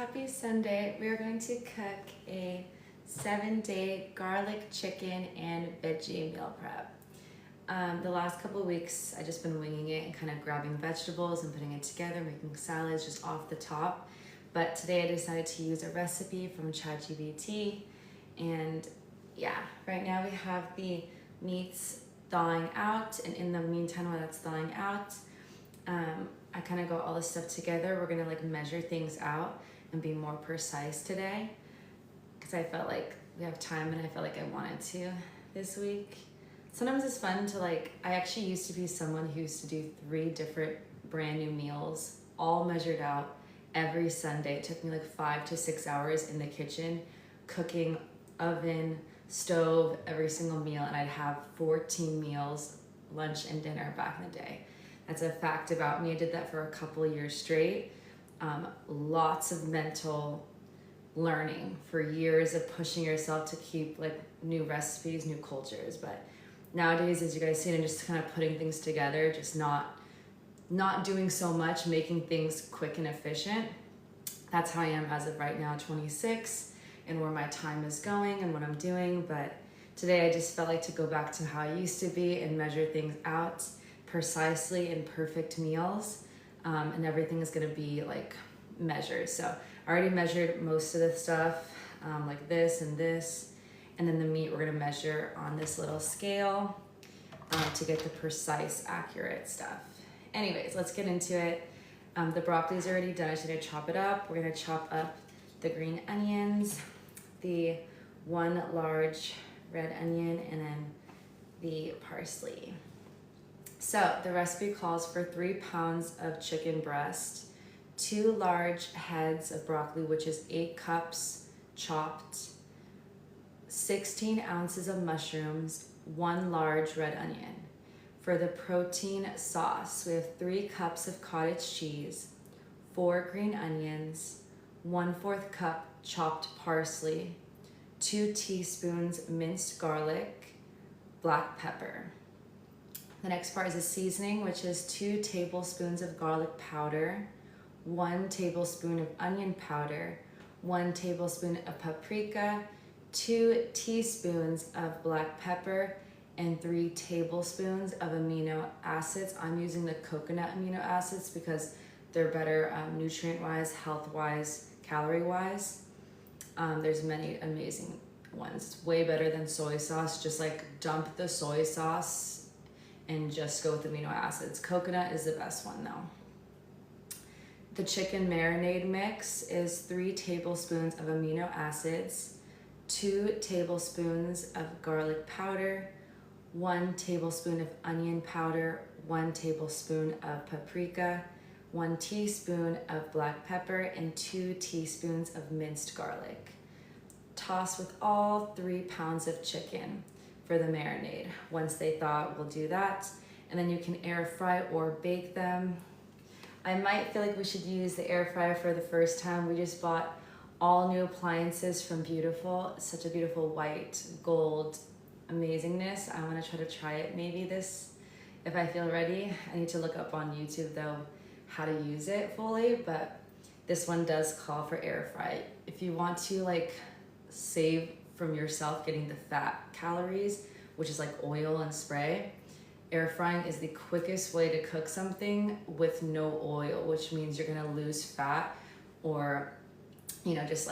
happy Sunday. We are going to cook a 7-day garlic chicken and veggie meal prep. The last couple of weeks, I've just been winging it and kind of grabbing vegetables and putting it together, making salads just off the top. But today I decided to use a recipe from ChatGPT. And yeah, right now we have the meats thawing out, and in the meantime while that's thawing out, I kind of got all this stuff together. We're gonna like measure things out and be more precise today because I felt like we have time and I felt like I wanted to this week. Sometimes it's fun to I actually used to be someone who used to do 3 different brand new meals, all measured out every Sunday. It took me like 5 to 6 hours in the kitchen, cooking, oven, stove, every single meal, and I'd have 14 meals, lunch and dinner back in the day. That's a fact about me. I did that for a couple of years straight. Lots of mental learning for years of pushing yourself to keep new recipes, new cultures. But nowadays, as you guys see, I'm just kind of putting things together, just not doing so much, making things quick and efficient. That's how I am as of right now, 26, and where my time is going and what I'm doing. But today I just felt like to go back to how I used to be and measure things out precisely in perfect meals, and everything is going to be measured. So I already measured most of the stuff, like this and this, and then the meat we're going to measure on this little scale to get the precise, accurate stuff. Anyways, let's get into it. The broccoli's already done. I just need to chop it up. We're going to chop up the green onions, the 1 large red onion, and then the parsley. So the recipe calls for 3 pounds of chicken breast, 2 large heads of broccoli, which is 8 cups chopped, 16 ounces of mushrooms, 1 large red onion. For the protein sauce, we have 3 cups of cottage cheese, 4 green onions, 1/4 cup chopped parsley, 2 teaspoons minced garlic, black pepper. The next part is a seasoning, which is 2 tablespoons of garlic powder, 1 tablespoon of onion powder, 1 tablespoon of paprika, 2 teaspoons of black pepper, and 3 tablespoons of amino acids. I'm using the coconut amino acids because they're better nutrient-wise, health-wise, calorie-wise. There's many amazing ones. It's way better than soy sauce. Just dump the soy sauce and just go with amino acids. Coconut is the best one though. The chicken marinade mix is 3 tablespoons of amino acids, 2 tablespoons of garlic powder, 1 tablespoon of onion powder, 1 tablespoon of paprika, 1 teaspoon of black pepper, and 2 teaspoons of minced garlic. Toss with all 3 pounds of chicken for the marinade. Once they thaw, we'll do that. And then you can air fry or bake them. I might feel like we should use the air fryer for the first time. We just bought all new appliances from Beautiful. It's such a beautiful white gold amazingness. I want to try it maybe if I feel ready. I need to look up on YouTube though how to use it fully, but this one does call for air fry. If you want to save from yourself getting the fat calories, which is oil and spray, air frying is the quickest way to cook something with no oil, which means you're gonna lose fat or just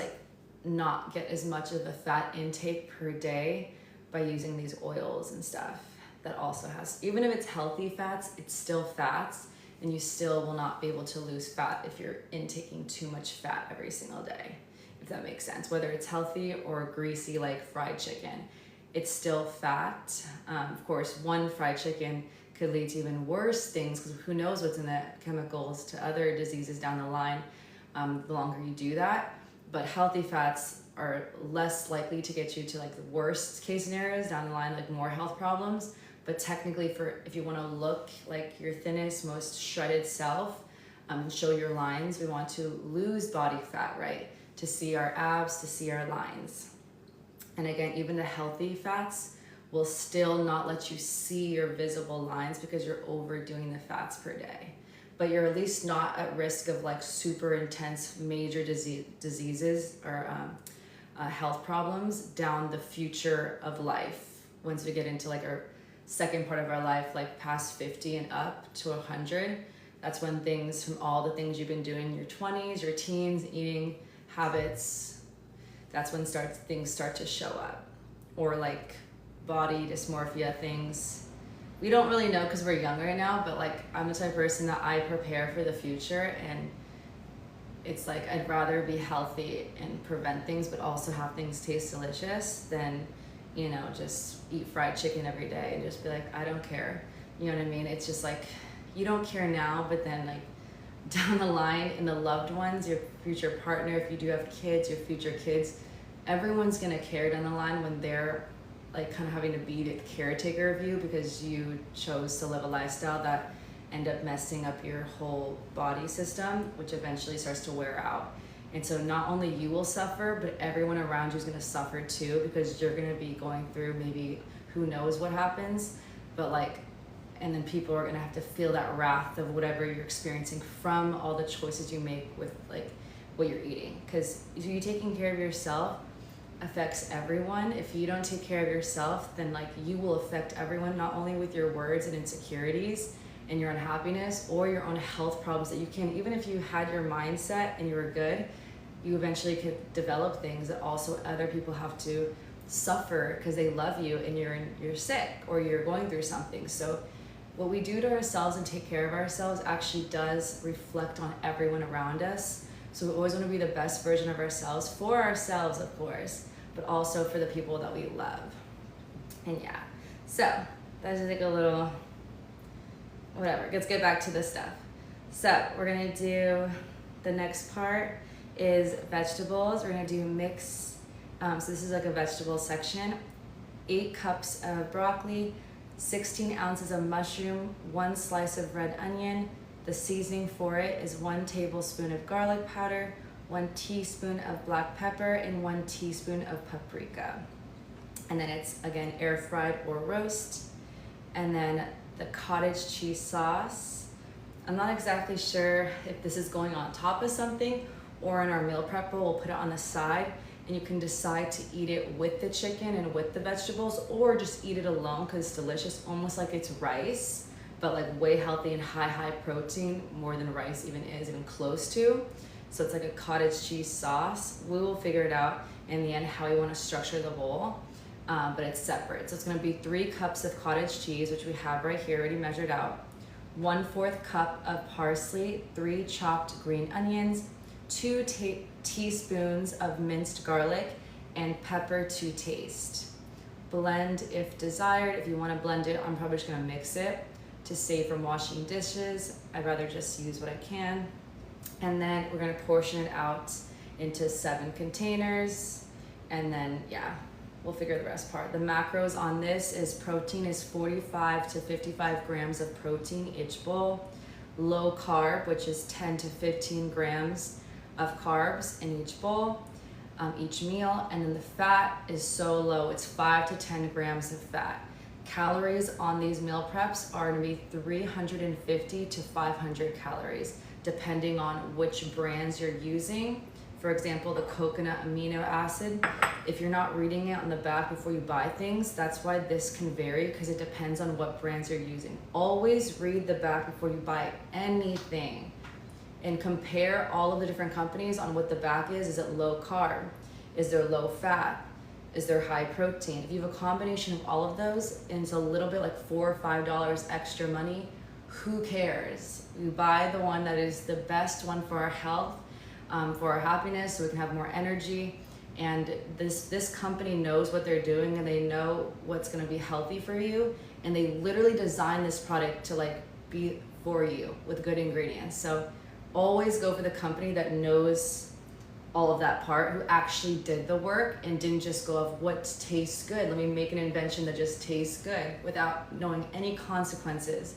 not get as much of a fat intake per day by using these oils and stuff. That also has, even if it's healthy fats, it's still fats, and you still will not be able to lose fat if you're intaking too much fat every single day, if that makes sense. Whether it's healthy or greasy like fried chicken, it's still fat. Of course, one fried chicken could lead to even worse things because who knows what's in the chemicals to other diseases down the line the longer you do that. But healthy fats are less likely to get you to the worst case scenarios down the line, more health problems. But technically, if you want to look like your thinnest, most shredded self, show your lines, we want to lose body fat, right? To see our abs, to see our lines. And again, even the healthy fats will still not let you see your visible lines because you're overdoing the fats per day. but you're at least not at risk of like super intense major diseases or health problems down the future of life. Once we get into like our second part of our life, like past 50 and up to 100, that's when things from all the things you've been doing in your 20s, your teens, eating habits, that's when things start to show up. Or like body dysmorphia things. We don't really know because we're young right now, but like I'm the type of person that I prepare for the future, and it's like I'd rather be healthy and prevent things but also have things taste delicious than, you know, just eat fried chicken every day and just be like, I don't care. You know what I mean? It's just like you don't care now, but then like down the line in the loved ones, your future partner, if you do have kids, your future kids, everyone's gonna care down the line when they're like kind of having to be the caretaker of you because you chose to live a lifestyle that end up messing up your whole body system, which eventually starts to wear out. And so not only you will suffer, but everyone around you is going to suffer too, because you're going to be going through maybe who knows what happens, but like, and then people are going to have to feel that wrath of whatever you're experiencing from all the choices you make with like what you're eating. Because if you're taking care of yourself, affects everyone. If you don't take care of yourself, then like you will affect everyone, not only with your words and insecurities and your unhappiness or your own health problems that you can, even if you had your mindset and you were good, you eventually could develop things that also other people have to suffer because they love you and you're sick or you're going through something. So what we do to ourselves and take care of ourselves actually does reflect on everyone around us. So we always want to be the best version of ourselves, for ourselves, of course, but also for the people that we love. And yeah, so that's just like a little, whatever, let's get back to this stuff. So we're gonna do, the next part is vegetables. We're gonna do mix, so this is like a vegetable section. 8 cups of broccoli, 16 ounces of mushroom, 1 slice of red onion. The seasoning for it is 1 tablespoon of garlic powder, 1 teaspoon of black pepper, and 1 teaspoon of paprika. And then it's, again, air fried or roast. And then the cottage cheese sauce. I'm not exactly sure if this is going on top of something or in our meal prep, we'll put it on the side, and you can decide to eat it with the chicken and with the vegetables, or just eat it alone because it's delicious, almost like it's rice, but like way healthy and high protein, more than rice even is, even close to. So it's like a cottage cheese sauce. We will figure it out in the end how we want to structure the bowl, but it's separate. So it's going to be 3 cups of cottage cheese, which we have right here already measured out, 1/4 cup of parsley, 3 chopped green onions, 2 teaspoons of minced garlic, and pepper to taste. Blend if desired. If you want to blend it, I'm probably just going to mix it to save from washing dishes. I'd rather just use what I can. And then we're gonna portion it out into 7 containers. And then, yeah, we'll figure the rest part. The macros on this is protein is 45 to 55 grams of protein each bowl. Low carb, which is 10 to 15 grams of carbs in each bowl, each meal. And then the fat is so low, it's 5 to 10 grams of fat. Calories on these meal preps are going to be 350 to 500 calories, depending on which brands you're using. For example, the coconut amino acid, if you're not reading it on the back before you buy things, that's why this can vary, because it depends on what brands you're using. Always read the back before you buy anything and compare all of the different companies on what the back is. Is it low carb? Is there low fat? Is there high protein? If you have a combination of all of those and it's a little bit like $4 or $5 extra money, who cares? You buy the one that is the best one for our health, for our happiness, so we can have more energy. And this company knows what they're doing, and they know what's gonna be healthy for you. And they literally designed this product to like be for you with good ingredients. So always go for the company that knows all of that part, who actually did the work and didn't just go off what tastes good. Let me make an invention that just tastes good without knowing any consequences.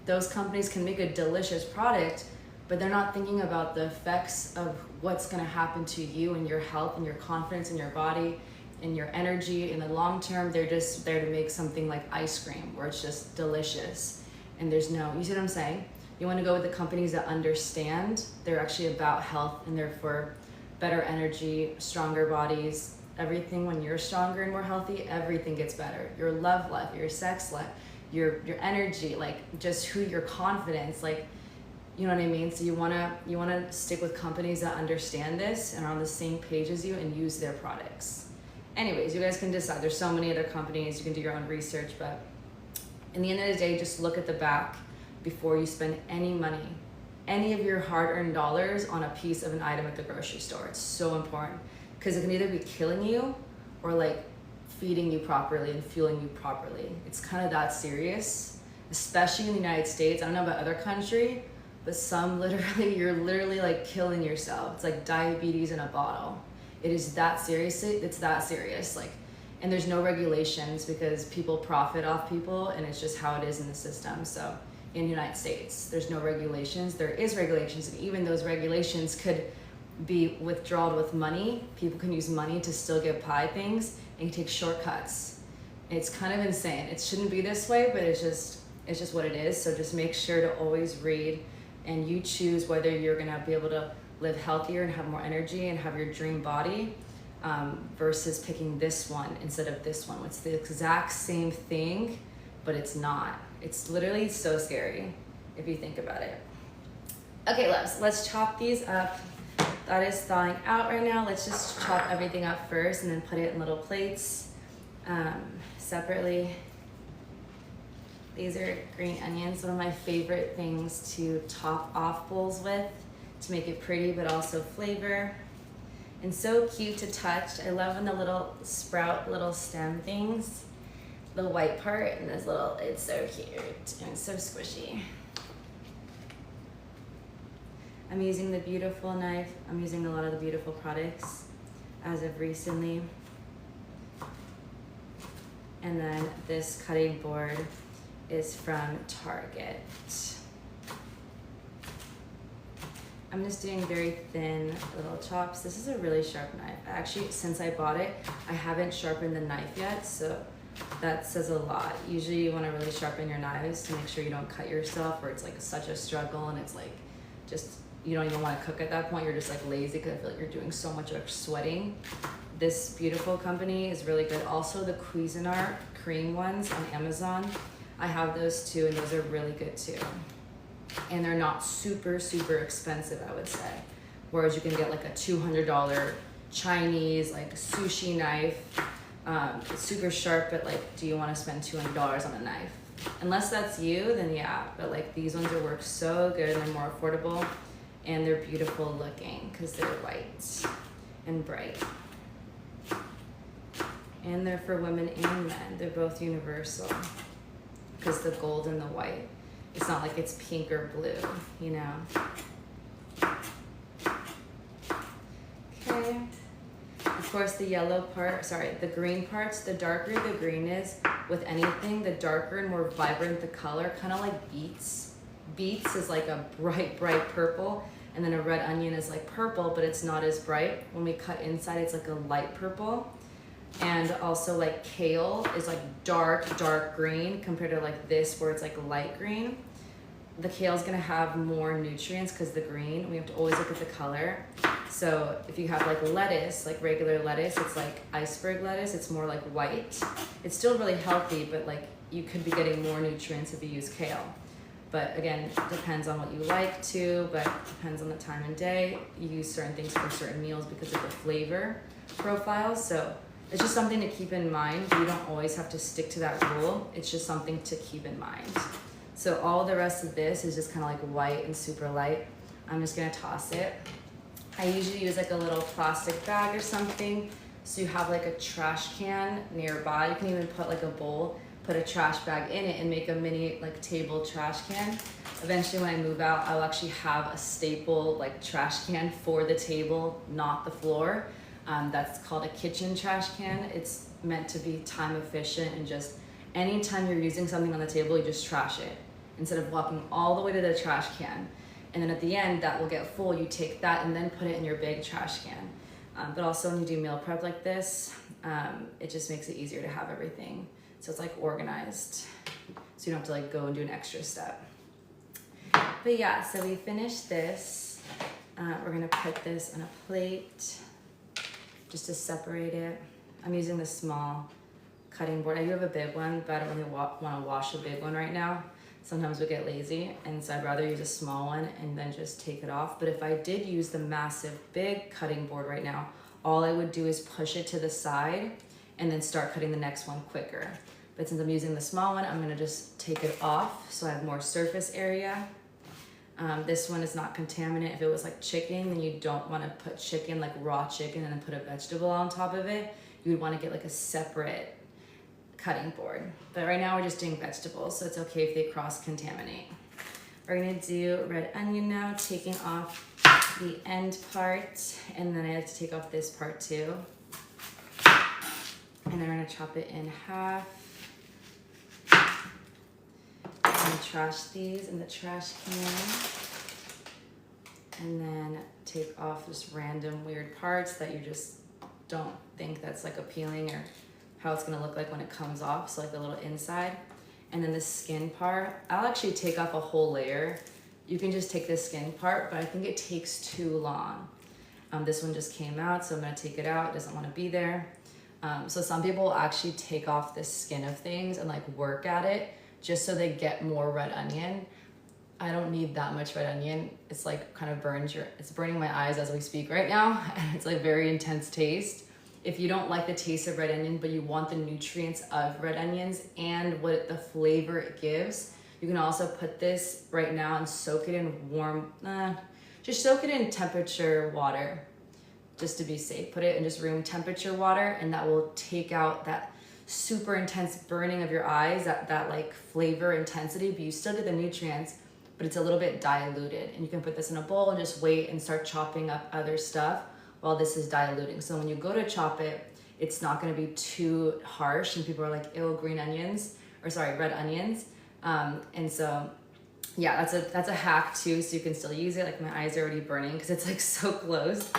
Those companies can make a delicious product, but they're not thinking about the effects of what's gonna happen to you and your health and your confidence in your body and your energy in the long term. They're just there to make something like ice cream where it's just delicious and there's no, you see what I'm saying? You want to go with the companies that understand. They're actually about health and therefore better energy, stronger bodies, everything. When you're stronger and more healthy, everything gets better. Your love life, your sex life, your energy, like just who your confidence, like, you know what I mean? So you wanna stick with companies that understand this and are on the same page as you and use their products. Anyways, you guys can decide. There's so many other companies, you can do your own research, but in the end of the day, just look at the back before you spend any money, any of your hard-earned dollars on a piece of an item at the grocery store. It's so important because it can either be killing you or like feeding you properly and fueling you properly. It's kind of that serious, especially in the United States. I don't know about other country, but some literally, you're literally like killing yourself. It's like diabetes in a bottle. It is that serious. It's that serious. Like, and there's no regulations because people profit off people, and it's just how it is in the system. So in the United States, there's no regulations. There is regulations, and even those regulations could be withdrawn with money. People can use money to still get buy things and take shortcuts. It's kind of insane. It shouldn't be this way, but it's just what it is. So just make sure to always read, and you choose whether you're gonna be able to live healthier and have more energy and have your dream body versus picking this one instead of this one. It's the exact same thing, but it's not. It's literally so scary if you think about it. Okay, loves, let's chop these up. That is thawing out right now. Let's just chop everything up first and then put it in little plates separately. These are green onions, one of my favorite things to top off bowls with to make it pretty but also flavor. And so cute to touch. I love when the little sprout little stem things, the white part and this little, it's so cute and so squishy. I'm using the beautiful knife. I'm using a lot of the beautiful products as of recently. And then this cutting board is from Target. I'm just doing very thin little chops. This is a really sharp knife. Actually, since I bought it, I haven't sharpened the knife yet, so that says a lot. Usually you wanna really sharpen your knives to make sure you don't cut yourself, or it's like such a struggle and it's like just, you don't even wanna cook at that point. You're just like lazy because I feel like you're doing so much like sweating. This beautiful company is really good. Also the Cuisinart cream ones on Amazon. I have those too, and those are really good too. And they're not super expensive, I would say. Whereas you can get like a $200 Chinese like sushi knife. It's super sharp, but like, do you want to spend $200 on a knife? Unless that's you, then yeah. But like these ones are work so good and they're more affordable, and they're beautiful looking because they're white and bright. And they're for women and men. They're both universal because the gold and the white. It's not like it's pink or blue, you know? Okay. Of course, the yellow part, sorry, the green parts, the darker the green is with anything, the darker and more vibrant the color, kind of like beets. Beets is like a bright purple, and then a red onion is like purple, but it's not as bright. When we cut inside, it's like a light purple. And also like kale is like dark green compared to like this where it's like light green. The kale is gonna have more nutrients because the green, we have to always look at the color. So if you have like lettuce, like regular lettuce, it's like iceberg lettuce, it's more like white. It's still really healthy, but like you could be getting more nutrients if you use kale. But again, it depends on what you like to, but depends on the time and day. You use certain things for certain meals because of the flavor profile. So it's just something to keep in mind. You don't always have to stick to that rule. It's just something to keep in mind. So all the rest of this is just kind of like white and super light. I'm just gonna toss it. I usually use like a little plastic bag or something. So you have like a trash can nearby. You can even put like a bowl, put a trash bag in it and make a mini like table trash can. Eventually when I move out, I'll actually have a staple like trash can for the table, not the floor. That's called a kitchen trash can. It's meant to be time efficient, and just anytime you're using something on the table, you just trash it instead of walking all the way to the trash can. And then at the end, that will get full. You take that and then put it in your big trash can. But also when you do meal prep like this, it just makes it easier to have everything. So it's like organized. So you don't have to like go and do an extra step. But yeah, so we finished this. We're gonna put this on a plate just to separate it. I'm using the small cutting board. I do have a big one, but I don't really want to wash a big one right now. Sometimes we get lazy, and so I'd rather use a small one and then just take it off. But if I did use the massive big cutting board right now, all I would do is push it to the side and then start cutting the next one quicker. But since I'm using the small one, I'm gonna just take it off so I have more surface area. This one is not contaminant. If it was like chicken, then you don't want to put chicken, like raw chicken, and then put a vegetable on top of it. You would want to get like a separate cutting board. But right now we're just doing vegetables, so it's okay if they cross-contaminate. We're gonna do red onion now, taking off the end part, and then I have to take off this part too. And then we're gonna chop it in half. And trash these in the trash can. And then take off just random weird parts that you just don't think that's like appealing or how it's gonna look like when it comes off, so like the little inside. And then the skin part, I'll actually take off a whole layer. You can just take the skin part, but I think it takes too long. This one just came out, so I'm gonna take it out. It doesn't wanna be there. So some people will actually take off the skin of things and like work at it just so they get more red onion. I don't need that much red onion. It's like kind of it's burning my eyes as we speak right now. And it's like very intense taste. If you don't like the taste of red onion, but you want the nutrients of red onions and what the flavor it gives, you can also put this right now and soak it in warm, just soak it in temperature water, just to be safe. Put it in just room temperature water, and that will take out that super intense burning of your eyes, that like flavor intensity, but you still get the nutrients, but it's a little bit diluted. And you can put this in a bowl and just wait and start chopping up other stuff while this is diluting. So when you go to chop it, it's not gonna be too harsh, and people are like, ew, red onions. And so, yeah, that's a hack too, so you can still use it. Like my eyes are already burning because it's like so close.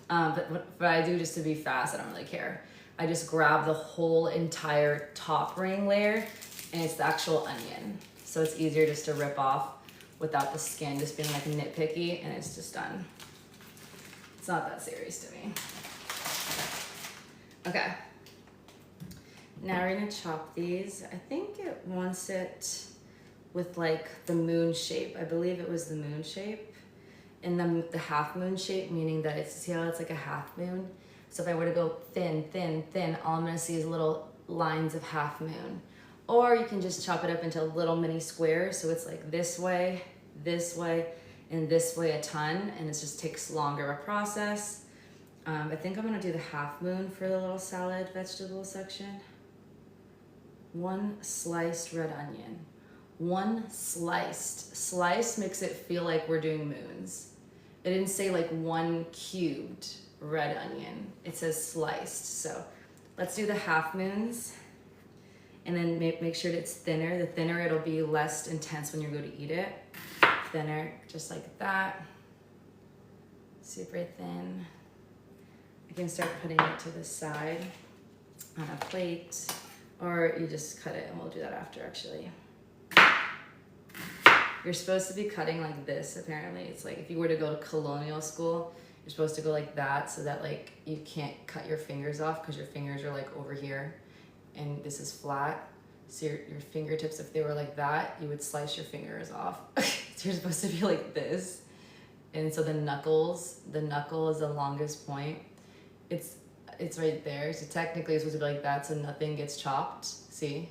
But I do just to be fast, I don't really care. I just grab the whole entire top ring layer, and it's the actual onion. So it's easier just to rip off without the skin just being like nitpicky, and it's just done. It's not that serious to me. Okay. Now we're gonna chop these. I think it wants it with like the moon shape. I believe it was the moon shape. And the half moon shape, meaning that it's, see how it's like a half moon? So if I were to go thin, thin, thin, all I'm gonna see is little lines of half moon. Or you can just chop it up into little mini squares. So it's like this way, and this way a ton, and it just takes longer a process. I think I'm gonna do the half moon for the little salad vegetable section. 1 sliced red onion. 1 sliced. Sliced makes it feel like we're doing moons. It didn't say like 1 cubed red onion. It says sliced. So let's do the half moons, and then make sure that it's thinner. The thinner it'll be, less intense when you go to eat it. Thinner, just like that. Super thin. I can start putting it to the side on a plate, or you just cut it, and we'll do that after actually. You're supposed to be cutting like this, apparently. It's like if you were to go to colonial school, you're supposed to go like that, so that like you can't cut your fingers off because your fingers are like over here and this is flat. So your fingertips, if they were like that, you would slice your fingers off. So you're supposed to be like this. And so the knuckle is the longest point. It's right there. So technically it's supposed to be like that, so nothing gets chopped. See?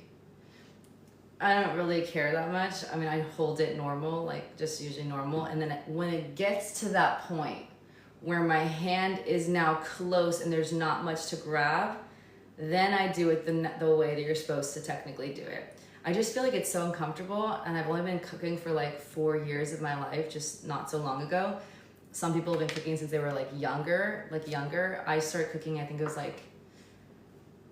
I don't really care that much. I mean, I hold it normal, like just usually normal. And then when it gets to that point where my hand is now close and there's not much to grab, then I do it the way that you're supposed to technically do it. I just feel like it's so uncomfortable, and I've only been cooking for like 4 years of my life, just not so long ago. Some people have been cooking since they were like younger. I started cooking, I think it was like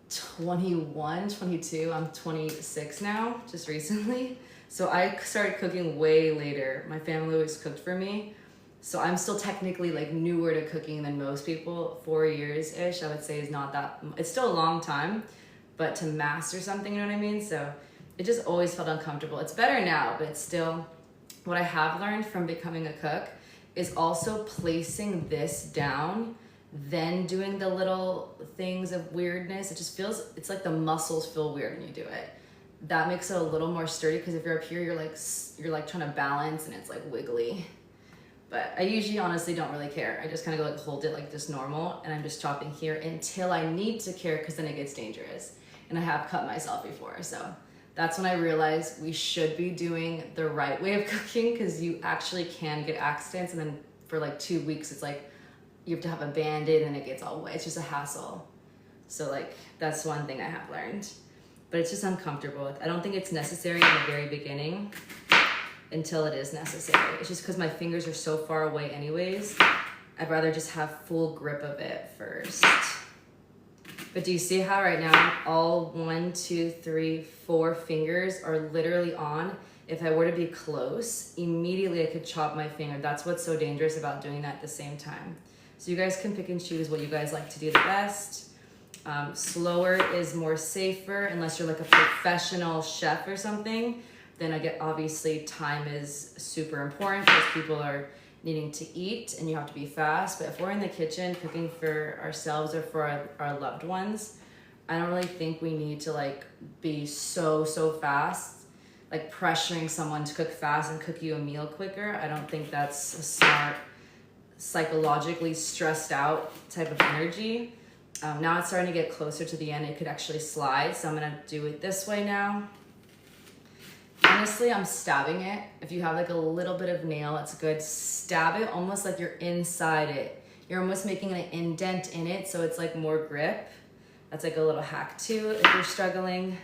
21, 22. I'm 26 now, just recently. So I started cooking way later. My family always cooked for me. So I'm still technically like newer to cooking than most people. 4 years-ish, I would say, is not that, it's still a long time, but to master something, you know what I mean? So it just always felt uncomfortable. It's better now, but it's still what I have learned from becoming a cook is also placing this down, then doing the little things of weirdness. It just feels, it's like the muscles feel weird when you do it. That makes it a little more sturdy, because if you're up here, you're like trying to balance and it's like wiggly. But I usually honestly don't really care. I just kind of go like hold it like just normal, and I'm just chopping here until I need to care, because then it gets dangerous. And I have cut myself before, so that's when I realized we should be doing the right way of cooking, because you actually can get accidents, and then for like 2 weeks it's like you have to have a Band-Aid and it gets all wet. It's just a hassle. So like that's one thing I have learned, but it's just uncomfortable. I don't think it's necessary in the very beginning until it is necessary. It's just because my fingers are so far away anyways. I'd rather just have full grip of it first. But do you see how right now all 1, 2, 3, 4 fingers are literally on? If I were to be close, immediately I could chop my finger. That's what's so dangerous about doing that at the same time. So you guys can pick and choose what you guys like to do the best. Slower is more safer, unless you're like a professional chef or something. Then I get, obviously time is super important because people are needing to eat and you have to be fast. But if we're in the kitchen cooking for ourselves or for our loved ones, I don't really think we need to like be so fast, like pressuring someone to cook fast and cook you a meal quicker. I don't think that's a smart, psychologically stressed out type of energy. Now it's starting to get closer to the end. It could actually slide, so I'm gonna do it this way now. Honestly, I'm stabbing it. If you have like a little bit of nail, it's good. Stab it almost like you're inside it. You're almost making an indent in it, so it's like more grip. That's like a little hack too if you're struggling.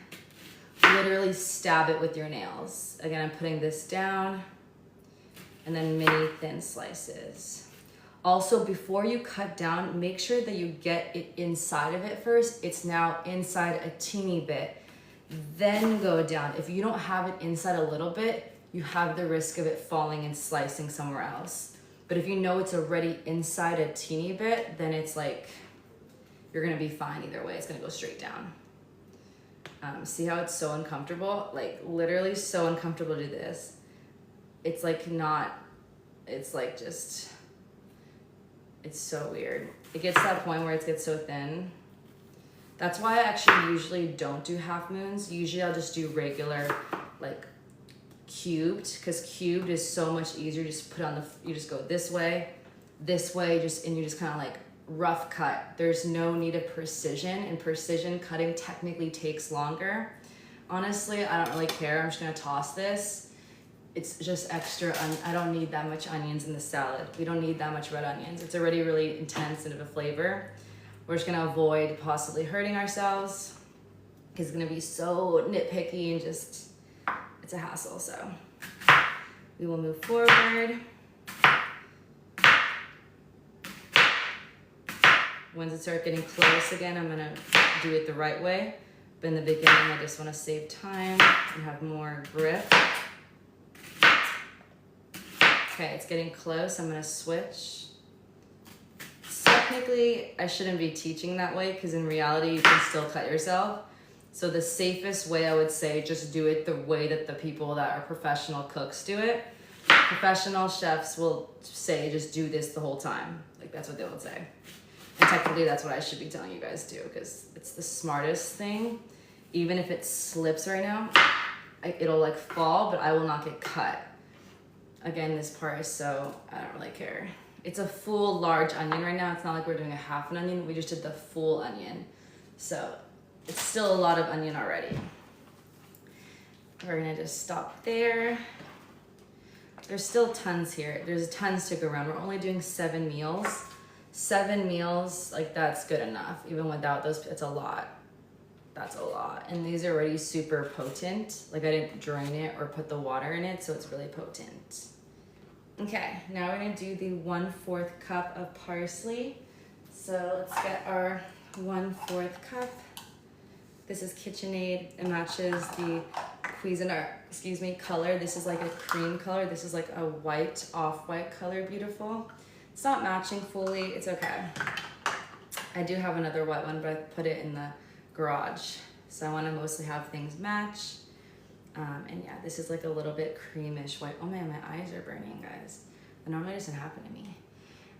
Literally stab it with your nails. Again, I'm putting this down, and then mini thin slices. Also, before you cut down, make sure that you get it inside of it first. It's now inside a teeny bit. Then go down. If you don't have it inside a little bit, you have the risk of it falling and slicing somewhere else. But if you know it's already inside a teeny bit, then it's like, you're gonna be fine either way. It's gonna go straight down. See how it's so uncomfortable? Like literally so uncomfortable to do this. It's like not, it's like just, it's so weird. It gets to that point where it gets so thin. That's why I actually usually don't do half moons. Usually I'll just do regular, like cubed, because cubed is so much easier. Just put on the, you just go this way, just, and you just kind of like rough cut. There's no need of precision, and precision cutting technically takes longer. Honestly, I don't really care. I'm just gonna toss this. It's just extra, I don't need that much onions in the salad. We don't need that much red onions. It's already really intense and of a flavor. We're just gonna avoid possibly hurting ourselves, because it's gonna be so nitpicky and just, it's a hassle. So we will move forward. Once it starts getting close again, I'm gonna do it the right way. But in the beginning, I just wanna save time and have more grip. Okay, it's getting close. I'm gonna switch. Technically, I shouldn't be teaching that way, because in reality, you can still cut yourself. So the safest way, I would say, just do it the way that the people that are professional cooks do it. Professional chefs will say, just do this the whole time. Like that's what they would say. And technically, that's what I should be telling you guys too, because it's the smartest thing. Even if it slips right now, it'll like fall, but I will not get cut. Again, this part is so, I don't really care. It's a full large onion right now. It's not like we're doing a half an onion. We just did the full onion. So it's still a lot of onion already. We're gonna just stop there. There's still tons here. There's tons to go around. We're only doing 7 meals. 7 meals, like that's good enough. Even without those, it's a lot. That's a lot. And these are already super potent. Like I didn't drain it or put the water in it, so it's really potent. Okay, now we're gonna do the 1/4 cup of parsley. So let's get our 1/4 cup. This is KitchenAid. It matches the Cuisinart, color. This is like a cream color. This is like a white, off-white color, beautiful. It's not matching fully, it's okay. I do have another white one, but I put it in the garage. So I wanna mostly have things match. And yeah, this is like a little bit creamish white. Oh man, my eyes are burning, guys. That normally doesn't happen to me.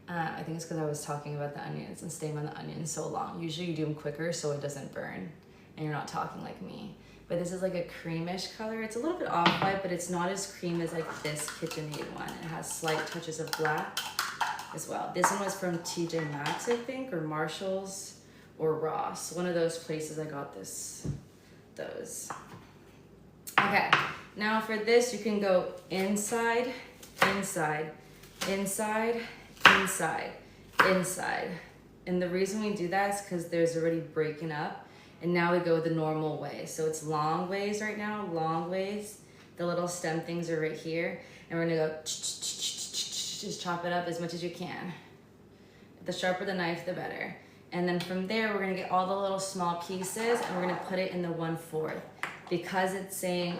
I think it's because I was talking about the onions and staying on the onions so long. Usually you do them quicker so it doesn't burn and you're not talking like me. But this is like a creamish color. It's a little bit off-white, but it's not as cream as like this KitchenAid one. It has slight touches of black as well. This one was from TJ Maxx, I think, or Marshall's or Ross. One of those places I got those. Okay, now for this, you can go inside, inside, inside, inside, inside. And the reason we do that is because there's already breaking up. And now we go the normal way. So it's long ways right now, long ways. The little stem things are right here. And we're gonna go, just chop it up as much as you can. The sharper the knife, the better. And then from there, we're gonna get all the little small pieces and we're gonna put it in the 1/4. Because it's saying,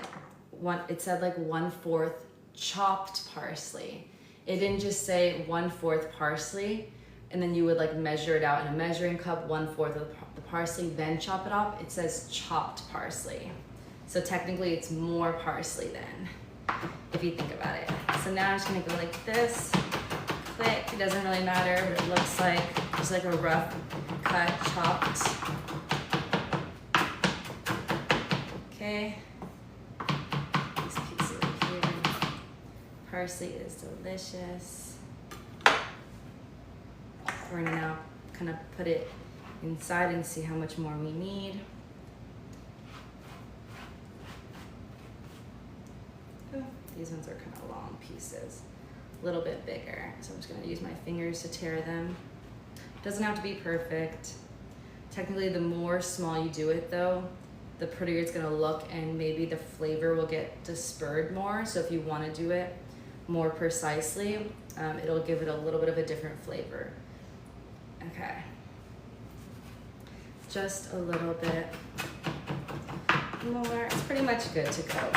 it said like 1/4 chopped parsley. It didn't just say 1/4 parsley, and then you would like measure it out in a measuring cup, 1/4 of the parsley, then chop it up. It says chopped parsley. So technically it's more parsley then, if you think about it. So now I'm just gonna go like this, click, it doesn't really matter, but it looks like just like a rough cut, chopped. Okay, these pieces right here. Parsley is delicious. We're gonna now kind of put it inside and see how much more we need. Oh, these ones are kind of long pieces, a little bit bigger. So I'm just gonna use my fingers to tear them. Doesn't have to be perfect. Technically, the more small you do it though, the prettier it's gonna look and maybe the flavor will get dispersed more. So if you wanna do it more precisely, it'll give it a little bit of a different flavor. Okay. Just a little bit more. It's pretty much good to go.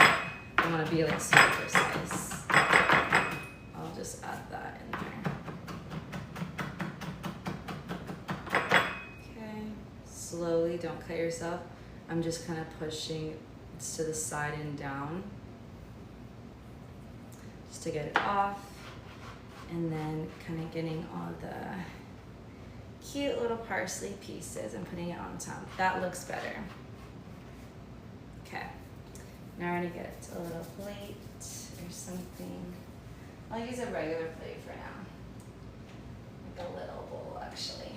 I wanna be like super precise. I'll just add that in there. Okay, slowly, don't cut yourself. I'm just kind of pushing this to the side and down just to get it off, and then kind of getting all the cute little parsley pieces and putting it on top. That looks better. Okay, now we're gonna get a little plate or something. I'll use a regular plate for now, like a little bowl actually.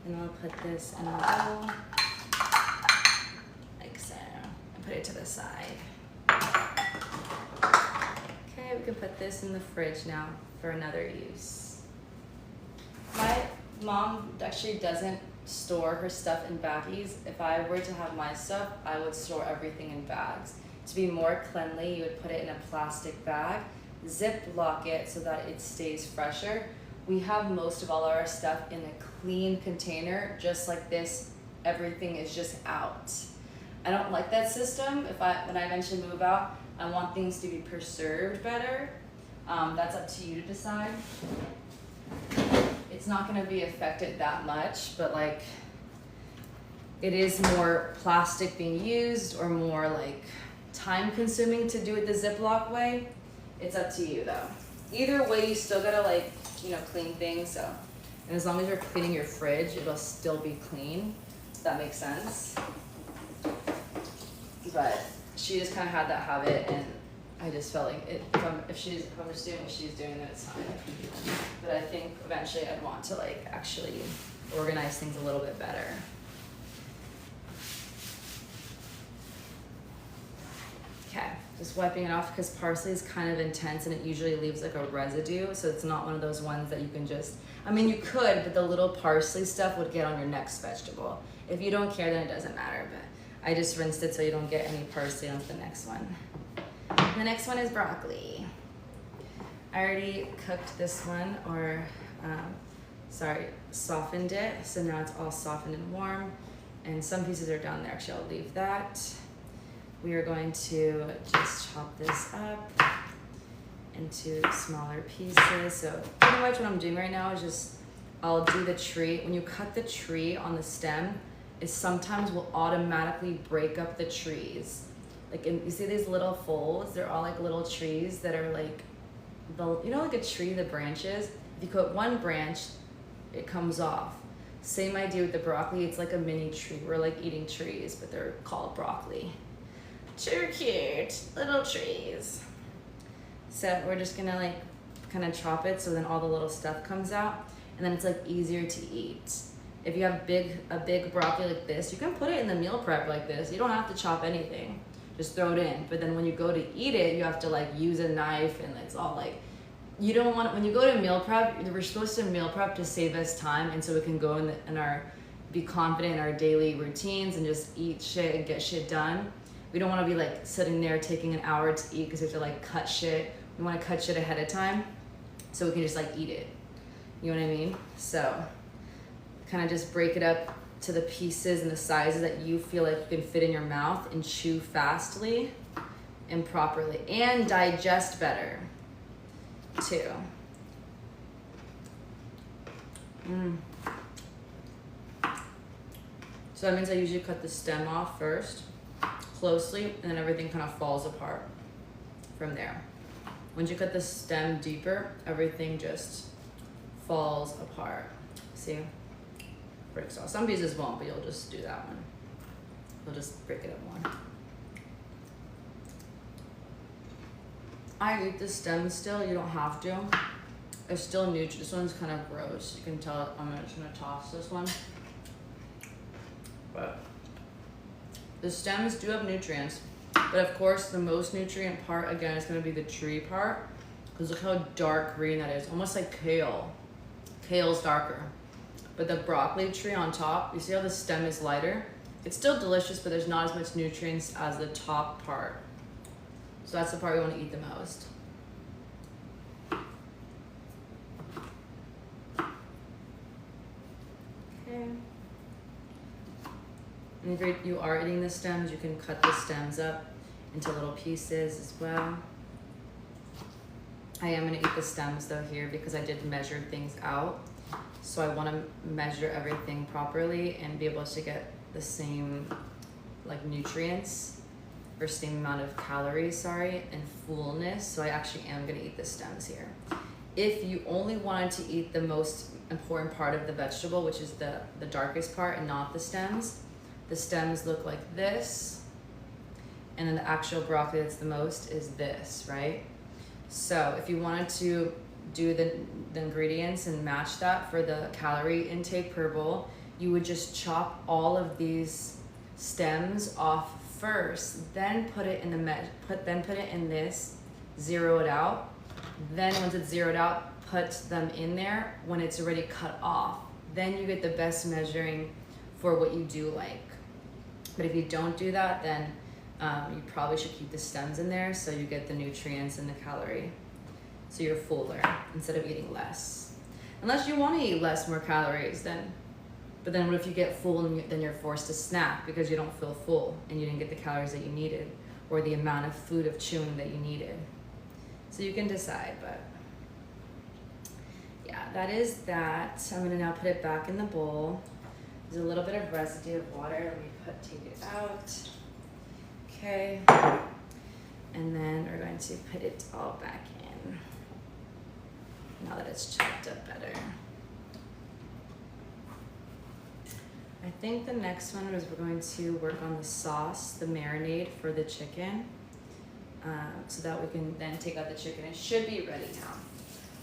And I'll put this in a bowl. Put it to the side. Okay, we can put this in the fridge now for another use. My mom actually doesn't store her stuff in baggies. If I were to have my stuff, I would store everything in bags. To be more cleanly, you would put it in a plastic bag, zip lock it so that it stays fresher. We have most of all our stuff in a clean container, just like this. Everything is just out. I don't like that system. When I eventually move out, I want things to be preserved better. That's up to you to decide. It's not gonna be affected that much, but like, it is more plastic being used or more like time consuming to do it the Ziploc way. It's up to you though. Either way, you still gotta like, clean things, so. And as long as you're cleaning your fridge, it'll still be clean. Does that make sense? But she just kind of had that habit, and I just felt like if I'm just doing what she's doing, then it's fine. But I think eventually I'd want to like actually organize things a little bit better. Okay, just wiping it off because parsley is kind of intense and it usually leaves like a residue, so it's not one of those ones that you can just, I mean you could, but the little parsley stuff would get on your next vegetable. If you don't care, then it doesn't matter, but I just rinsed it so you don't get any parsley on the next one. The next one is broccoli. I already cooked this one, or softened it. So now it's all softened and warm. And some pieces are down there, actually I'll leave that. We are going to just chop this up into smaller pieces. So pretty much what I'm doing right now is just, I'll do the tree. When you cut the tree on the stem, it sometimes will automatically break up the trees. like you see these little folds, they're all like little trees that are like, like a tree, the branches, if you cut one branch, it comes off. Same idea with the broccoli, it's like a mini tree. We're like eating trees, but they're called broccoli. Too cute, little trees. So we're just gonna like kind of chop it so then all the little stuff comes out, and then it's like easier to eat. If you have a big broccoli like this, you can put it in the meal prep like this. You don't have to chop anything, just throw it in. But then when you go to eat it, you have to like use a knife, and it's all like, you don't want, when you go to meal prep, we're supposed to meal prep to save us time, and so we can go be confident in our daily routines and just eat shit and get shit done. We don't want to be like sitting there taking an hour to eat because we have to like cut shit. We want to cut shit ahead of time so we can just like eat it. You know what I mean? So kind of just break it up to the pieces and the sizes that you feel like you can fit in your mouth and chew fastly and properly and digest better too. So that means I usually cut the stem off first, closely, and then everything kind of falls apart from there. Once you cut the stem deeper, everything just falls apart. See? Breaks off. Some pieces won't, but you'll just do that one. You'll just break it up one. I eat the stem still, you don't have to. It's still nutritious. This one's kind of gross. You can tell I'm just gonna toss this one. But the stems do have nutrients. But of course, the most nutrient part, again, is gonna be the tree part. Because look how dark green that is, almost like kale. Kale's darker. But the broccoli tree on top, you see how the stem is lighter? It's still delicious, but there's not as much nutrients as the top part. So that's the part we want to eat the most. Okay. And if you are eating the stems, you can cut the stems up into little pieces as well. I am going to eat the stems though here because I did measure things out. So I want to measure everything properly and be able to get the same like nutrients or same amount of calories, and fullness. So I actually am going to eat the stems here. If you only wanted to eat the most important part of the vegetable, which is the darkest part and not the stems look like this. And then the actual broccoli that's the most is this, right? So if you wanted to do the ingredients and match that for the calorie intake per bowl, you would just chop all of these stems off first, then put it in this, zero it out. Then once it's zeroed out, put them in there when it's already cut off. Then you get the best measuring for what you do like. But if you don't do that, then you probably should keep the stems in there so you get the nutrients and the calorie. So you're fuller instead of eating less. Unless you want to eat more calories, but then what if you get full and then you're forced to snack because you don't feel full and you didn't get the calories that you needed or the amount of food of chewing that you needed. So you can decide, but yeah, that is that. I'm gonna now put it back in the bowl. There's a little bit of residue of water. Let me take it out. Okay. And then we're going to put it all back in. Now that it's chopped up better. I think the next one is we're going to work on the sauce, the marinade for the chicken, so that we can then take out the chicken. It should be ready now.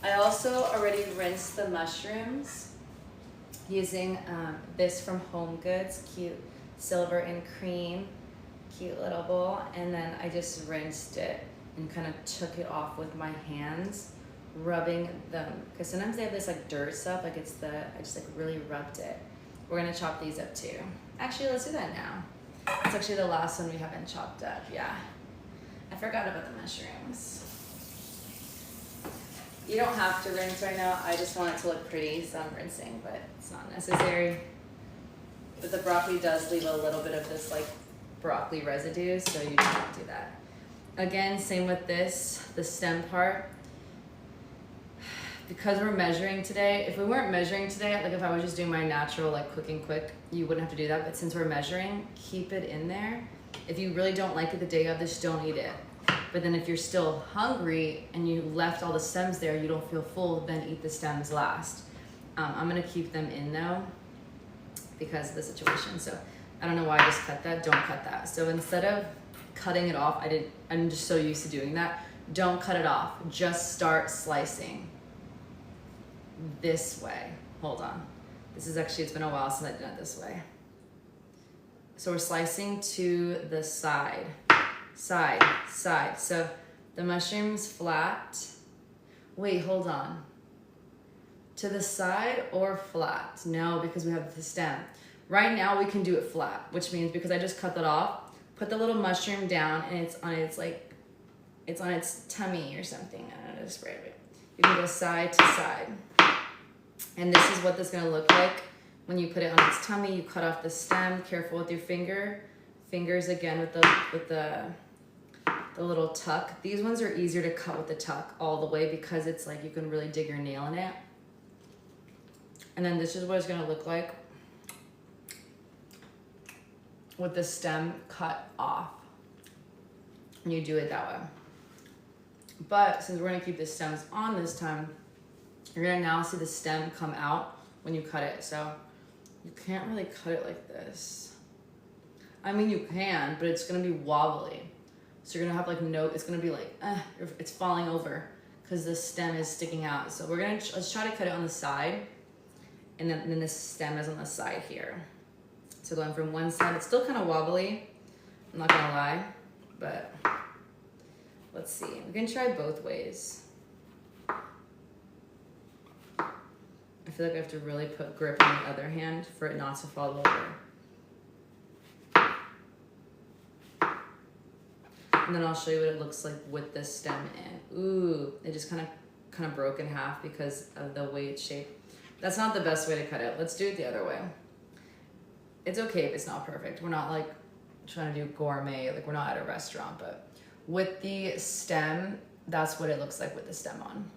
I also already rinsed the mushrooms using this from Home Goods, cute silver and cream, cute little bowl, and then I just rinsed it and kind of took it off with my hands, rubbing them, because sometimes they have this like dirt stuff, I just like really rubbed it. We're gonna chop these up too. Actually, let's do that now. It's actually the last one we haven't chopped up, yeah. I forgot about the mushrooms. You don't have to rinse right now. I just want it to look pretty, so I'm rinsing, but it's not necessary. But the broccoli does leave a little bit of this like broccoli residue, so you don't do that. Again, same with this, the stem part. Because we're measuring today, if we weren't measuring today, like if I was just doing my natural like cooking quick, you wouldn't have to do that. But since we're measuring, keep it in there If you really don't like it the day of, just don't eat it. But then if you're still hungry and you left all the stems there, you don't feel full, then eat the stems last. I'm gonna keep them in though because of the situation. So I don't know why I just cut that. Don't cut that. So instead of cutting it off, I'm just so used to doing that. Don't cut it off. Just start slicing this way. Hold on. This is actually, it's been a while since I've done it this way. So we're slicing to the side. Side. So the mushroom's flat. Wait, hold on. To the side or flat? No, because we have the stem. Right now we can do it flat, which means because I just cut that off, put the little mushroom down and it's on its tummy or something. I don't know, just spray it. You can go side to side. And this is what this is gonna look like when you put it on its tummy. You cut off the stem, careful with your fingers again with the little tuck. These ones are easier to cut with the tuck all the way because it's like you can really dig your nail in it. And then this is what it's gonna look like with the stem cut off. And you do it that way. But since we're gonna keep the stems on this time, you're gonna now see the stem come out when you cut it. So you can't really cut it like this. I mean, you can, but it's gonna be wobbly. So you're gonna have like it's gonna be like, it's falling over because the stem is sticking out. So let's try to cut it on the side. And then the stem is on the side here. So going from one side, it's still kind of wobbly, I'm not gonna lie, but let's see. We can try both ways. I feel like I have to really put grip on the other hand for it not to fall over. And then I'll show you what it looks like with the stem in. Ooh, it just kind of broke in half because of the way it's shaped. That's not the best way to cut it. Let's do it the other way. It's okay if it's not perfect. We're not like trying to do gourmet, like we're not at a restaurant, but with the stem, that's what it looks like with the stem on.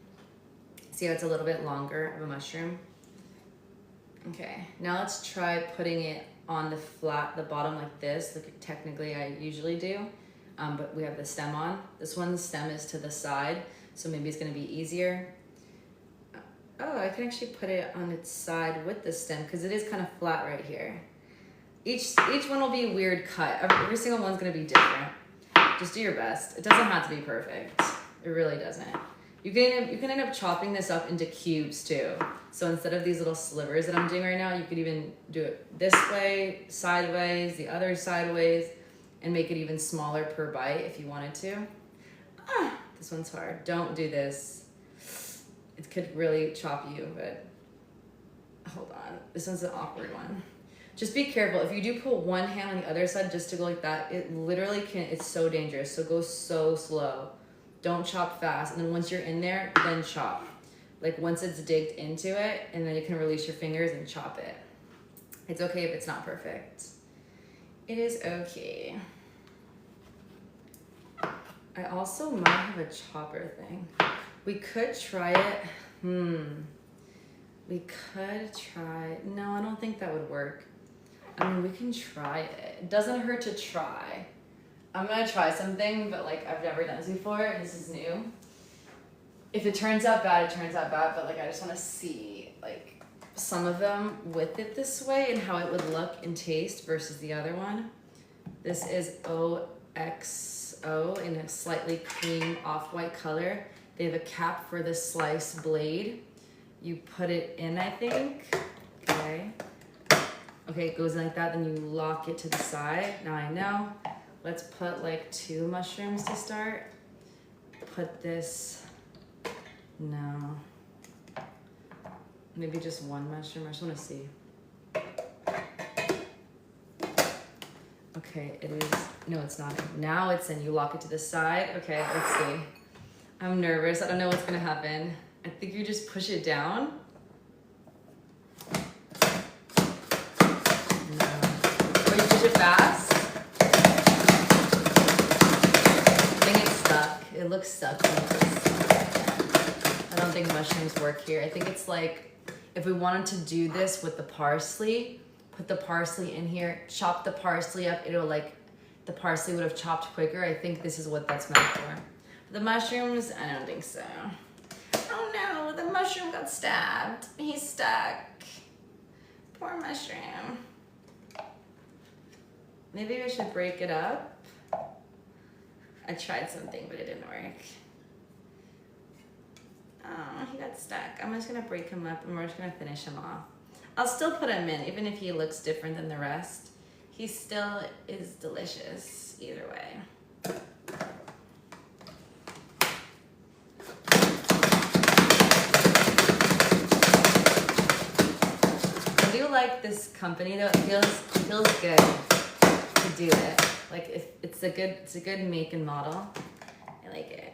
See how it's a little bit longer of a mushroom? Okay, now let's try putting it on the bottom like this, like technically I usually do, but we have the stem on. This one's stem is to the side, so maybe it's gonna be easier. Oh, I can actually put it on its side with the stem because it is kind of flat right here. Each one will be a weird cut. Every single one's gonna be different. Just do your best. It doesn't have to be perfect. It really doesn't. You can end up chopping this up into cubes too. So instead of these little slivers that I'm doing right now, you could even do it this way, sideways, the other sideways, and make it even smaller per bite if you wanted to. This one's hard. Don't do this. It could really chop you, but hold on. This one's an awkward one. Just be careful. If you do put one hand on the other side just to go like that, it literally it's so dangerous. So go so slow. Don't chop fast. And then once you're in there, then chop. Like once it's digged into it, and then you can release your fingers and chop it. It's okay if it's not perfect. It is okay. I also might have a chopper thing. We could try it. We could try. No, I don't think that would work. I mean, we can try it. It doesn't hurt to try. I'm gonna try something, but like I've never done this before, and this is new. If it turns out bad, it turns out bad, but like I just wanna see like some of them with it this way and how it would look and taste versus the other one. This is OXO in a slightly cream off-white color. They have a cap for the slice blade. You put it in, I think. Okay. Okay, it goes in like that, then you lock it to the side. Now I know. Let's put like 2 mushrooms to start. Put this, no. Maybe just 1 mushroom, I just wanna see. Okay, it is, no it's not. Now it's in, you lock it to the side. Okay, let's see. I'm nervous, I don't know what's gonna happen. I think you just push it down. No. Or you push it fast. I think it's stuck. It looks stuck. I don't think mushrooms work here. I think it's like, if we wanted to do this with the parsley, put the parsley in here, chop the parsley up, it'll like the parsley would have chopped quicker. I think this is what that's meant for. The mushrooms, I don't think so. Oh no, the mushroom got stabbed. He's stuck. Poor mushroom. Maybe we should break it up. I tried something, but it didn't work. Oh, he got stuck. I'm just gonna break him up and we're just gonna finish him off. I'll still put him in, even if he looks different than the rest. He still is delicious, either way. I do like this company though. It feels good to do it. Like if it's a good make and model. I like it.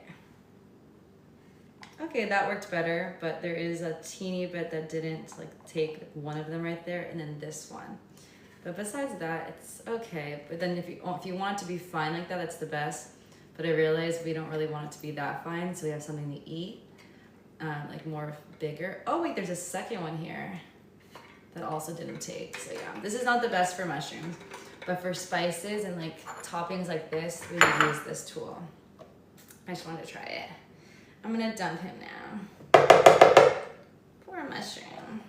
Okay, that worked better, but there is a teeny bit that didn't like take one of them right there, and then this one. But besides that, it's okay. But then if you want it to be fine like that, that's the best. But I realized we don't really want it to be that fine, so we have something to eat, like more bigger. Oh wait, there's a second one here that also didn't take. So yeah, this is not the best for mushrooms, but for spices and like toppings like this, we would use this tool. I just wanted to try it. I'm gonna dump him now. Poor mushroom.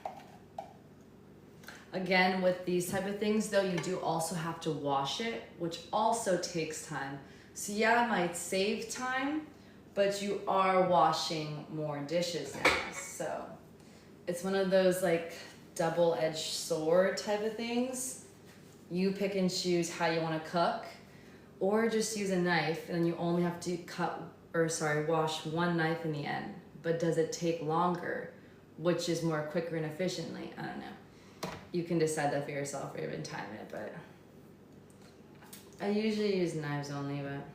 Again, with these type of things though, you do also have to wash it, which also takes time. So yeah, it might save time, but you are washing more dishes now. So it's one of those like double-edged sword type of things. You pick and choose how you want to cook, or just use a knife and you only have to wash one knife in the end. But does it take longer? Which is more quicker and efficiently? I don't know. You can decide that for yourself or even time it, but I usually use knives only, but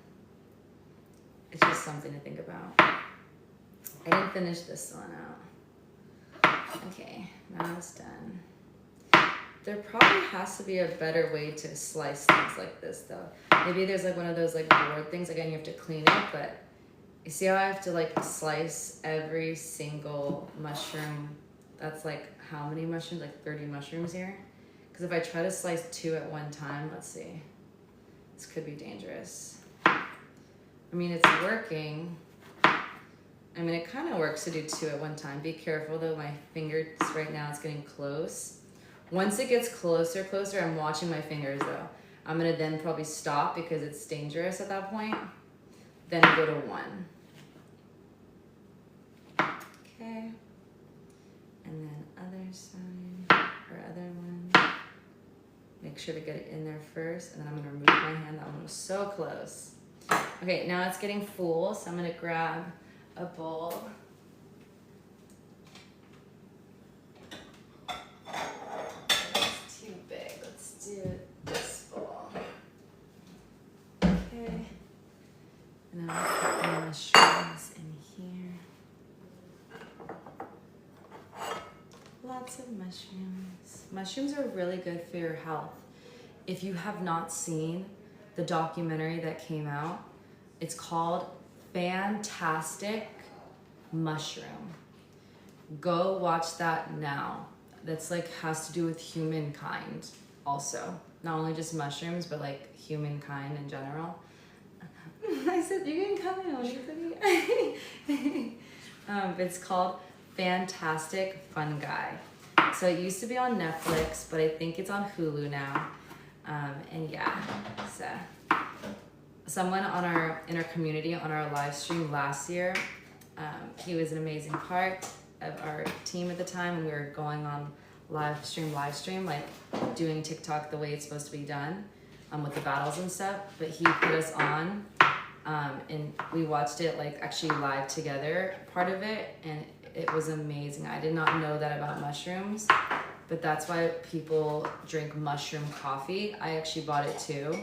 it's just something to think about. I didn't finish this one out. Okay, now it's done. There probably has to be a better way to slice things like this though. Maybe there's like one of those like board things. Again, you have to clean it, but you see how I have to like slice every single mushroom? That's like how many mushrooms? Like 30 mushrooms here? Because if I try to slice 2 at one time, let's see. This could be dangerous. I mean, it's working. I mean, it kind of works to do 2 at one time. Be careful though, my fingers right now, it's getting close. Once it gets closer, I'm watching my fingers though. I'm gonna then probably stop because it's dangerous at that point. Then go to 1. Okay. And then other side, or other one. Make sure to get it in there first, and then I'm gonna remove my hand. That one was so close. Okay, now it's getting full, so I'm gonna grab a bowl. It's too big. Let's do this bowl. Okay. And I'll put my mushrooms in here. Lots of mushrooms. Mushrooms are really good for your health. If you have not seen the documentary that came out, it's called Fantastic Mushroom. Go watch that now. That's like has to do with humankind also. Not only just mushrooms, but like humankind in general. I said, you can come in. It's called Fantastic Fungi. So it used to be on Netflix, but I think it's on Hulu now. And yeah, so someone in our community on our live stream last year, he was an amazing part of our team at the time, and we were going on live stream, like doing TikTok the way it's supposed to be done, with the battles and stuff. But he put us on, and we watched it like actually live together, part of it, and it was amazing. I did not know that about mushrooms, but that's why people drink mushroom coffee. I actually bought it too.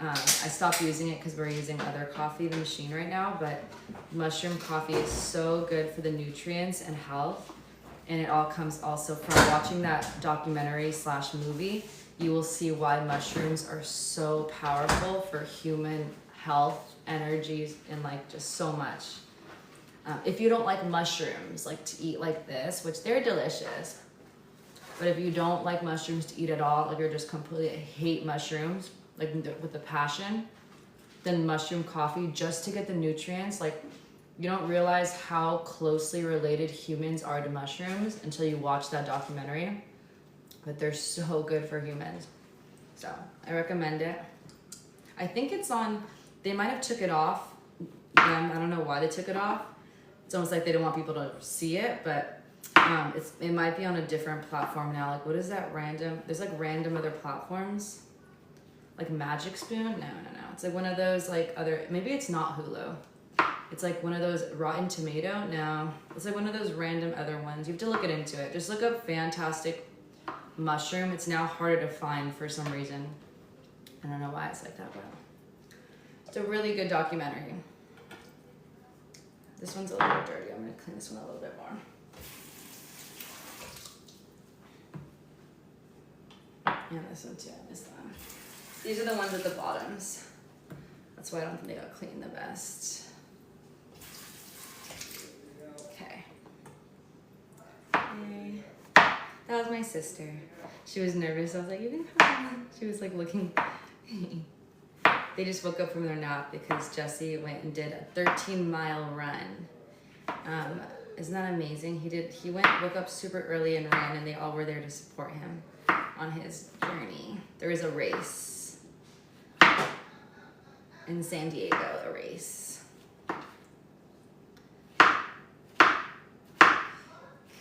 I stopped using it because we're using other coffee, the machine right now, but mushroom coffee is so good for the nutrients and health. And it all comes also from watching that documentary / movie. You will see why mushrooms are so powerful for human health, energies, and like just so much. If you don't like mushrooms, like to eat like this, which they're delicious, but if you don't like mushrooms to eat at all, like you're just completely hate mushrooms, like with the passion, than mushroom coffee just to get the nutrients. Like, you don't realize how closely related humans are to mushrooms until you watch that documentary. But they're so good for humans. So I recommend it. I think it's on, they might have took it off. I don't know why they took it off. It's almost like they didn't want people to see it, but it might be on a different platform now. Like, what is that random? There's like random other platforms. Like Magic Spoon? No. It's like one of those like other, maybe it's not Hulu. It's like one of those Rotten Tomato. No, it's like one of those random other ones. You have to look into it. Just look up Fantastic Mushroom. It's now harder to find for some reason. I don't know why it's like that, but it's a really good documentary. This one's a little dirty. I'm gonna clean this one a little bit more. Yeah, this one too. I missed that. These are the ones at the bottoms. That's why I don't think they got cleaned the best. Okay. That was my sister. She was nervous. I was like, you can come on. She was like looking. They just woke up from their nap because Jesse went and did a 13-mile run. Isn't that amazing? He woke up super early and ran, and they all were there to support him on his journey. There was a race in San Diego, a race.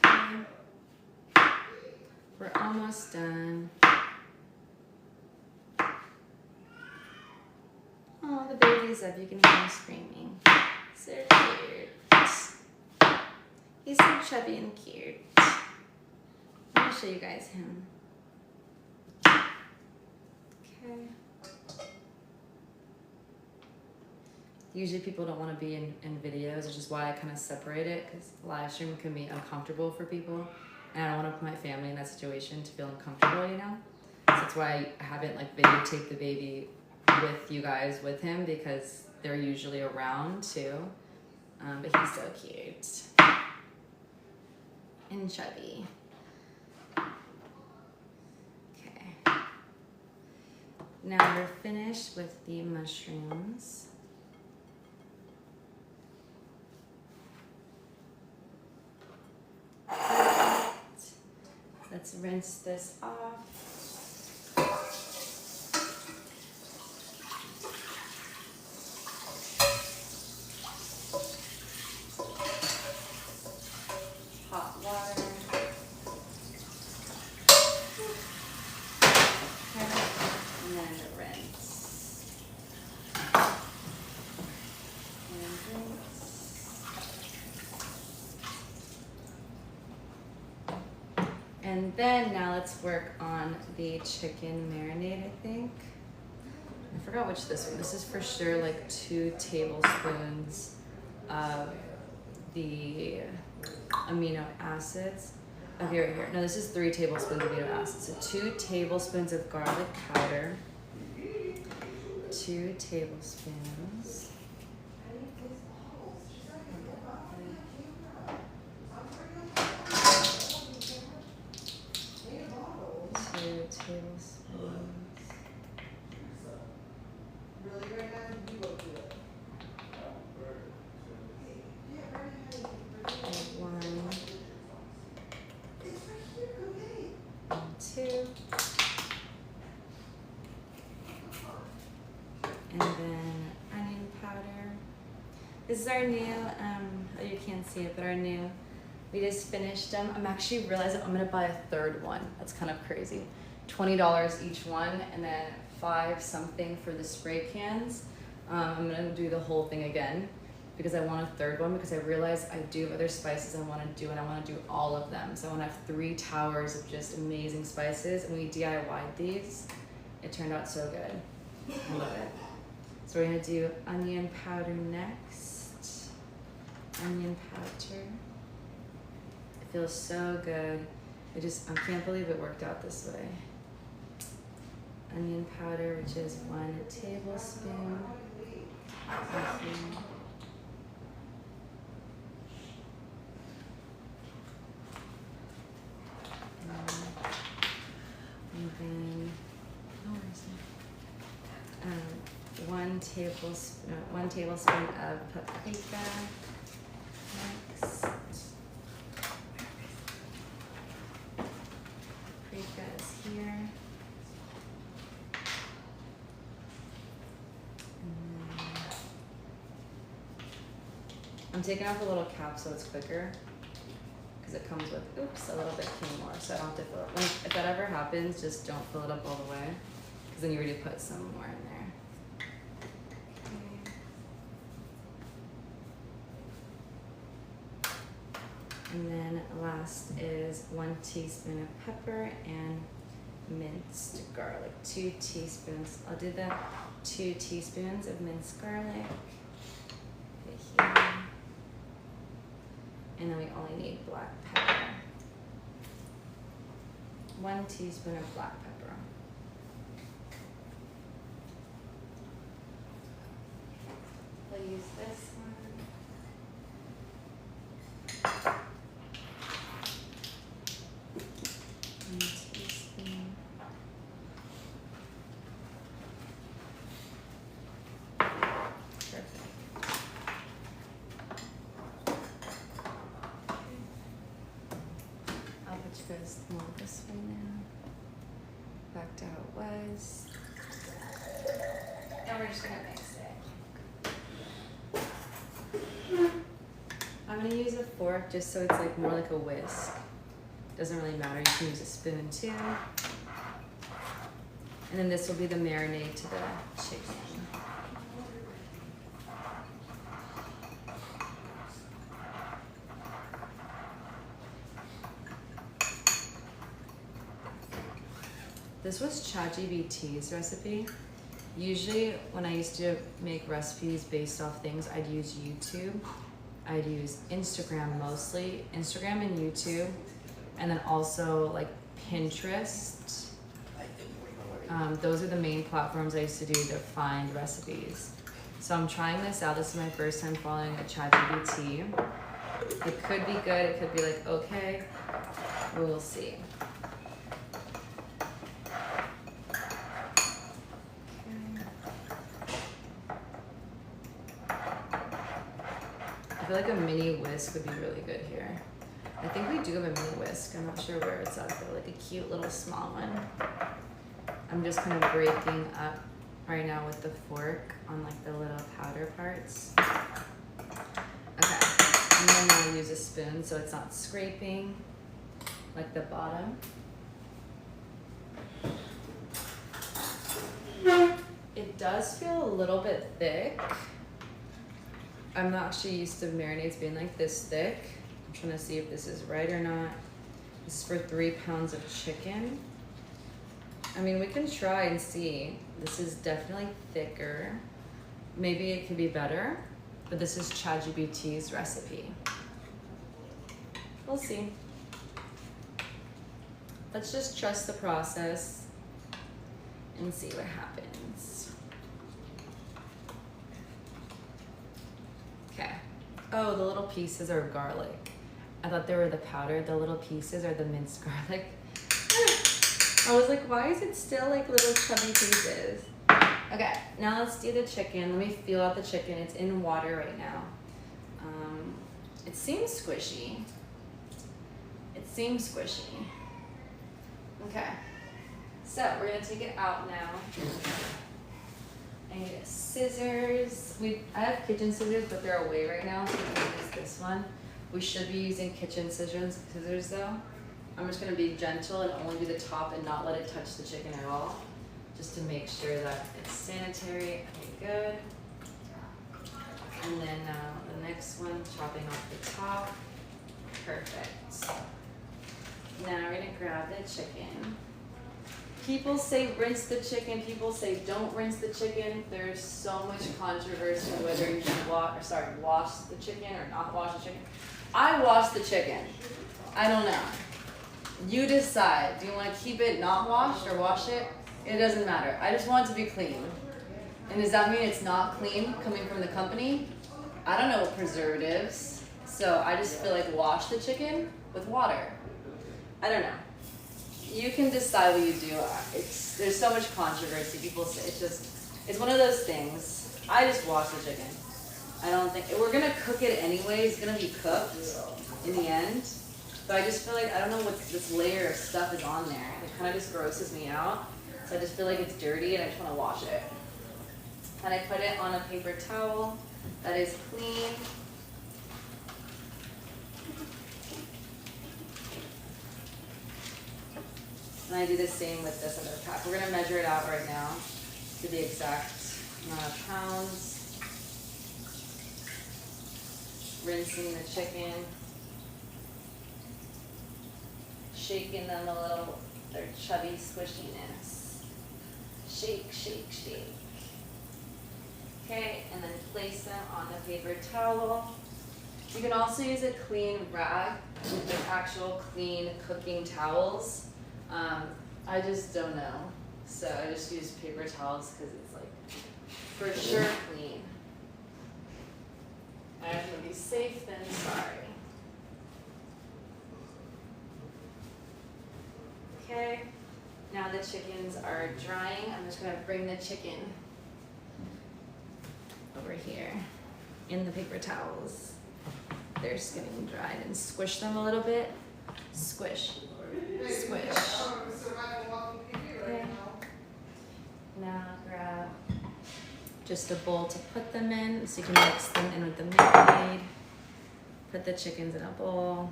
Okay. We're almost done. Oh, the baby's up. You can hear him screaming. So cute. He's so chubby and cute. Let me show you guys him. Okay. Usually people don't want to be in videos, which is why I kind of separate it, because live stream can be uncomfortable for people. And I don't want to put my family in that situation to feel uncomfortable, you know? So that's why I haven't like videotaped the baby with you guys with him, because they're usually around too. But he's so cute. And chubby. Okay. Now we're finished with the mushrooms. Let's rinse this off. Hot water. And then rinse. And rinse. And then now let's work on the chicken marinade, I think. I forgot which this one. This is for sure like 2 tablespoons of the amino acids. Okay, right here. No, this is 3 tablespoons of amino acids. So 2 tablespoons of garlic powder. 2 tablespoons. 2 tablespoons. One, and 2. And then onion powder. This is our new, oh, you can't see it, but our new, we just finished them. I'm actually realizing I'm gonna buy a 3rd one. That's kind of crazy. $20 each one, and then 5 something for the spray cans. I'm gonna do the whole thing again because I want a 3rd one, because I realize I do have other spices I wanna do, and I wanna do all of them. So I wanna have 3 towers of just amazing spices, and we DIY'd these. It turned out so good. I love it. So we're gonna do onion powder next. Onion powder. It feels so good. I can't believe it worked out this way. Onion powder, which is 1 tablespoon. And then, oh, where's it? 1 tablespoon of paprika. Next, paprika is here. I'm taking off the little cap so it's quicker, because it comes with, oops, a little bit more, so I don't have to fill it. If that ever happens, just don't fill it up all the way, because then you already put some more in there. Okay. And then last is 1 teaspoon of pepper and minced garlic, 2 teaspoons. I'll do the 2 teaspoons of minced garlic. Put here. And then we only need black pepper. 1 teaspoon of black pepper. I'll use this one. 1 teaspoon. Perfect. I'll put you guys more this way now. Back to how it was. Now we're just gonna mix it. I'm gonna use a fork just so it's like more like a whisk. Doesn't really matter, you can use a spoon too. And then this will be the marinade to the chicken. This was ChatGPT's recipe. Usually when I used to make recipes based off things, I'd use YouTube. I'd use Instagram mostly, Instagram and YouTube, and then also like Pinterest. Those are the main platforms I used to do to find recipes. So I'm trying this out. This is my first time following a ChatGPT. It could be good, it could be like, okay, we'll see. I feel like a mini whisk would be really good here. I think we do have a mini whisk. I'm not sure where it's at though, like a cute little small one. I'm just kind of breaking up right now with the fork on like the little powder parts. Okay, and then I'll use a spoon so it's not scraping like the bottom. It does feel a little bit thick. I'm not actually used to marinades being like this thick. I'm trying to see if this is right or not. This is for 3 pounds of chicken. I mean, we can try and see. This is definitely thicker. Maybe it could be better, but this is ChatGPT's recipe. We'll see. Let's just trust the process and see what happens. Okay. Oh, the little pieces are garlic. I thought they were the powder. The little pieces are the minced garlic. I was like, why is it still like little chubby pieces? Okay, now let's do the chicken. Let me feel out the chicken. It's in water right now. It seems squishy. It seems squishy. Okay, so we're gonna take it out now. I need scissors. I have kitchen scissors, but they're away right now, so we're gonna use this one. We should be using kitchen scissors though. I'm just gonna be gentle and only do the top and not let it touch the chicken at all, just to make sure that it's sanitary. Okay, good. And then the next one, chopping off the top. Perfect. Now we're gonna grab the chicken. People say rinse the chicken, people say don't rinse the chicken. There's so much controversy whether you should wash the chicken or not wash the chicken. I wash the chicken. I don't know. You decide. Do you want to keep it not washed or wash it? It doesn't matter. I just want it to be clean. And does that mean it's not clean coming from the company? I don't know preservatives. So I just feel like wash the chicken with water. I don't know. You can decide what you do. There's so much controversy. People say it's just It's one of those things. I just wash the chicken. I don't think, we're gonna cook it anyway. It's gonna be cooked in the end. But I just feel like, I don't know what this layer of stuff is on there. It kind of just grosses me out. So I just feel like it's dirty and I just want to wash it. And I put it on a paper towel that is clean. And I do the same with this other pack. We're gonna measure it out right now to the exact amount of pounds. Rinsing the chicken. Shaking them a little, their chubby squishiness. Shake, shake, shake. Okay, and then place them on the paper towel. You can also use a clean rag with like actual clean cooking towels. I just don't know, so I just use paper towels because it's like for sure clean. I'm gonna be safe then sorry. Okay, now the chickens are drying. I'm just gonna bring the chicken over here in the paper towels. They're just getting dried and squish them a little bit. Squish, squish. Okay. Now grab just a bowl to put them in so you can mix them in with the marinade. Put the chickens in a bowl.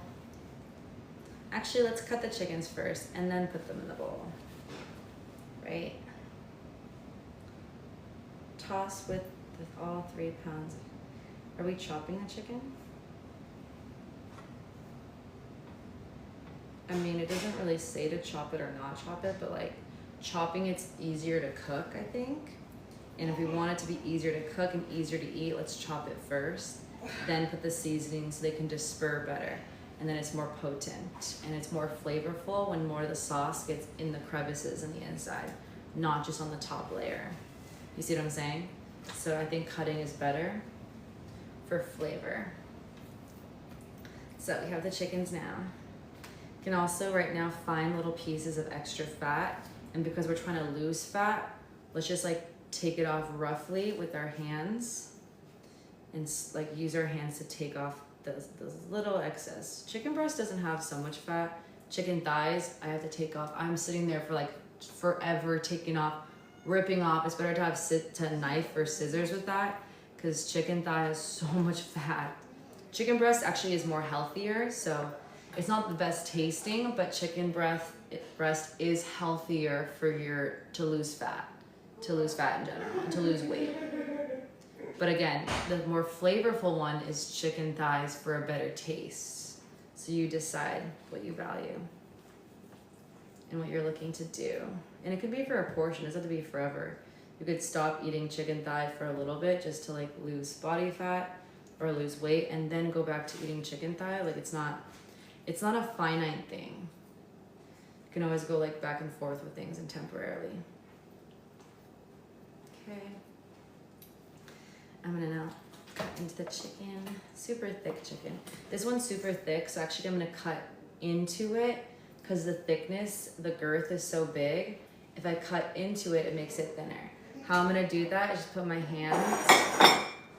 Actually, let's cut the chickens first and then put them in the bowl, right? Toss with all 3 pounds. Are we chopping the chicken? I mean, it doesn't really say to chop it or not chop it, but like chopping it's easier to cook, I think. And if we want it to be easier to cook and easier to eat, let's chop it first, then put the seasoning so they can disperse better. And then it's more potent and it's more flavorful when more of the sauce gets in the crevices in the inside, not just on the top layer. You see what I'm saying? So I think cutting is better for flavor. So we have the chickens now. You can also right now find little pieces of extra fat, and because we're trying to lose fat, let's just like take it off roughly with our hands and like use our hands to take off those little excess. Chicken breast doesn't have so much fat. Chicken thighs, I have to take off. I'm sitting there for like forever taking off, ripping off. It's better to have a knife or scissors with that because chicken thigh has so much fat. Chicken breast actually is more healthier, so it's not the best tasting, but chicken breast is healthier for to lose fat in general, and to lose weight. But again, the more flavorful one is chicken thighs for a better taste. So you decide what you value and what you're looking to do. And it could be for a portion, it doesn't have to be forever. You could stop eating chicken thigh for a little bit just to like lose body fat or lose weight and then go back to eating chicken thigh. Like it's not a finite thing. You can always go like back and forth with things and temporarily. Okay. I'm gonna now cut into the chicken, super thick chicken. This one's super thick, so actually I'm gonna cut into it because the thickness, the girth is so big. If I cut into it, it makes it thinner. How I'm gonna do that is just put my hands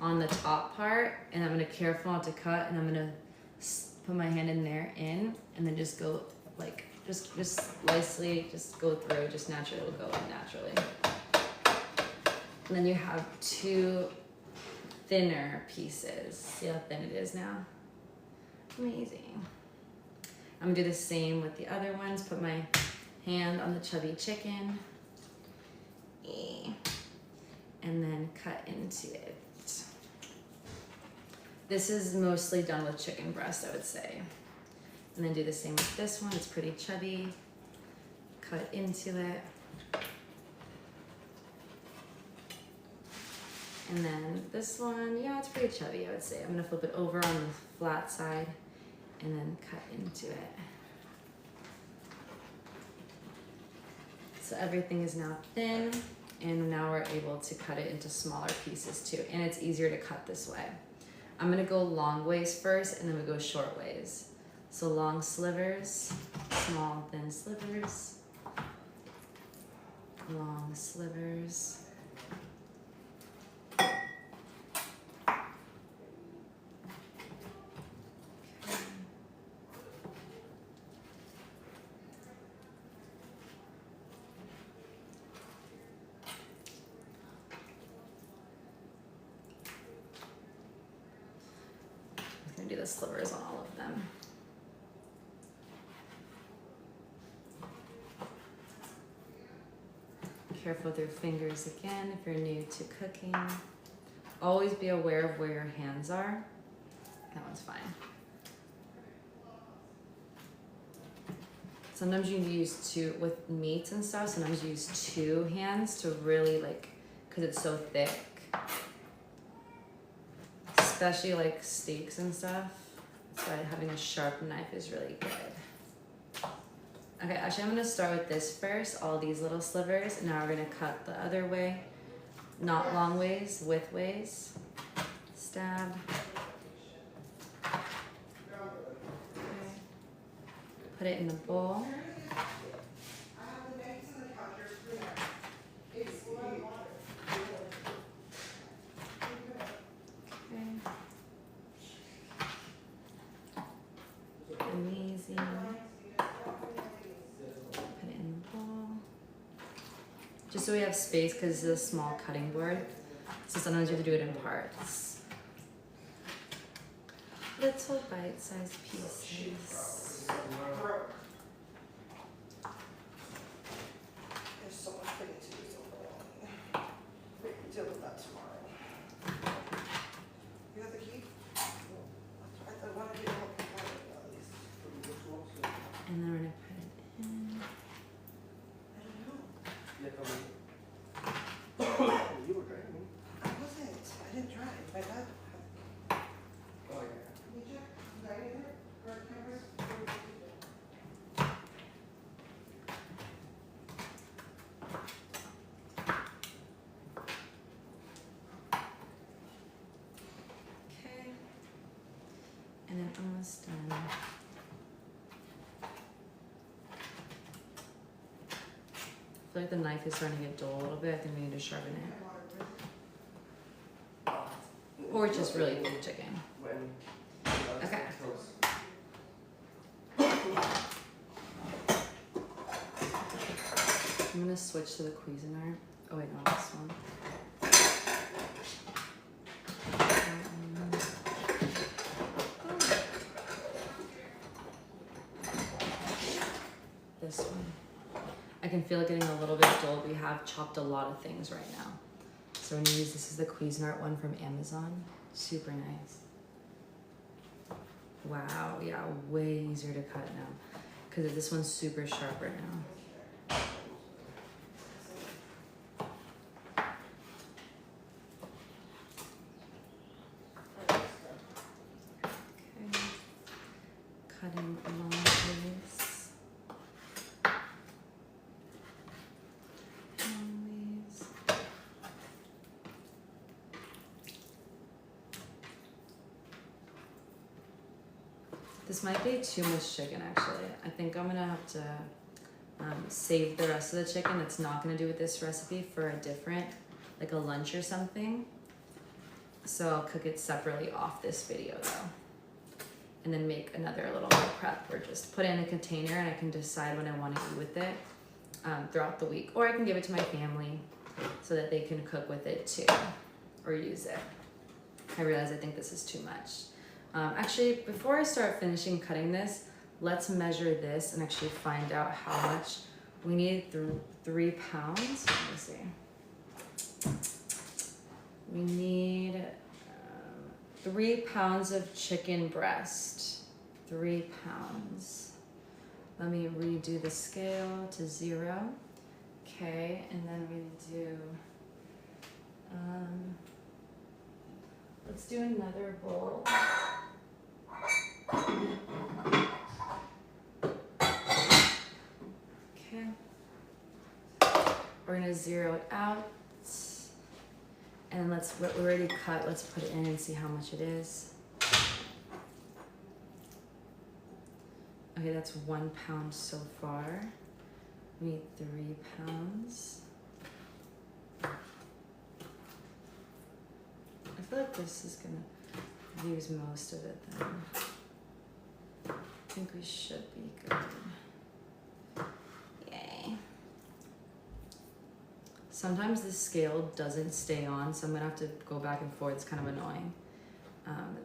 on the top part and I'm gonna careful not to cut and I'm gonna put my hand in there and then just go like, just slightly, just go through, just naturally, it'll go in naturally. And then you have 2 thinner pieces. See how thin it is now? Amazing. I'm gonna do the same with the other ones. Put my hand on the chubby chicken. And then cut into it. This is mostly done with chicken breast, I would say. And then do the same with this one. It's pretty chubby. Cut into it. And then this one, yeah, it's pretty chubby, I would say. I'm gonna flip it over on the flat side and then cut into it. So everything is now thin, and now we're able to cut it into smaller pieces too, and it's easier to cut this way. I'm gonna go long ways first, and then we go short ways. So long slivers, small thin slivers, long slivers, be the slivers on all of them. Careful with your fingers again if you're new to cooking. Always be aware of where your hands are. That one's fine. Sometimes you use two, with meats and stuff, sometimes you use two hands to really like, because it's so thick. Especially like steaks and stuff. That's why having a sharp knife is really good. Okay, actually I'm gonna start with this first, all these little slivers, and now we're gonna cut the other way. Not long ways, width ways. Stab. Okay. Put it in the bowl. Amazing. Put it in the bowl. Just so we have space because it's a small cutting board. So sometimes you have to do it in parts. Little bite-sized pieces. There's so much cooking to do, so we'll deal with that tomorrow. You got the key? I want to get help at least. And then we're gonna put it in. I don't know. You were driving. I wasn't. I didn't drive. My dad. Oh, yeah. Can you check? Is that in there? Or cameras? Okay. And then almost done. I feel like the knife is starting to get dull a little bit. I think we need to sharpen it. Or just really thick chicken. When Okay. I'm gonna switch to the Cuisinart. Oh wait, no, this one. This one. I can feel it getting a little bit dull. We have chopped a lot of things right now. So we're gonna use, this is the Cuisinart one from Amazon. Super nice. Wow, yeah, way easier to cut now. Because this one's super sharp right now. Okay. Cutting along ways. Long ways. This might be too much chicken actually. I think I'm gonna have to save the rest of the chicken that's not gonna do with this recipe for a different, like a lunch or something. So I'll cook it separately off this video though. And then make another little meal prep or just put it in a container and I can decide when I wanna eat with it throughout the week. Or I can give it to my family so that they can cook with it too or use it. I realize I think this is too much. Actually, before I start finishing cutting this, let's measure this and actually find out how much we need. 3 pounds. Let me see. We need 3 pounds of chicken breast. 3 pounds. Let me redo the scale to 0. Okay, and then we do. Let's do another bowl. Okay. We're gonna 0 it out. And we're already cut, let's put it in and see how much it is. Okay, that's 1 pound so far. We need 3 pounds. I feel like this is gonna use most of it then. I think we should be good. Yay. Sometimes the scale doesn't stay on, so I'm gonna have to go back and forth. It's kind of annoying.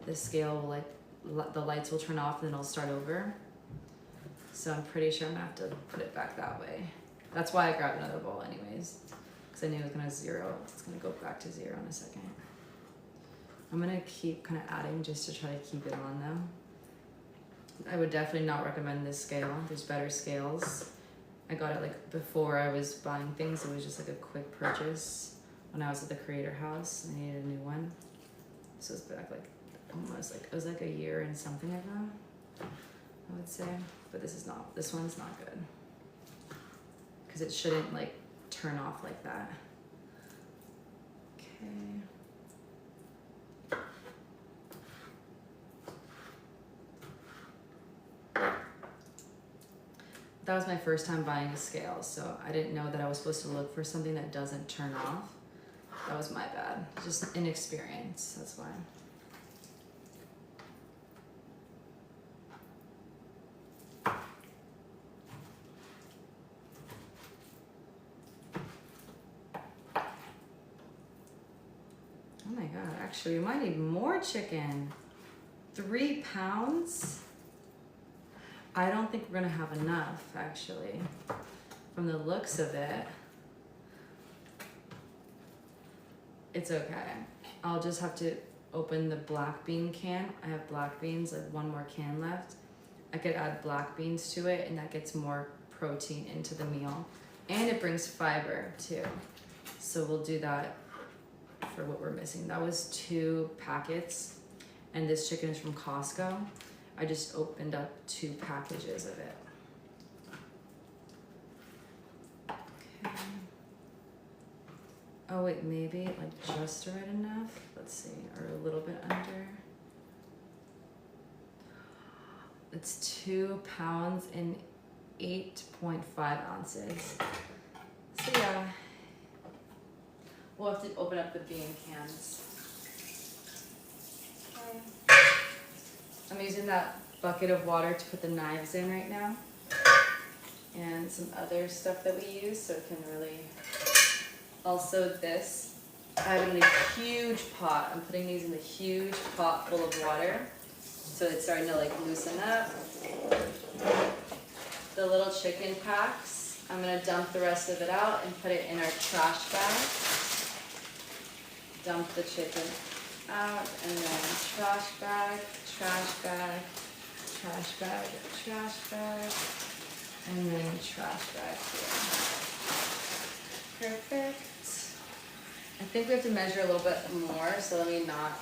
The scale will like the lights will turn off and then it'll start over. So I'm pretty sure I'm gonna have to put it back that way. That's why I grabbed another bowl anyways, because I knew it was gonna zero. It's gonna go back to 0 in a second. I'm gonna keep kind of adding just to try to keep it on though. I would definitely not recommend this scale. There's better scales. I got it like before I was buying things. It was just like a quick purchase when I was at the Creator House. I needed a new one. This was back like almost like, it was like a year and something ago, I would say. But this one's not good. Because it shouldn't like turn off like that. Okay. That was my first time buying a scale, so I didn't know that I was supposed to look for something that doesn't turn off. That was my bad. Just inexperience, that's why. Oh my god, actually, we might need more chicken. 3 pounds? I don't think we're gonna have enough, actually, from the looks of it. It's okay. I'll just have to open the black bean can. I have black beans, like 1 more can left. I could add black beans to it and that gets more protein into the meal. And it brings fiber too. So we'll do that for what we're missing. That was 2 packets and this chicken is from Costco. I just opened up 2 packages of it. Okay. Oh wait, maybe like just right enough. Let's see, or a little bit under. It's 2 pounds and 8.5 ounces. So yeah, we'll have to open up the bean cans. Okay. I'm using that bucket of water to put the knives in right now. And some other stuff that we use so it can really... Also this, I have it in a huge pot. I'm putting these in a huge pot full of water. So it's starting to like loosen up. The little chicken packs, I'm gonna dump the rest of it out and put it in our trash bag. Dump the chicken out and then trash bag, trash bag, trash bag, trash bag, and then trash bag here. Perfect. I think we have to measure a little bit more, so let me not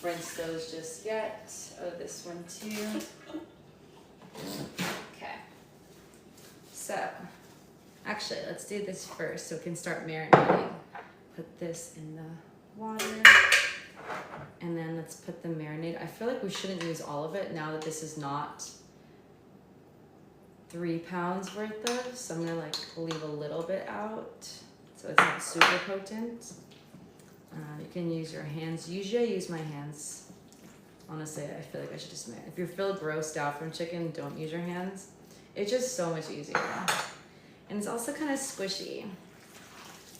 rinse those just yet. Oh, this one too. Okay. So, actually, let's do this first so we can start marinating. Put this in the water. And then let's put the marinade. I feel like we shouldn't use all of it now that this is not 3 pounds worth of. So I'm gonna like leave a little bit out so it's not super potent. You can use your hands. Usually I use my hands. Honestly, I feel like I should just, if you feel grossed out from chicken, don't use your hands. It's just so much easier. And it's also kind of squishy.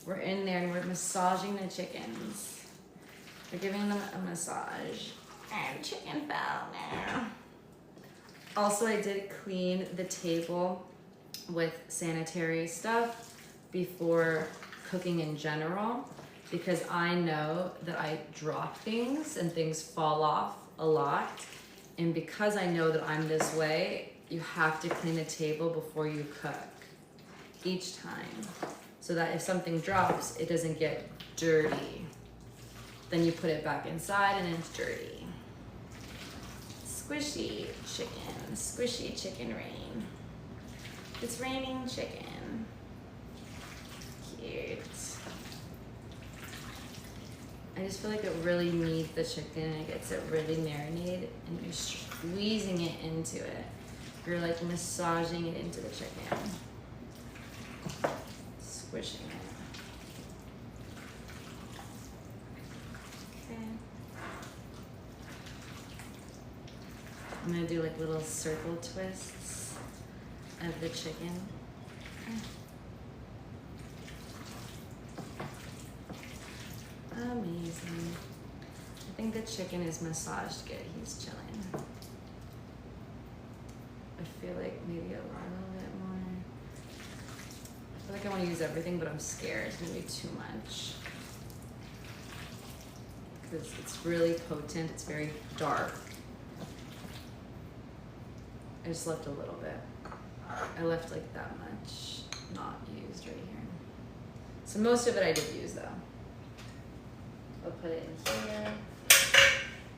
We're in there and we're massaging the chickens. We're giving them a massage. And chicken fell now. Also, I did clean the table with sanitary stuff before cooking in general, because I know that I drop things and things fall off a lot. And because I know that I'm this way, you have to clean the table before you cook each time, so that if something drops, it doesn't get dirty. Then you put it back inside and it's dirty. Squishy chicken rain. It's raining chicken. Cute. I just feel like it really needs the chicken and it gets it really marinated and you're squeezing it into it. You're like massaging it into the chicken. Squishing it. Okay. I'm gonna do like little circle twists of the chicken. Amazing. think the chicken is massaged good. He's chilling. I feel like maybe a little bit more. I feel like I want to use everything, but I'm scared it's gonna be too much. Because it's really potent, it's very dark. I just left a little bit. I left like that much not used right here. So most of it I did use though. I'll put it in here.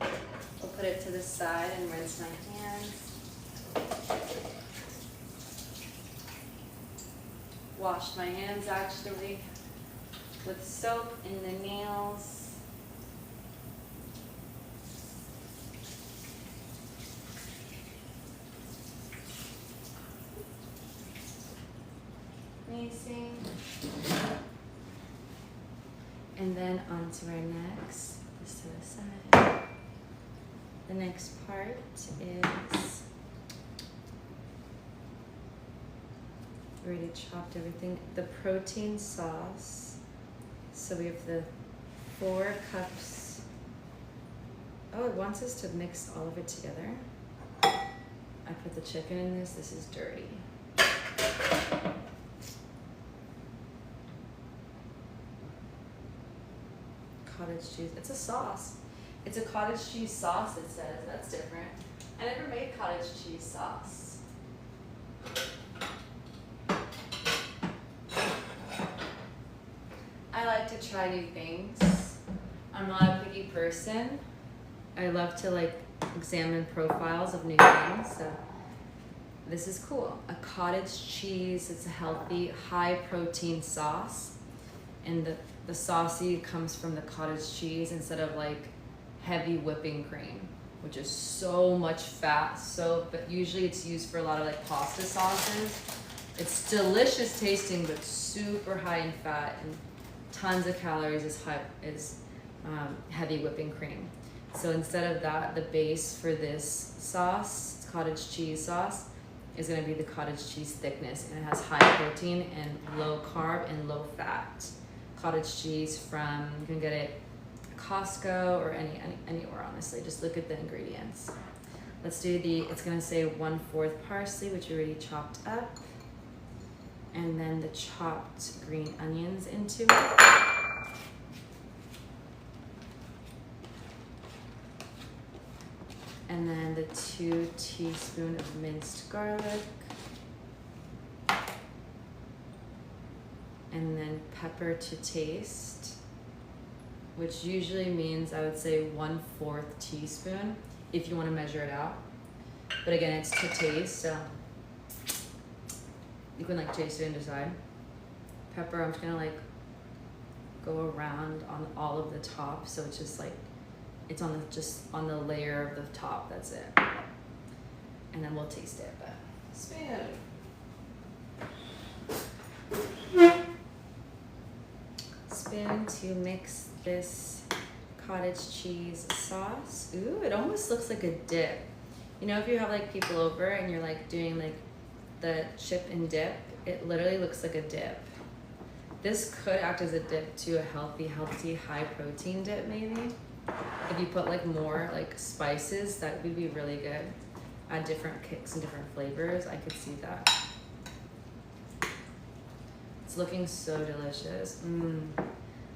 I'll put it to the side and rinse my hands. Wash my hands actually with soap in the nails. Amazing. And then onto our next, this to the side. The next part is already chopped everything. The protein sauce. So we have the 4 cups. Oh, it wants us to mix all of it together. I put the chicken in this. This is dirty. Cottage cheese. It's a sauce. It's a cottage cheese sauce, it says. That's different. I never made cottage cheese sauce. I like to try new things. I'm not a picky person. I love to like examine profiles of new things. So this is cool. A cottage cheese. It's a healthy, high protein sauce. And the saucy comes from the cottage cheese instead of like heavy whipping cream, which is so much fat. But usually it's used for a lot of like pasta sauces. It's delicious tasting, but super high in fat and tons of calories is heavy whipping cream. So instead of that, the base for this sauce, cottage cheese sauce, is going to be the cottage cheese thickness, and it has high protein and low carb and low fat. Cottage cheese from, you can get it at Costco or anywhere, honestly. Just look at the ingredients. Let's do it's gonna say 1/4 parsley, which we already chopped up. And then the chopped green onions into it. And then the 2 teaspoons of minced garlic. And then pepper to taste, which usually means I would say 1/4 teaspoon if you want to measure it out. But again, it's to taste, so you can like taste it and decide. Pepper, I'm just gonna like go around on all of the top, so it's just like it's just on the layer of the top. That's it. And then we'll taste it. But spoon. Spoon to mix this cottage cheese sauce. Ooh, it almost looks like a dip. You know, if you have like people over and you're like doing like the chip and dip, it literally looks like a dip. This could act as a dip to a healthy, high protein dip maybe. If you put like more like spices, that would be really good. Add different kicks and different flavors. I could see that. It's looking so delicious.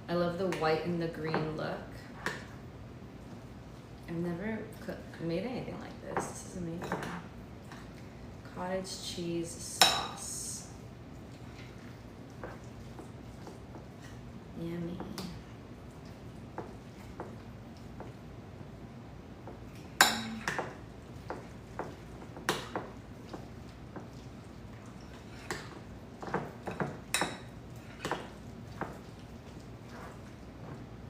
I love the white and the green look. I've never made anything like this. This is amazing. Cottage cheese sauce. Yummy.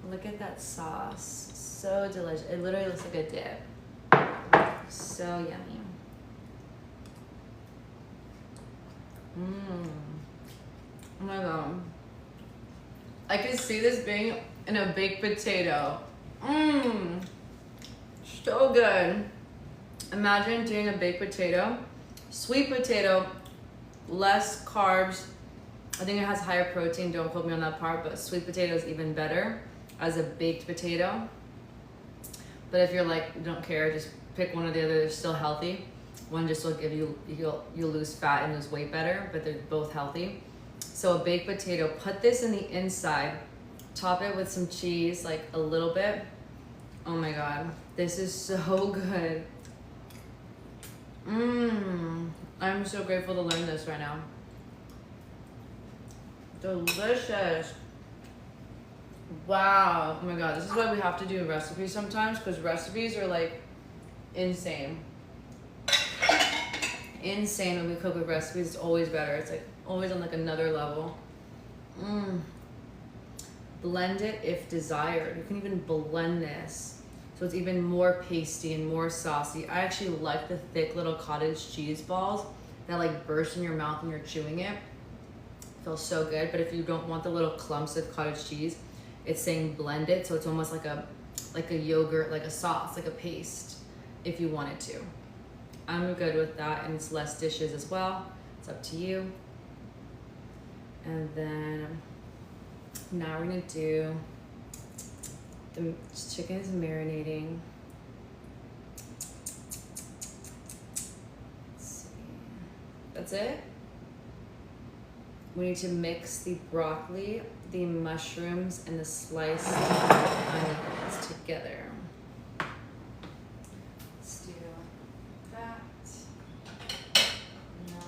Look at that sauce. So delicious. It literally looks like a dip. So yummy. Oh my god. I could see this being in a baked potato. So good. Imagine doing a baked potato. Sweet potato, less carbs. I think it has higher protein, don't quote me on that part, but sweet potato is even better as a baked potato. But if you're like, you don't care, just pick one or the other. They're still healthy. One just will give you, you'll lose fat and lose weight better, but they're both healthy. So a baked potato, put this in the inside, top it with some cheese, like a little bit. Oh my God, this is so good. I'm so grateful to learn this right now. Delicious. Wow. Oh my God, this is why we have to do recipes sometimes, because recipes are like insane. Insane when we cook with recipes. It's always better. It's like always on like another level. Blend it if desired. You can even blend this so it's even more pasty and more saucy. I actually like the thick little cottage cheese balls that like burst in your mouth when you're chewing it. Feels so good. But if you don't want the little clumps of cottage cheese, it's saying blend it, so it's almost like a yogurt, like a sauce, like a paste, if you wanted to. I'm good with that, and it's less dishes as well. It's up to you. And then now we're gonna do the chicken is marinating. Let's see. That's it. We need to mix the broccoli, the mushrooms, and the sliced onions together. Let's do that. No.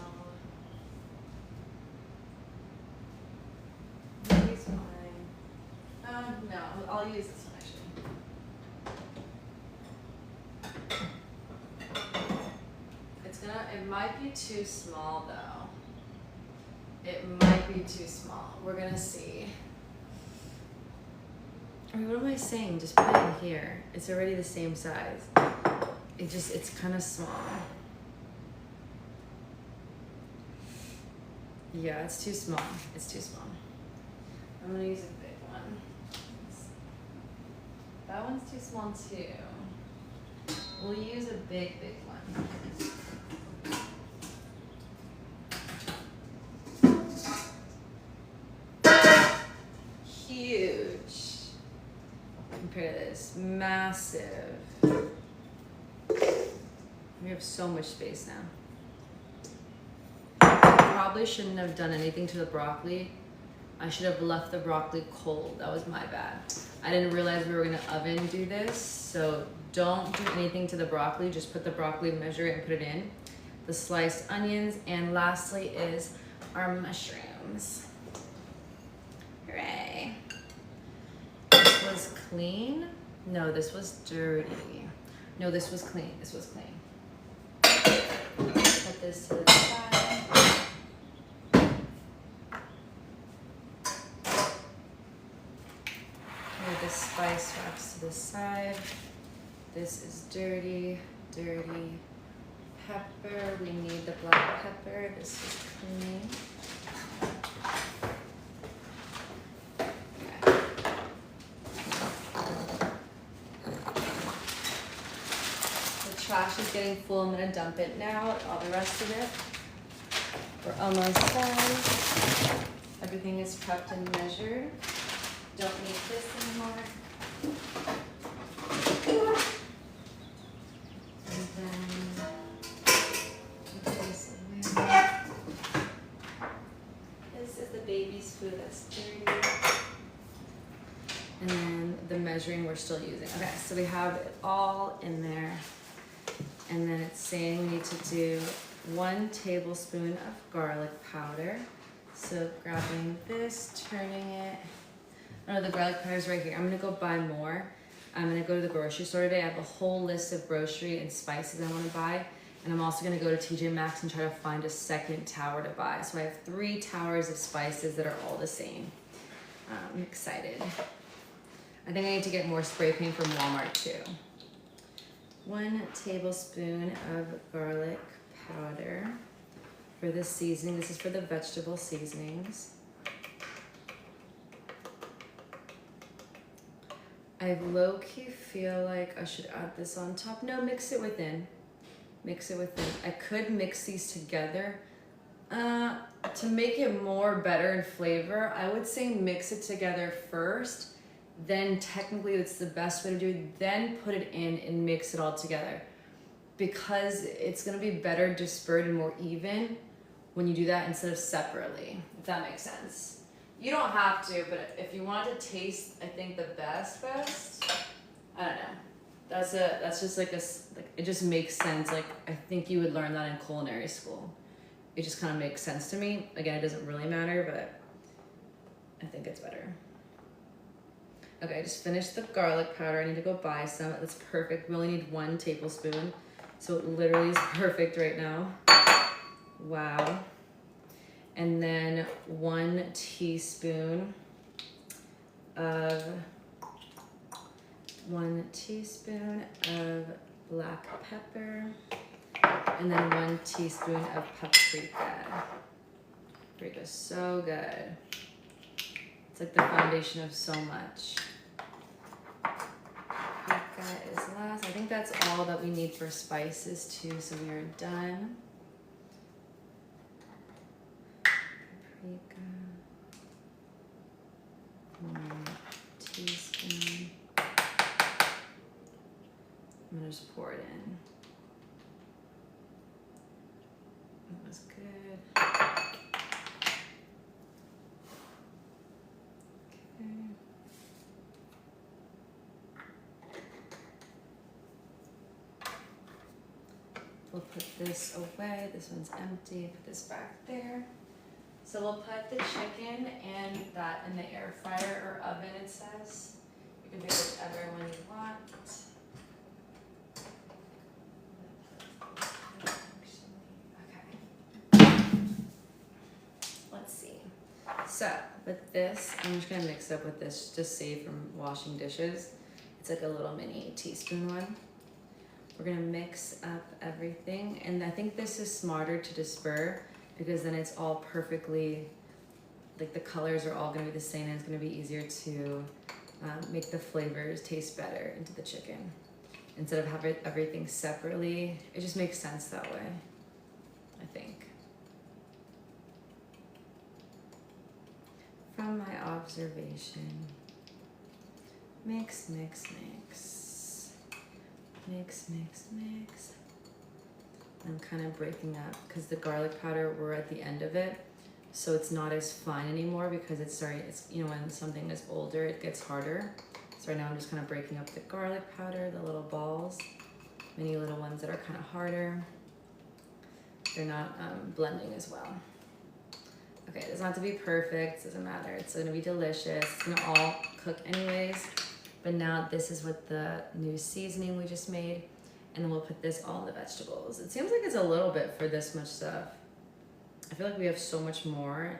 Use mine. No, I'll use this one actually. It might be too small though. It might be too small. We're gonna see. I mean, what am I saying? Just put it in here. It's already the same size. It's kind of small. Yeah, it's too small. It's too small. I'm gonna use a big one. That one's too small too. We'll use a big one. Huge compared to this. Massive. We have so much space now. I probably shouldn't have done anything to the broccoli. I should have left the broccoli cold. That was my bad. I didn't realize we were gonna oven do this, so don't do anything to the broccoli. Just put the broccoli, measure it, and put it in. The sliced onions, and lastly is our mushrooms. Hooray. This was clean. No, this was dirty. No, this was clean. This was clean. Put this to the side. Move the spice wraps to the side. This is dirty, dirty. Pepper, we need the black pepper. This is clean. Trash is getting full. I'm gonna dump it now, all the rest of it. We're almost done. Everything is prepped and measured. Don't need this anymore. And then put this away. This is the baby's food that's dirty. And then the measuring we're still using. Okay, so we have it all in there. And then it's saying we need to do 1 tablespoon of garlic powder. So grabbing this, turning it. Oh, the garlic powder is right here. I'm gonna go buy more. I'm gonna go to the grocery store today. I have a whole list of grocery and spices I wanna buy. And I'm also gonna go to TJ Maxx and try to find a second tower to buy. So I have 3 towers of spices that are all the same. I'm excited. I think I need to get more spray paint from Walmart too. 1 tablespoon of garlic powder for the seasoning. This is for the vegetable seasonings. I low-key feel like I should add this on top. No, mix it within. Mix it within. I could mix these together. To make it more better in flavor, I would say mix it together first then technically it's the best way to do it. Then put it in and mix it all together, because it's gonna be better dispersed and more even when you do that instead of separately, if that makes sense. You don't have to, but if you want it to taste, I think the best, I don't know. That's just like it just makes sense. Like, I think you would learn that in culinary school. It just kind of makes sense to me. Again, it doesn't really matter, but I think it's better. Okay, I just finished the garlic powder. I need to go buy some. That's perfect. We only need 1 tablespoon. So it literally is perfect right now. Wow. And then 1 teaspoon of black pepper, and then 1 teaspoon of paprika. Paprika is so good. It's like the foundation of so much. Paprika is last. I think that's all that we need for spices too, so we are done. Paprika. 1 teaspoon. I'm gonna just pour it in. That was good. Okay. We'll put this away. This one's empty. Put this back there. So we'll put the chicken and that in the air fryer or oven, it says. You can pick whichever one you want. Let's see. So with this, I'm just gonna mix up with this, just save from washing dishes. It's like a little mini teaspoon one. We're gonna mix up everything, and I think this is smarter to disperse because then it's all perfectly, like the colors are all gonna be the same, and it's gonna be easier to make the flavors taste better into the chicken. Instead of having everything separately, it just makes sense that way, I think. From my observation, mix, mix, mix. Mix, mix, mix. I'm kind of breaking up because the garlic powder, we're at the end of it. So it's not as fine anymore because it's you know, when something is older, it gets harder. So right now I'm just kind of breaking up the garlic powder, the little balls, many little ones that are kind of harder. They're not blending as well. Okay, it doesn't have to be perfect, doesn't matter. It's gonna be delicious. It's gonna all cook anyways. But now this is what the new seasoning we just made, and then we'll put this all in the vegetables. It seems like it's a little bit for this much stuff. I feel like we have so much more.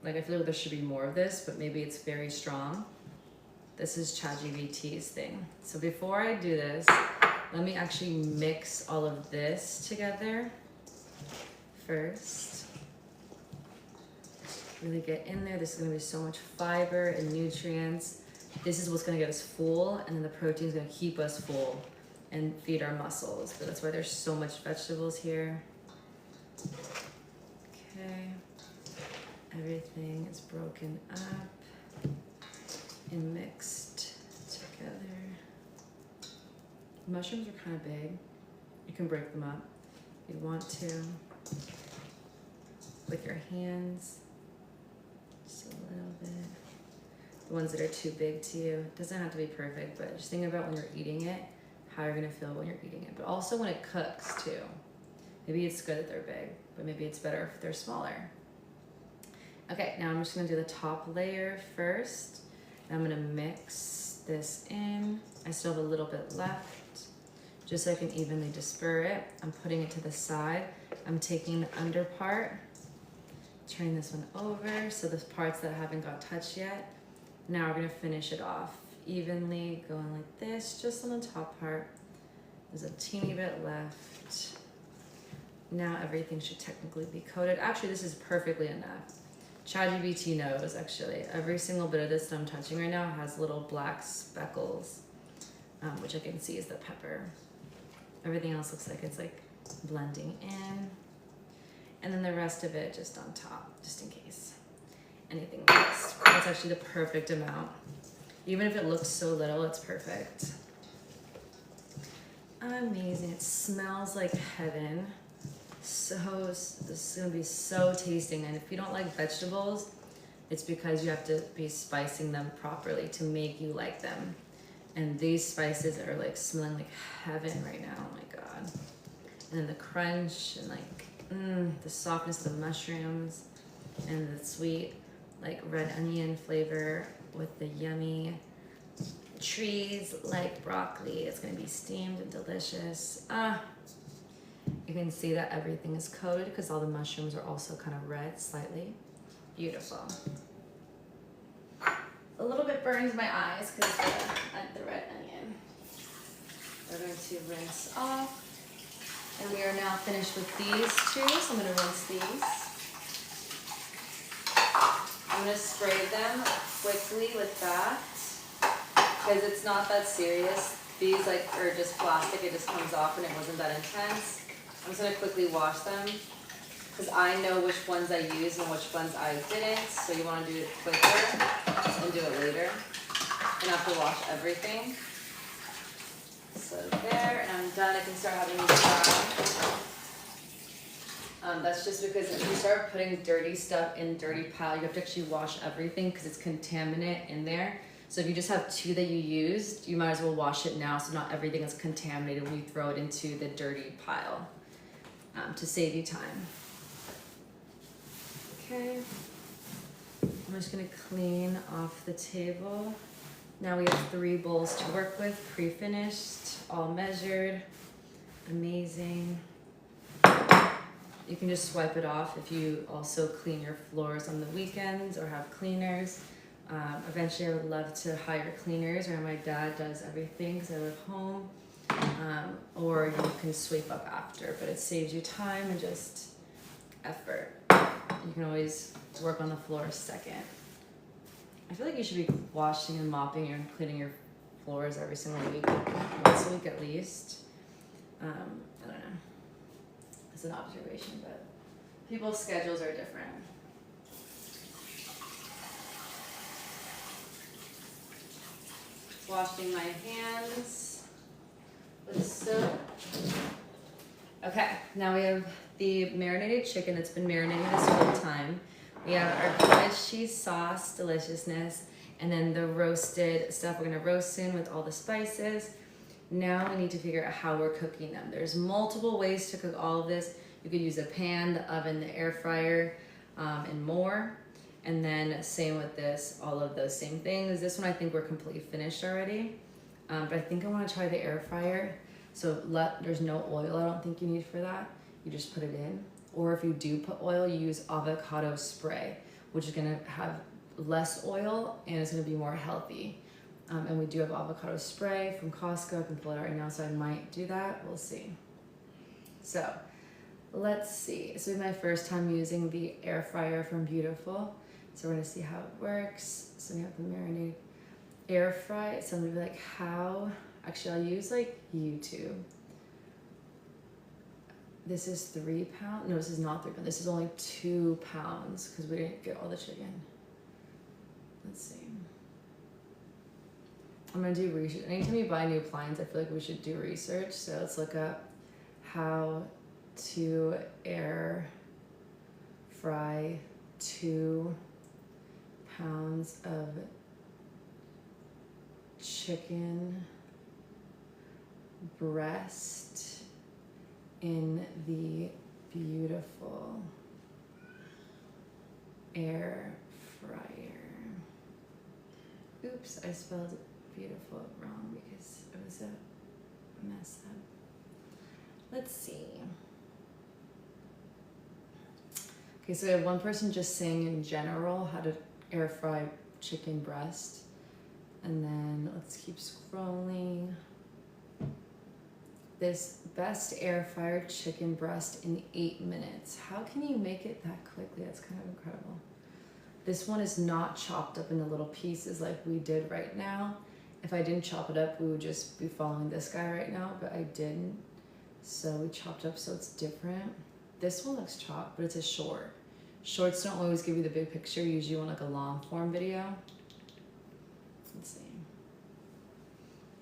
Like I feel like there should be more of this, but maybe it's very strong. This is ChatGPT's thing. So before I do this, let me actually mix all of this together first. Really get in there. This is gonna be so much fiber and nutrients. This is what's gonna get us full, and then the protein is gonna keep us full and feed our muscles. But that's why there's so much vegetables here. Okay, everything is broken up and mixed together. Mushrooms are kind of big. You can break them up if you want to with your hands. Just a little bit. The ones that are too big to you. It doesn't have to be perfect, but just think about when you're eating it, how you're gonna feel when you're eating it. But also when it cooks too. Maybe it's good that they're big, but maybe it's better if they're smaller. Okay, now I'm just gonna do the top layer first. And I'm gonna mix this in. I still have a little bit left, just so I can evenly disperse it. I'm putting it to the side. I'm taking the under part, turning this one over, so the parts that haven't got touched yet. Now we're gonna finish it off evenly, going like this, just on the top part. There's a teeny bit left. Now everything should technically be coated. Actually, this is perfectly enough. ChatGPT knows, actually. Every single bit of this that I'm touching right now has little black speckles, which I can see is the pepper. Everything else looks like it's like blending in. And then the rest of it just on top, just in case. anything mixed. That's actually the perfect amount. Even if it looks so little, it's perfect. Amazing. It smells like heaven. This is gonna be so tasting. And if you don't like vegetables, it's because you have to be spicing them properly to make you like them. And these spices are like smelling like heaven right now. Oh my God. And then the crunch and like the softness of the mushrooms and the sweet like red onion flavor with the yummy trees like broccoli. It's gonna be steamed and delicious. You can see that everything is coated because all the mushrooms are also kind of red slightly. Beautiful. A little bit burns my eyes because the red onion. We're going to rinse off. And we are now finished with these two, so I'm gonna rinse these. I'm gonna spray them quickly with that because it's not that serious. These like are just plastic, it just comes off and it wasn't that intense. I'm just gonna quickly wash them because I know which ones I used and which ones I didn't. So you wanna do it quicker and do it later. And have to wash everything. So there, and I'm done. I can start having these dry. That's just because if you start putting dirty stuff in dirty pile, you have to actually wash everything because it's contaminant in there. So if you just have two that you used, you might as well wash it now so not everything is contaminated when you throw it into the dirty pile to save you time. Okay, I'm just gonna clean off the table. Now we have 3 bowls to work with, pre-finished, all measured, amazing. You can just swipe it off if you also clean your floors on the weekends or have cleaners. Eventually I would love to hire cleaners, or my dad does everything because I live home. Or you can sweep up after, but it saves you time and just effort. You can always work on the floor second. I feel like you should be washing and mopping and cleaning your floors every single week, once a week at least. I don't know. It's an observation, but people's schedules are different. Washing my hands with soap. Okay, now we have the marinated chicken that's been marinating this whole time. We have our cottage cheese sauce, deliciousness, and then the roasted stuff we're gonna roast soon with all the spices. Now we need to figure out how we're cooking them. There's multiple ways to cook all of this. You could use a pan, the oven, the air fryer, and more. And then same with this, all of those same things. This one I think we're completely finished already. But I think I wanna try the air fryer. So there's no oil I don't think you need for that. You just put it in. Or if you do put oil, you use avocado spray, which is gonna have less oil and it's gonna be more healthy. And we do have avocado spray from Costco. I can pull it out right now, so I might do that. We'll see. So let's see. So this is my first time using the air fryer from Beautiful. So we're gonna see how it works. So we have the marinade air fry. So I'm gonna be like, how? Actually, I'll use like YouTube. This is 3 pounds. No, this is not 3 pounds. This is only 2 pounds because we didn't get all the chicken. Let's see. I'm gonna do research. Anytime you buy new appliance, I feel like we should do research. So let's look up how to air fry 2 pounds of chicken breast in the Beautiful air fryer. Oops, I spelled Beautiful wrong because it was a mess up. Let's see. Okay, so we have one person just saying in general how to air fry chicken breast. And then let's keep scrolling. This best air fryer chicken breast in 8 minutes. How can you make it that quickly? That's kind of incredible. This one is not chopped up into little pieces like we did right now. If I didn't chop it up, we would just be following this guy right now, but I didn't. So we chopped up so it's different. This one looks chopped, but it's a short Shorts don't always give you the big picture. Usually you want like a long form video. Let's see.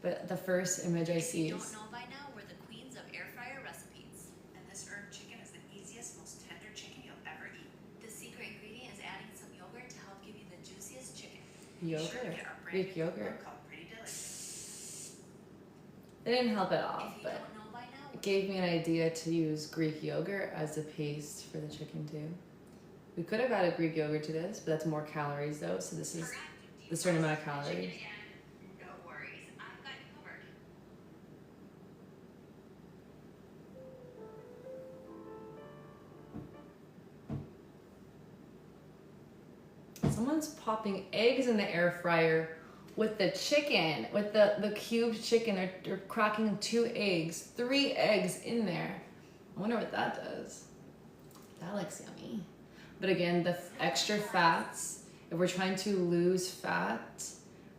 But the first image I see If you is... don't know by now, we're the queens of air fryer recipes. And this herb chicken is the easiest, most tender chicken you'll ever eat. The secret ingredient is adding some yogurt to help give you the juiciest chicken. Be sure to Yogurt. get our brand Greek new yogurt. cookbook called Pretty Delicious. It didn't help at all, If you but don't know by now, it gave me an idea to use Greek yogurt as a paste for the chicken too. We could have added Greek yogurt to this, but that's more calories though, so this is a certain amount of calories. no worries, I've got you covered. Someone's popping eggs in the air fryer with the chicken, with the cubed chicken. They're cracking 2 eggs, 3 eggs in there. I wonder what that does. That looks yummy. But again, the extra fats, if we're trying to lose fat,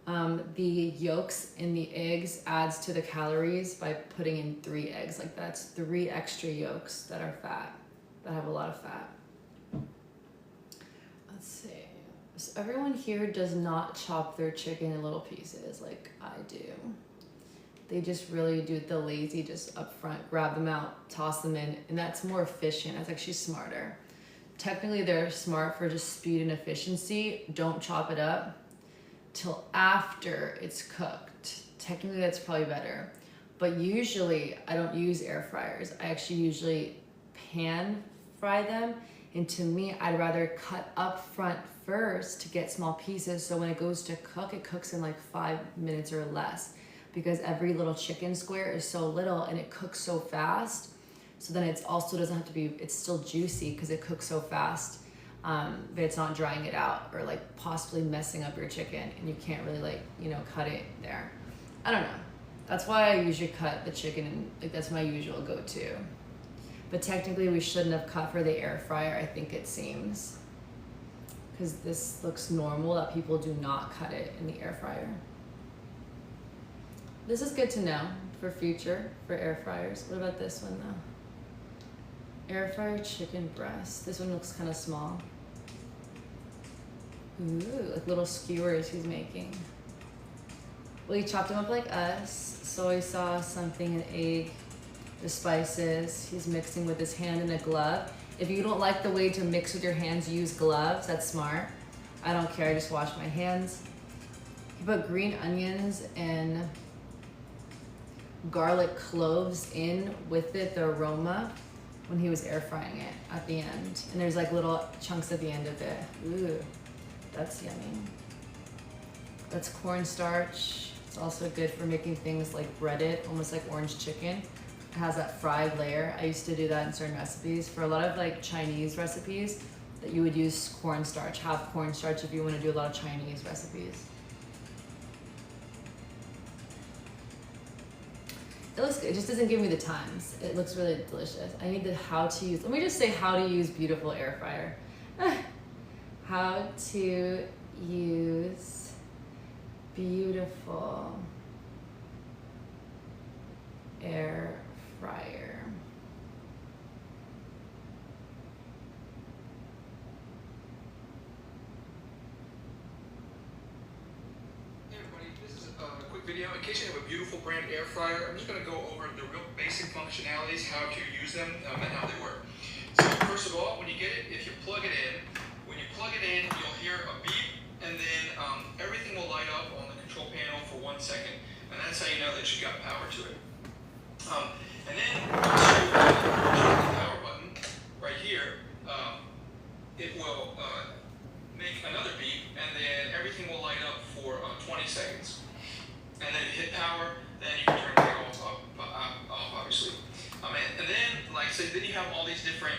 the yolks in the eggs adds to the calories by putting in 3 eggs. Like that's 3 extra yolks that are fat, that have a lot of fat. Let's see. So everyone here does not chop their chicken in little pieces like I do. They just really do the lazy, just up front, grab them out, toss them in, and that's more efficient. That's actually smarter. Technically, they're smart for just speed and efficiency. Don't chop it up till after it's cooked. Technically, that's probably better. But usually, I don't use air fryers. I actually usually pan fry them. And to me, I'd rather cut up front first to get small pieces. So when it goes to cook, it cooks in like 5 minutes or less. Because every little chicken square is so little and it cooks so fast. So then it also doesn't have to be, it's still juicy because it cooks so fast, but it's not drying it out or like possibly messing up your chicken and you can't really like, you know, cut it there. I don't know. That's why I usually cut the chicken and like that's my usual go-to. But technically we shouldn't have cut for the air fryer, I think it seems. Because this looks normal that people do not cut it in the air fryer. This is good to know for future, for air fryers. What about this one though? Air fryer chicken breast. This one looks kind of small. Ooh, like little skewers he's making. Well, he chopped them up like us. Soy sauce, something, an egg, the spices. He's mixing with his hand in a glove. If you don't like the way to mix with your hands, use gloves. That's smart. I don't care, I just wash my hands. He put green onions and garlic cloves in with it, the aroma, when he was air frying it at the end. And there's like little chunks at the end of it. Ooh, that's yummy. That's cornstarch. It's also good for making things like breaded, almost like orange chicken. It has that fried layer. I used to do that in certain recipes. For a lot of like Chinese recipes, that you would use cornstarch, have cornstarch if you want to do a lot of Chinese recipes. It looks good. It just doesn't give me the times. It looks really delicious. I need the how to use. Let me just say how to use beautiful air fryer. How to use beautiful air fryer. Hey everybody, this is a quick video. In case you have a beautiful brand air fryer, I'm just going to go over the real basic functionalities, how to use them, and how they work. So first of all, when you get it, if you plug it in, when you plug it in, you'll hear a beep, and then everything will light up on the control panel for 1 second, and that's how you know that you got power to it. And then once you push the power button right here, it will make another beep, and then everything will light up for 20 seconds. And then if you hit power, then you can turn it off, obviously. And then, like I said, then you have all these different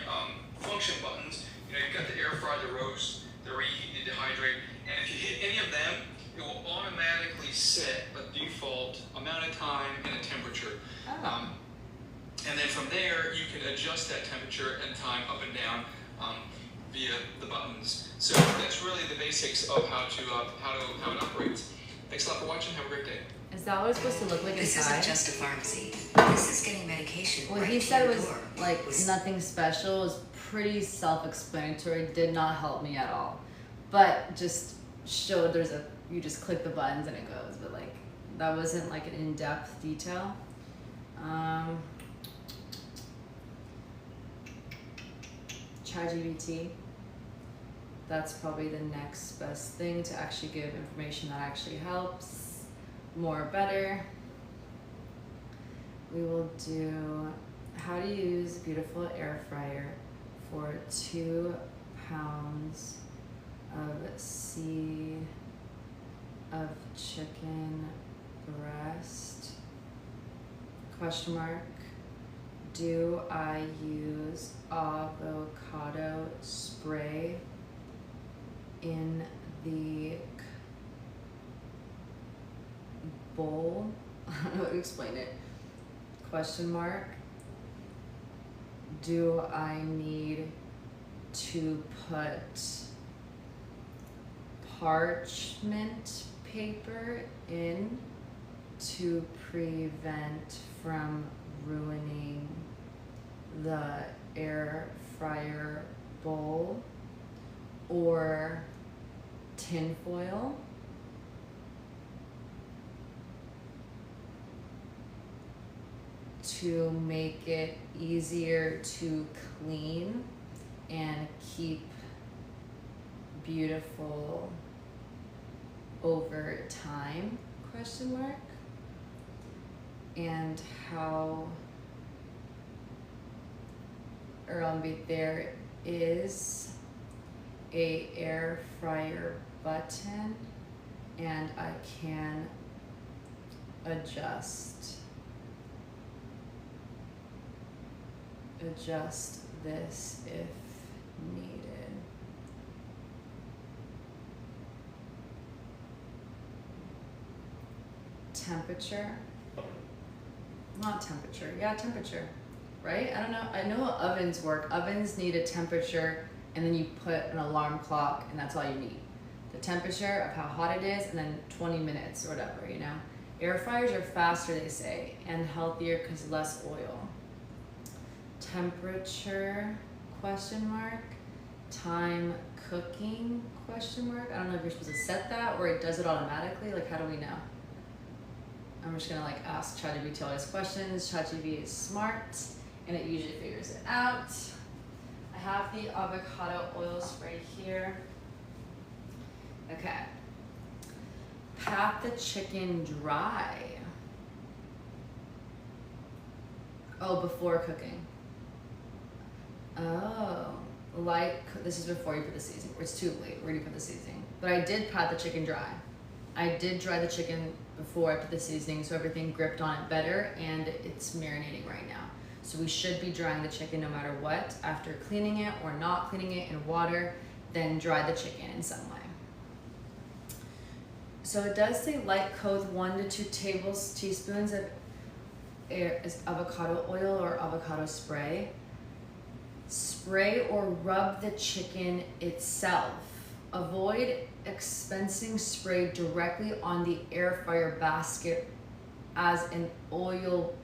function buttons. You know, you've got the air fry, the roast, the reheat, the dehydrate, and if you hit any of them, it will automatically set a default amount of time and a temperature. Oh. And then from there, you can adjust that temperature and time up and down via the buttons. So that's really the basics of how it operates. Thanks a lot for watching. Have a great day. Is that what it's supposed to look like This inside? isn't just a pharmacy. This is getting medication What right he to said your was door. like nothing special. It was pretty self-explanatory, did not help me at all. But just showed you just click the buttons and it goes, but like, that wasn't like an in-depth detail. ChatGPT, that's probably the next best thing to actually give information that actually helps, more better. We will do how to use a beautiful air fryer for 2 pounds of chicken breast, question mark. Do I use avocado spray in the bowl? I don't know how to explain it. Question mark. Do I need to put parchment paper in to prevent from ruining the air fryer bowl, or tin foil? To make it easier to clean and keep beautiful over time, question mark. And how, there is a air fryer button and I can adjust this if needed. Temperature, temperature, right? I don't know, I know how ovens work. Ovens need a temperature and then you put an alarm clock and that's all you need. The temperature of how hot it is and then 20 minutes or whatever, you know? Air fryers are faster, they say, and healthier because less oil. Temperature, question mark. Time cooking, question mark. I don't know if you're supposed to set that or it does it automatically. Like, how do we know? I'm just gonna like ask ChatGPT all these questions. ChatGPT is smart and it usually figures it out. I have the avocado oil spray here. Okay. Pat the chicken dry. Oh, before cooking. Oh, this is before you put the seasoning. It's too late, we're gonna put the seasoning. But I did pat the chicken dry. I did dry the chicken before I put the seasoning so everything gripped on it better, and it's marinating right now. So we should be drying the chicken no matter what. After cleaning it or not cleaning it in water, then dry the chicken in some way. So it does say light coat 1 to 2 teaspoons of avocado oil or avocado spray. Spray or rub the chicken itself. Avoid expensing spray directly on the air fryer basket as oil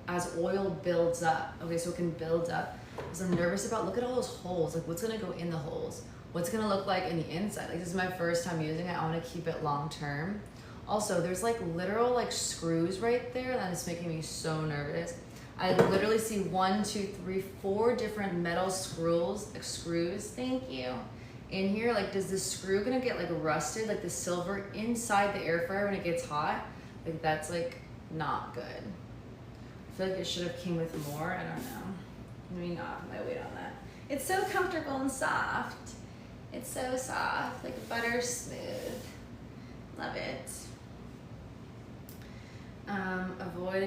builds up. Okay, so it can build up. Because I'm nervous about, look at all those holes. Like, what's gonna go in the holes? What's it gonna look like in the inside? Like, this is my first time using it. I wanna keep it long term. Also, there's like literal like screws right there. That is making me so nervous. I literally see 1, 2, 3, 4 different metal screws, thank you. In here, like, does the screw gonna get like rusted, like the silver inside the air fryer when it gets hot? Like, that's like not good. I feel like it should have came with more, I don't know. Let me not put my weight on that. It's so comfortable and soft. It's so soft, like butter smooth. Love it. Avoid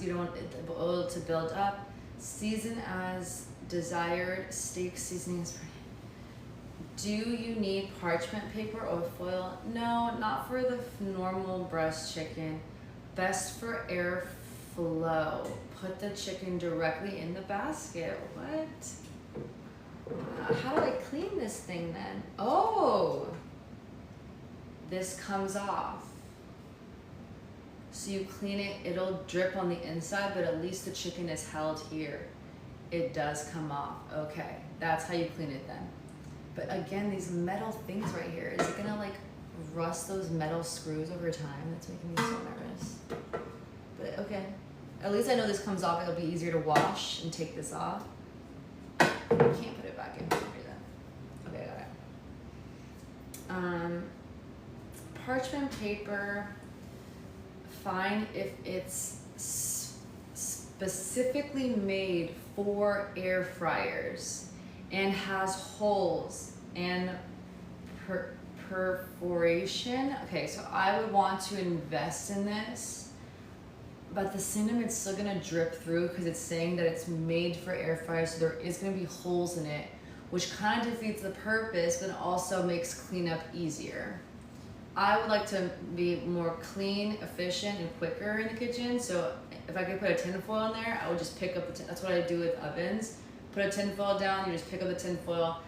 you don't want the oil to build up. Season as desired, steak seasonings. Do you need parchment paper or foil? No, not for the normal breast chicken. Best for air flow. Put the chicken directly in the basket. What? How do I clean this thing then? Oh, this comes off. So you clean it, it'll drip on the inside, but at least the chicken is held here. It does come off. Okay, that's how you clean it then. But again, these metal things right here, is it gonna like rust those metal screws over time? That's making me so nervous. But okay, at least I know this comes off. It'll be easier to wash and take this off. I can't put it back in here then. Okay, I got it. Parchment paper, fine if it's specifically made for air fryers and has holes and perforation. Okay, so I would want to invest in this, but the cinnamon it's still gonna drip through because it's saying that it's made for air fryers, so there is gonna be holes in it, which kind of defeats the purpose, but also makes cleanup easier. I would like to be more clean, efficient, and quicker in the kitchen. So if I could put a tin foil in there, I would just pick up the tin. That's what I do with ovens. Put a tin foil down, you just pick up the tin foil.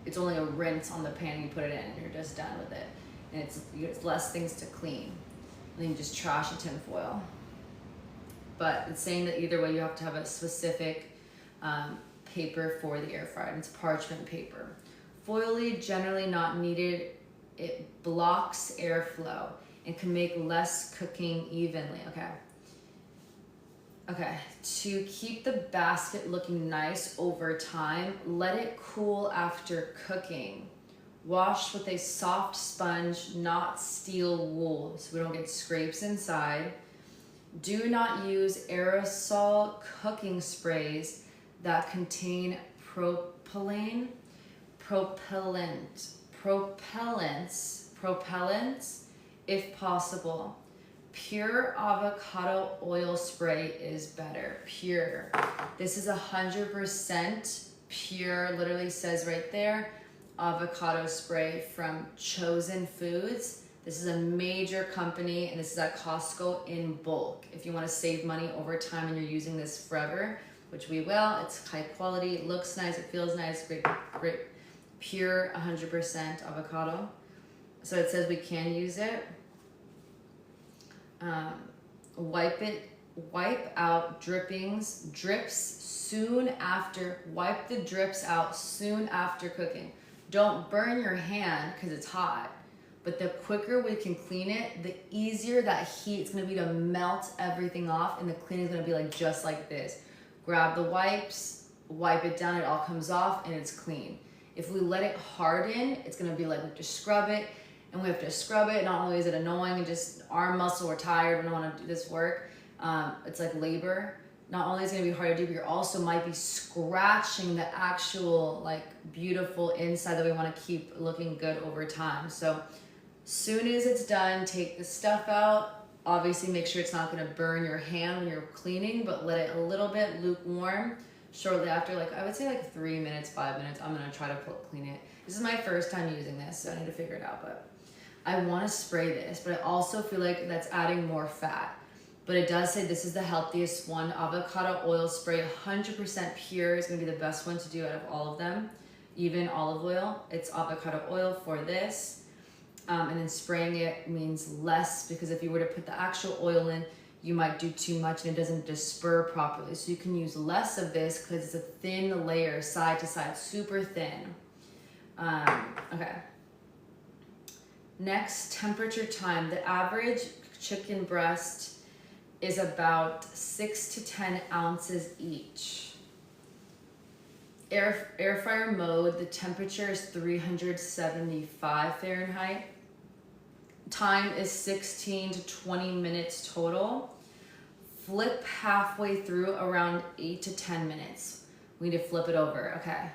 It's only a rinse on the pan, and you put it in, and you're just done with it. And it's less things to clean. And then you just trash a tin foil. But it's saying that either way, you have to have a specific paper for the air fryer. And it's parchment paper. Foliage generally not needed. It blocks airflow and can make less cooking evenly. Okay, to keep the basket looking nice over time, let it cool after cooking. Wash with a soft sponge, not steel wool, so we don't get scrapes inside. Do not use aerosol cooking sprays that contain propellants, if possible. Pure avocado oil spray is better. Pure. This is 100% pure, literally says right there, avocado spray from Chosen Foods. This is a major company, and this is at Costco in bulk. If you want to save money over time and you're using this forever, which we will, it's high quality, it looks nice, it feels nice, great. Pure 100% avocado. So it says we can use it. Wipe out drips soon after, wipe the drips out soon after cooking. Don't burn your hand because it's hot, but the quicker we can clean it, the easier that heat's gonna be to melt everything off, and the cleaning is gonna be like just like this. Grab the wipes, wipe it down, it all comes off, and it's clean. If we let it harden, it's gonna be like we have to scrub it, and we have to scrub it. Not only is it annoying and just arm muscle, we're tired, we don't wanna do this work. It's like labor. Not only is it gonna be hard to do, but you also might be scratching the actual like beautiful inside that we wanna keep looking good over time. So soon as it's done, take the stuff out. Obviously make sure it's not gonna burn your hand when you're cleaning, but let it a little bit lukewarm. Shortly after, like I would say like 3 minutes, 5 minutes, I'm gonna try to clean it. This is my first time using this, so I need to figure it out, but I wanna spray this, but I also feel like that's adding more fat. But it does say this is the healthiest one. Avocado oil spray, 100% pure, is gonna be the best one to do out of all of them. Even olive oil, it's avocado oil for this. And then spraying it means less, because if you were to put the actual oil in, you might do too much and it doesn't disperse properly. So you can use less of this because it's a thin layer, side to side, super thin. Okay. Next, temperature time. The average chicken breast is about 6 to 10 ounces each. Air fryer mode, the temperature is 375 Fahrenheit. Time is 16 to 20 minutes total. Flip halfway through around 8 to 10 minutes. We need to flip it over, okay.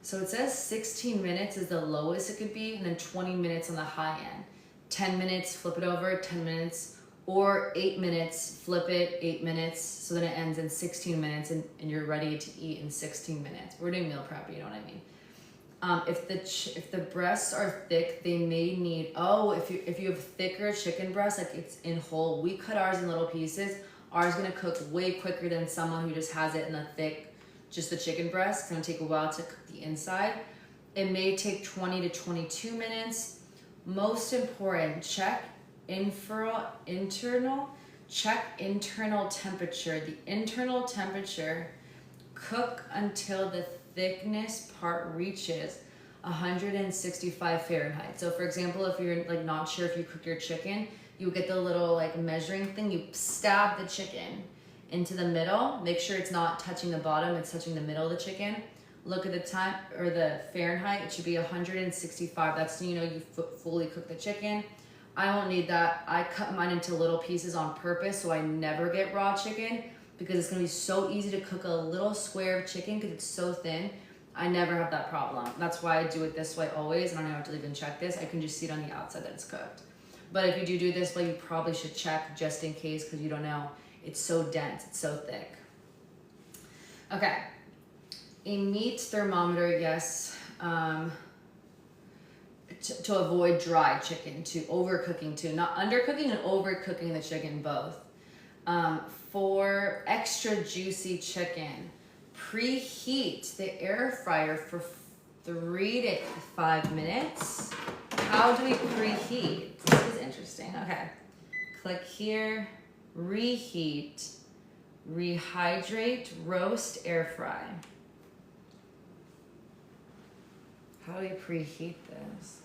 So it says 16 minutes is the lowest it could be, and then 20 minutes on the high end. 10 minutes, flip it over, 10 minutes, or 8 minutes, flip it, 8 minutes, so then it ends in 16 minutes and you're ready to eat in 16 minutes. We're doing meal prep, you know what I mean? If the breasts are thick, they may need, if you have thicker chicken breasts, like it's in whole, we cut ours in little pieces. Ours is gonna cook way quicker than someone who just has it in the thick, just the chicken breast. It's gonna take a while to cook the inside. It may take 20 to 22 minutes. Most important, check internal temperature. The internal temperature cook until the thickness part reaches 165 Fahrenheit. So for example, if you're like not sure if you cooked your chicken, you get the little like measuring thing, you stab the chicken into the middle, make sure it's not touching the bottom, it's touching the middle of the chicken. Look at the time or the Fahrenheit, it should be 165. That's when you know you fully cook the chicken. I won't need that. I cut mine into little pieces on purpose so I never get raw chicken, because it's gonna be so easy to cook a little square of chicken because it's so thin. I never have that problem. That's why I do it this way always, and I don't have to even check this. I can just see it on the outside that it's cooked. But if you do this way, you probably should check just in case, because you don't know. It's so dense, it's so thick. Okay, a meat thermometer, yes, to avoid dry chicken, to overcooking too, not undercooking and overcooking the chicken both. For extra juicy chicken, preheat the air fryer for 3 to 5 minutes. How do we preheat? This is interesting. Okay, click here, reheat, rehydrate, roast, air fry. How do we preheat this?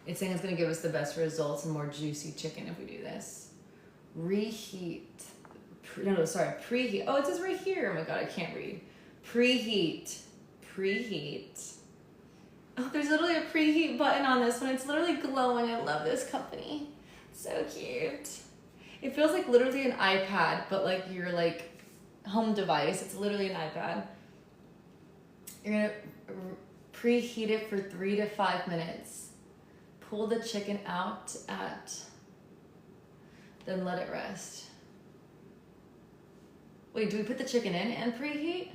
It's saying it's gonna give us the best results and more juicy chicken if we do this. Reheat. Preheat. Oh, it says right here. Oh my God, I can't read. Preheat. Preheat. Oh, there's literally a preheat button on this one. It's literally glowing. I love this company. So cute. It feels like literally an iPad, but like your like home device. It's literally an iPad. You're gonna preheat it for 3 to 5 minutes. Pull the chicken out then let it rest. Wait, do we put the chicken in and preheat?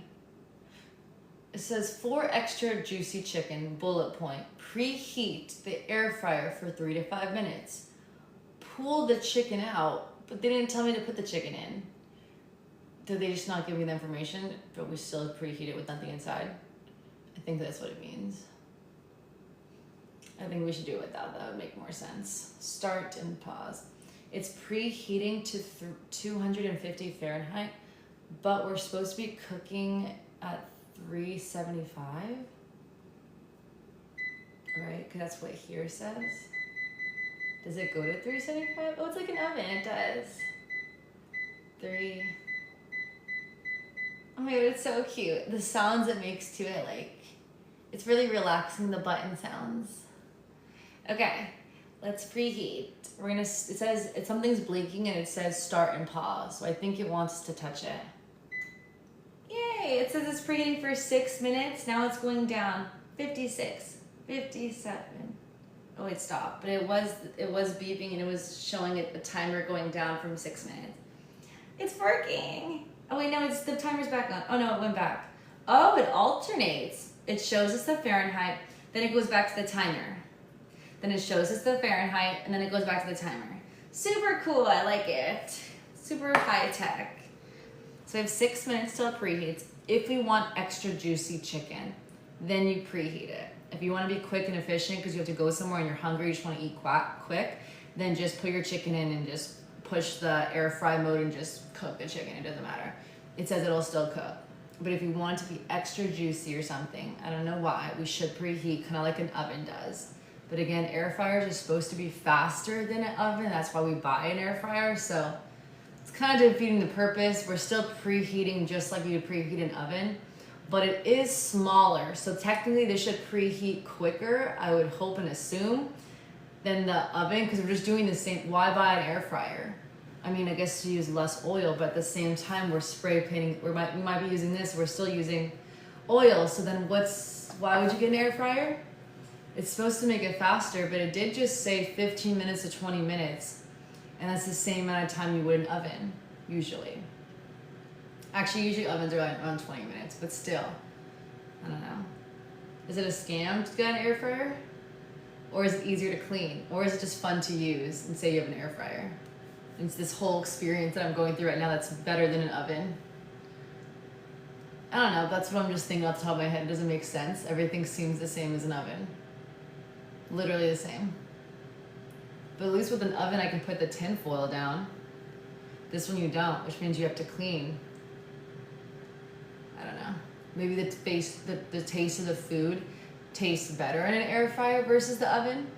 It says for extra juicy chicken, bullet point, preheat the air fryer for 3 to 5 minutes. Pull the chicken out, but they didn't tell me to put the chicken in. Did they just not give me the information, but we still preheat it with nothing inside? I think that's what it means. I think we should do it without that. That would make more sense. Start and pause. It's preheating to 250 Fahrenheit, but we're supposed to be cooking at 375, right? Because that's what here says. Does it go to 375? Oh, it's like an oven. It does. 3. Oh my God, it's so cute. The sounds it makes to it, like, it's really relaxing, the button sounds. Okay, let's preheat. We're gonna, it says, something's blinking and it says start and pause. So I think it wants us to touch it. Yay, it says it's preheating for 6 minutes. Now it's going down. 56, 57. Oh, it stopped, but it was beeping and it was showing it the timer going down from 6 minutes. It's working. Oh wait, no, it's the timer's back on. Oh no, it went back. Oh, it alternates. It shows us the Fahrenheit, then it goes back to the timer. Then it shows us the Fahrenheit, and then it goes back to the timer. Super cool, I like it. Super high tech. So we have 6 minutes till it preheats. If we want extra juicy chicken, then you preheat it. If you want to be quick and efficient because you have to go somewhere and you're hungry, you just want to eat quick, then just put your chicken in and just push the air fry mode and just cook the chicken. It doesn't matter. It says it'll still cook. But if you want it to be extra juicy or something, I don't know why, we should preheat kind of like an oven does. But again, air fryers are supposed to be faster than an oven. That's why we buy an air fryer. So it's kind of defeating the purpose. We're still preheating just like you would preheat an oven, but it is smaller. So technically this should preheat quicker, I would hope and assume, than the oven, because we're just doing the same. Why buy an air fryer? I mean, I guess to use less oil, but at the same time we're spray painting. We might be using this, we're still using oil. So then why would you get an air fryer? It's supposed to make it faster, but it did just say 15 minutes to 20 minutes. And that's the same amount of time you would an oven, usually. Actually, usually ovens are around 20 minutes, but still, I don't know. Is it a scam to get an air fryer? Or is it easier to clean? Or is it just fun to use and say you have an air fryer? It's this whole experience that I'm going through right now that's better than an oven. I don't know, that's what I'm just thinking off the top of my head. It doesn't make sense. Everything seems the same as an oven. Literally the same. But at least with an oven, I can put the tin foil down. This one you don't, which means you have to clean. I maybe the taste of the food tastes better in an air fryer versus the oven.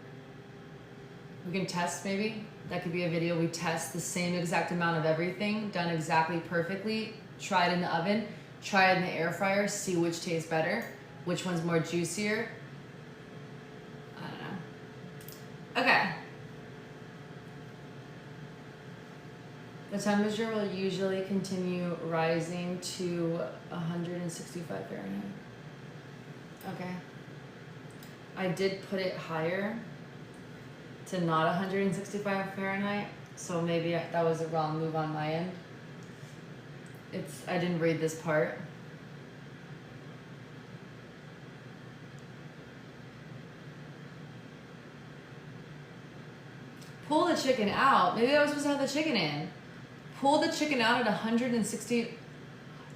We can test maybe. That could be a video. We test the same exact amount of everything, done exactly perfectly. Try it in the oven, try it in the air fryer, see which tastes better, which one's more juicier. I don't know. Okay. The temperature will usually continue rising to 165 Fahrenheit. Okay. I did put it higher to not 165 Fahrenheit, so maybe that was a wrong move on my end. I didn't read this part. Pull the chicken out. Maybe I was supposed to have the chicken in. Pull the chicken out at 160.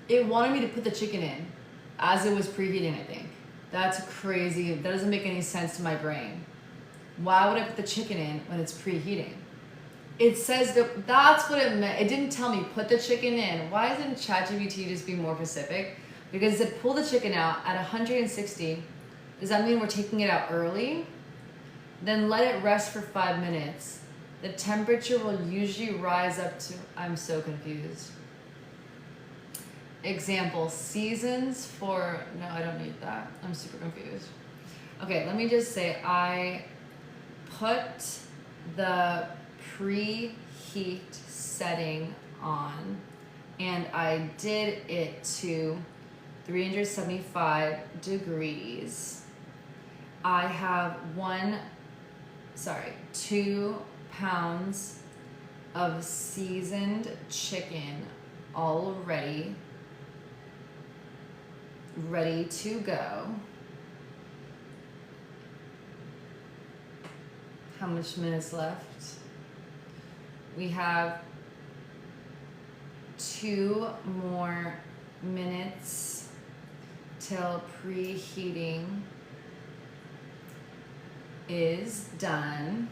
It wanted me to put the chicken in as it was preheating, I think. That's crazy. That doesn't make any sense to my brain. Why would I put the chicken in when it's preheating? It says that's what it meant. It didn't tell me put the chicken in. Why doesn't ChatGPT just be more specific? Because it said pull the chicken out at 160. Does that mean we're taking it out early? Then let it rest for 5 minutes. The temperature will usually rise up to, I'm so confused. Example, seasons for, no, I don't need that. I'm super confused. Okay, let me just say I put the preheat setting on and I did it to 375 degrees. I have 2 pounds of seasoned chicken already ready to go. How much minutes left? We have 2 more minutes till preheating is done.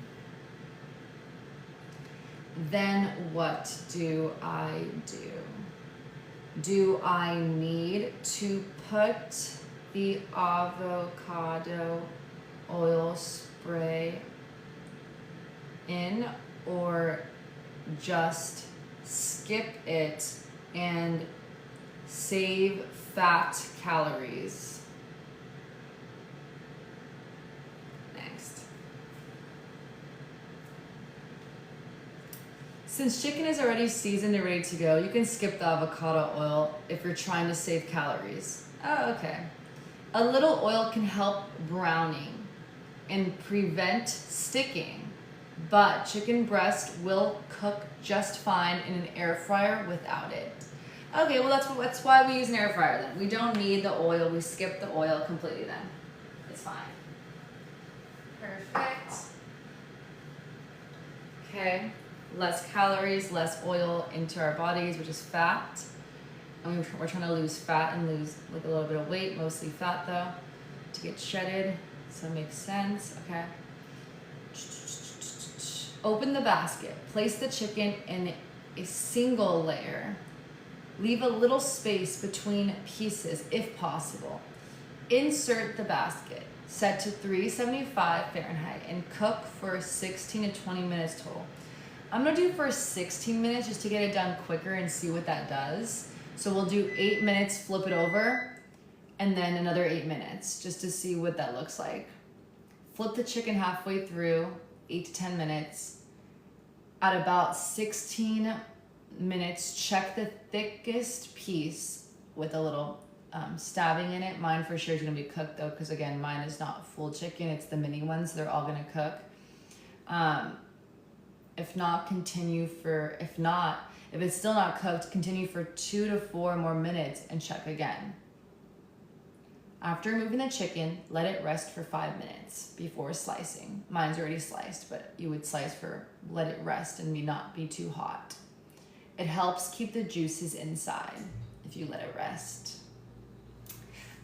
Then what do I do? Do I need to put the avocado oil spray in or just skip it and save fat calories? Next. Since chicken is already seasoned and ready to go, you can skip the avocado oil if you're trying to save calories. Oh, okay. A little oil can help browning and prevent sticking, but chicken breast will cook just fine in an air fryer without it. Okay, well that's why we use an air fryer then. We don't need the oil, we skip the oil completely then. It's fine. Perfect. Okay, less calories, less oil into our bodies, which is fat. And we're trying to lose fat and lose like a little bit of weight, mostly fat though, to get shredded, so it makes sense, okay. Open the basket, place the chicken in a single layer. Leave a little space between pieces if possible. Insert the basket, set to 375 Fahrenheit and cook for 16 to 20 minutes total. I'm gonna do for 16 minutes just to get it done quicker and see what that does. So we'll do 8 minutes, flip it over, and then another 8 minutes just to see what that looks like. Flip the chicken halfway through, 8 to 10 minutes. At about 16 minutes, check the thickest piece with a little stabbing in it. Mine for sure is gonna be cooked though, because again, mine is not full chicken, it's the mini ones, they're all gonna cook. If it's still not cooked, continue for 2 to 4 more minutes and check again. After removing the chicken, let it rest for 5 minutes before slicing. Mine's already sliced, but you would slice let it rest and not be too hot. It helps keep the juices inside if you let it rest.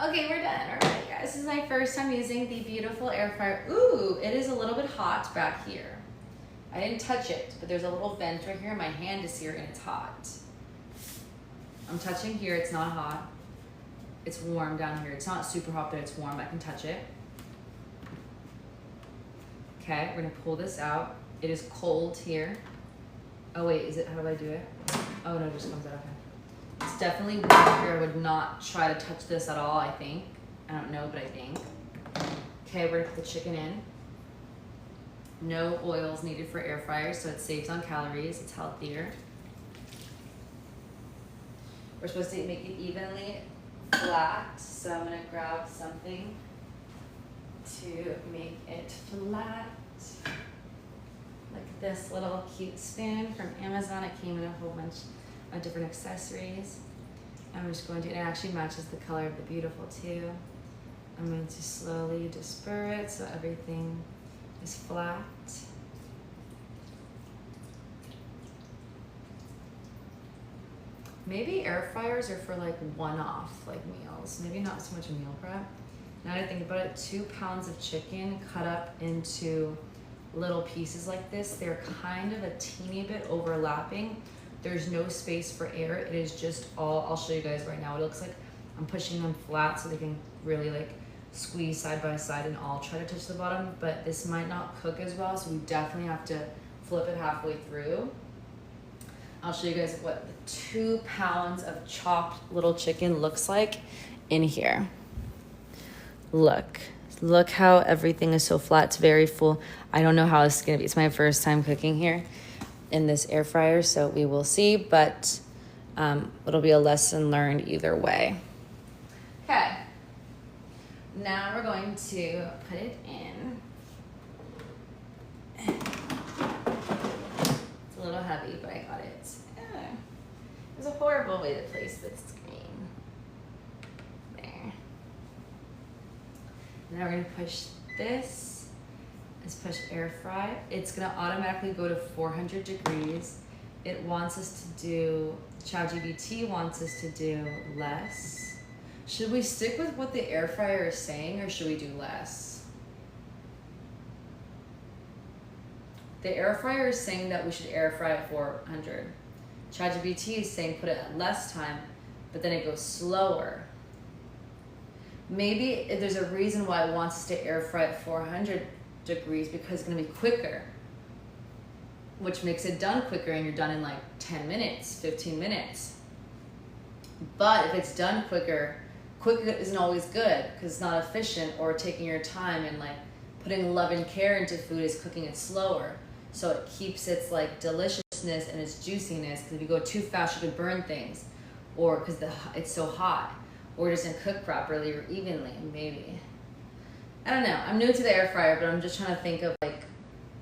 Okay, we're done. All right, guys, this is my first time using the beautiful air fryer. Ooh, it is a little bit hot back here. I didn't touch it, but there's a little vent right here. My hand is here and it's hot. I'm touching here, it's not hot. It's warm down here. It's not super hot, but it's warm. I can touch it. Okay, we're gonna pull this out. It is cold here. Oh wait, is it, how do I do it? Oh no, it just comes out, okay. It's definitely warm here. I would not try to touch this at all, I think. I don't know, but I think. Okay, we're gonna put the chicken in. No oils needed for air fryers, so it saves on calories. It's healthier. We're supposed to make it evenly flat, so I'm gonna grab something to make it flat. Like this little cute spoon from Amazon. It came in a whole bunch of different accessories. I'm just going to, and it actually matches the color of the beautiful too. I'm going to slowly disperse it so everything is flat. Maybe air fryers are for like one-off like meals, maybe not so much meal prep. Now that I think about it, 2 pounds of chicken cut up into little pieces like this, they're kind of a teeny bit overlapping. There's no space for air. It is just all, I'll show you guys right now. It looks like I'm pushing them flat so they can really like squeeze side by side and all try to touch the bottom, but this might not cook as well, so we definitely have to flip it halfway through. I'll show you guys what the 2 pounds of chopped little chicken looks like in here. Look how everything is so flat. It's very full. I don't know how this is gonna be. It's my first time cooking here in this air fryer, so we will see, but it'll be a lesson learned either way. Okay, now we're going to put it in. It's a little heavy, but I got it. It was a horrible way to place the screen. There. Now we're gonna push this. Let's push air fry. It's gonna automatically go to 400 degrees. It wants us to do, ChatGPT wants us to do less. Should we stick with what the air fryer is saying, or should we do less? The air fryer is saying that we should air fry at 400. ChatGPT is saying put it at less time, but then it goes slower. Maybe there's a reason why it wants us to air fry at 400 degrees, because it's gonna be quicker, which makes it done quicker, and you're done in like 10 minutes, 15 minutes. But if it's done quicker, quicker isn't always good because it's not efficient, or taking your time and like putting love and care into food is cooking it slower. So it keeps its like deliciousness and its juiciness, because if you go too fast, you could burn things, or because it's so hot, or it doesn't cook properly or evenly, maybe. I don't know. I'm new to the air fryer, but I'm just trying to think of like,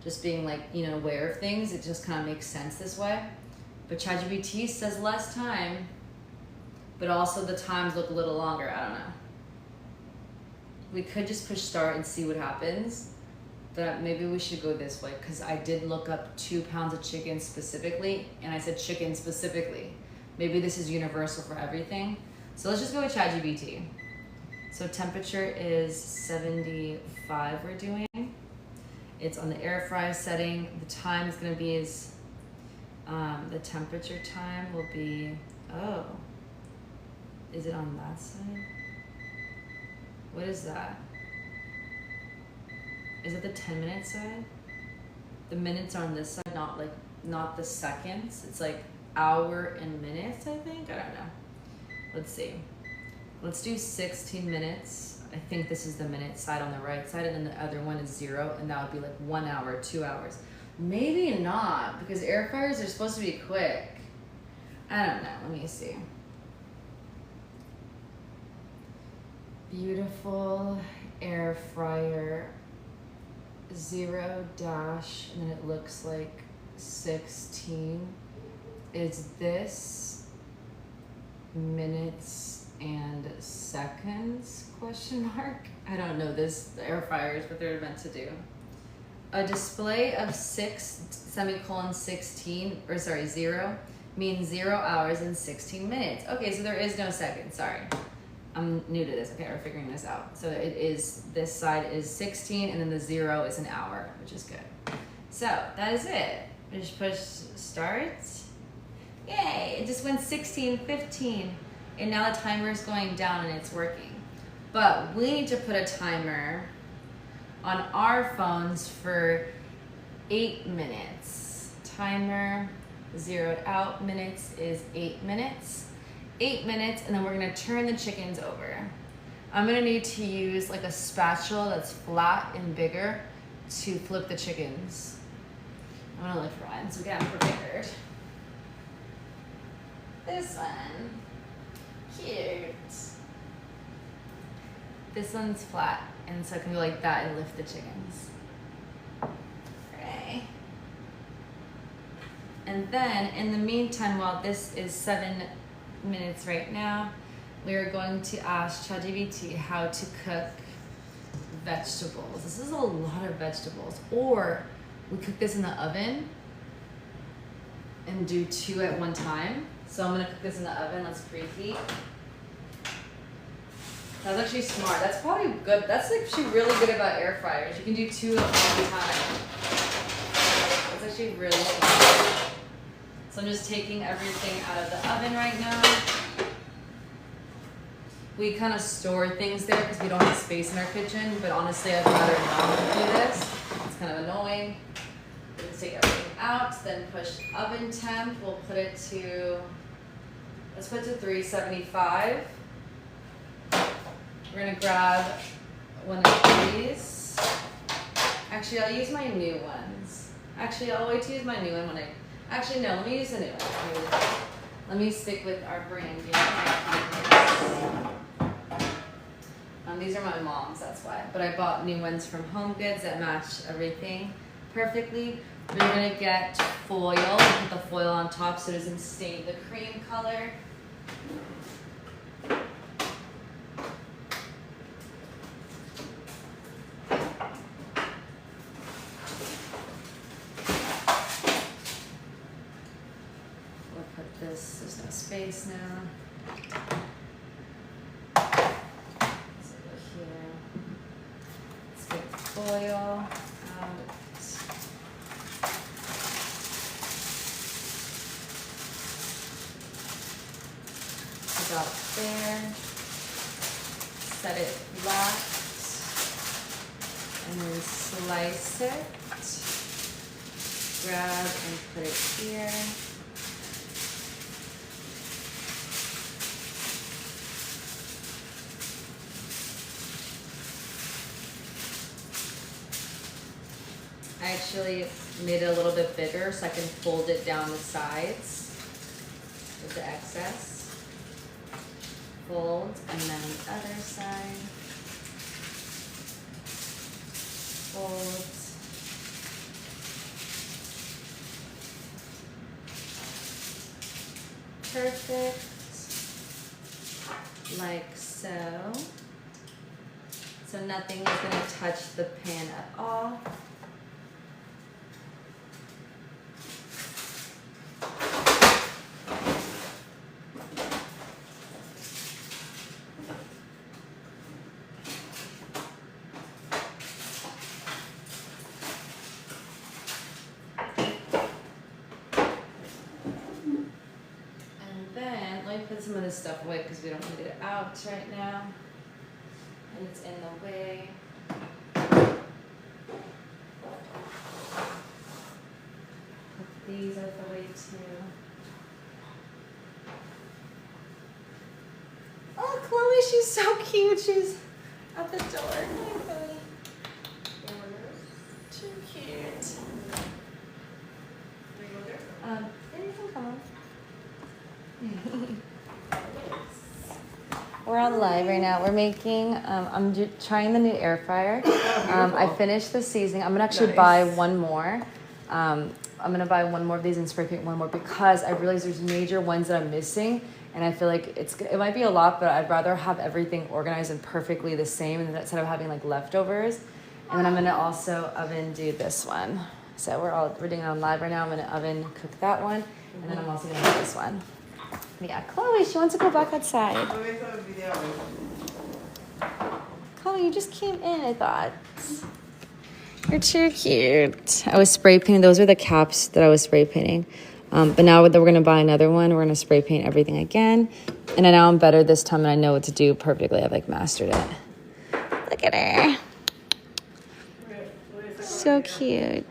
just being like, you know, aware of things. It just kind of makes sense this way. But ChatGPT says less time, but also the times look a little longer. I don't know. We could just push start and see what happens. But maybe we should go this way, because I did look up 2 pounds of chicken specifically, and I said chicken specifically. Maybe this is universal for everything. So let's just go with ChatGPT. So temperature is 75 we're doing. It's on the air fry setting. The time is gonna be the temperature time will be, oh, is it on that side? What is that? Is it the 10-minute side? The minutes are on this side, not the seconds. It's like hour and minutes, I think. I don't know. Let's see. Let's do 16 minutes. I think this is the minute side on the right side, and then the other one is 0, and that would be like 1 hour, 2 hours. Maybe not, because air fryers are supposed to be quick. I don't know. Let me see. Beautiful air fryer. 0 dash, and then it looks like 16. Is this minutes and seconds, question mark? I don't know this, the air fryers, what they're meant to do. A display of 0 means 0 hours and 16 minutes. Okay, so there is no seconds, sorry. I'm new to this. Okay, we're figuring this out. So it is, this side is 16, and then the 0 is an hour, which is good. So that is it. Just push start. Yay, it just went 16, 15, and now the timer is going down and it's working. But we need to put a timer on our phones for 8 minutes. Timer zeroed out, minutes is 8 minutes. 8 minutes, and then we're gonna turn the chickens over. I'm gonna need to use like a spatula that's flat and bigger to flip the chickens. I'm gonna look for one so we can have it prepared. This one, cute. This one's flat, and so I can go like that and lift the chickens. Okay. And then, in the meantime, while this is 7 minutes right now, we are going to ask ChatGPT how to cook vegetables. This is a lot of vegetables. Or we cook this in the oven and do 2 at one time. So I'm gonna cook this in the oven. Let's preheat. That's actually smart. That's probably good. That's actually really good about air fryers. You can do 2 at one time. That's actually really smart. So I'm just taking everything out of the oven right now. We kind of store things there because we don't have space in our kitchen, but honestly I'd rather not do this. It's kind of annoying. Let's take everything out, then push oven temp. We'll put it to, let's put it to 375. We're gonna grab one of these. Actually, I'll use my new ones. Actually, I'll wait to use my new one when actually no, let me use the new one. Let me stick with our brand new. These are my mom's, that's why. But I bought new ones from Home Goods that match everything perfectly. We're gonna get foil, put the foil on top so it doesn't stain the cream color. We'll put this, there's no space now. Foil out. About there. Set it flat. And then slice it. Grab and put it here. I actually made it a little bit bigger so I can fold it down the sides with the excess. Fold, and then the other side. Fold. Perfect. Like so. So nothing is going to touch the pan at all. Put some of this stuff away because we don't need it out right now, and it's in the way. Put these out the way too. Oh, Chloe, she's so cute. She's at the door. Hi, Chloe. Too cute. Yeah, you can come on. We're on live right now. We're making, I'm trying the new air fryer. I finished the seasoning. I'm gonna actually buy one more. I'm gonna buy one more of these and spray paint one more because I realize there's major ones that I'm missing, and I feel like it might be a lot, but I'd rather have everything organized and perfectly the same instead of having like leftovers. And then I'm gonna also oven do this one. So we're doing it on live right now. I'm gonna oven cook that one, and then I'm also gonna do this one. Yeah, Chloe, she wants to go back outside. Chloe, you just came in, I thought. You're too cute. I was spray painting. Those are the caps that I was spray painting. But now that we're gonna buy another one, we're gonna spray paint everything again. And I know I'm better this time and I know what to do perfectly. I've like mastered it. Look at her. So cute.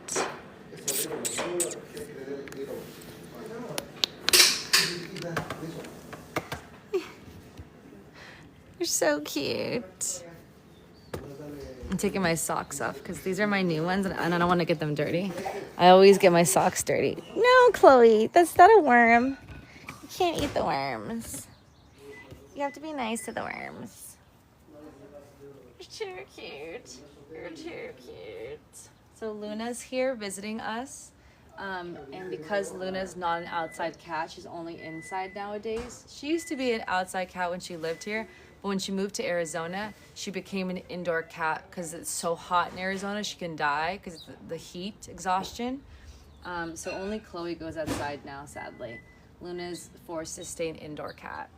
You're so cute. I'm taking my socks off because these are my new ones and I don't want to get them dirty. I always get my socks dirty. No, Chloe, that's not a worm. You can't eat the worms. You have to be nice to the worms. You're too cute. You're too cute. So Luna's here visiting us. And because Luna's not an outside cat, she's only inside nowadays. She used to be an outside cat when she lived here. But when she moved to Arizona, she became an indoor cat because it's so hot in Arizona. She can die because of the heat exhaustion. So only Chloe goes outside now, sadly. Luna's forced to stay an indoor cat.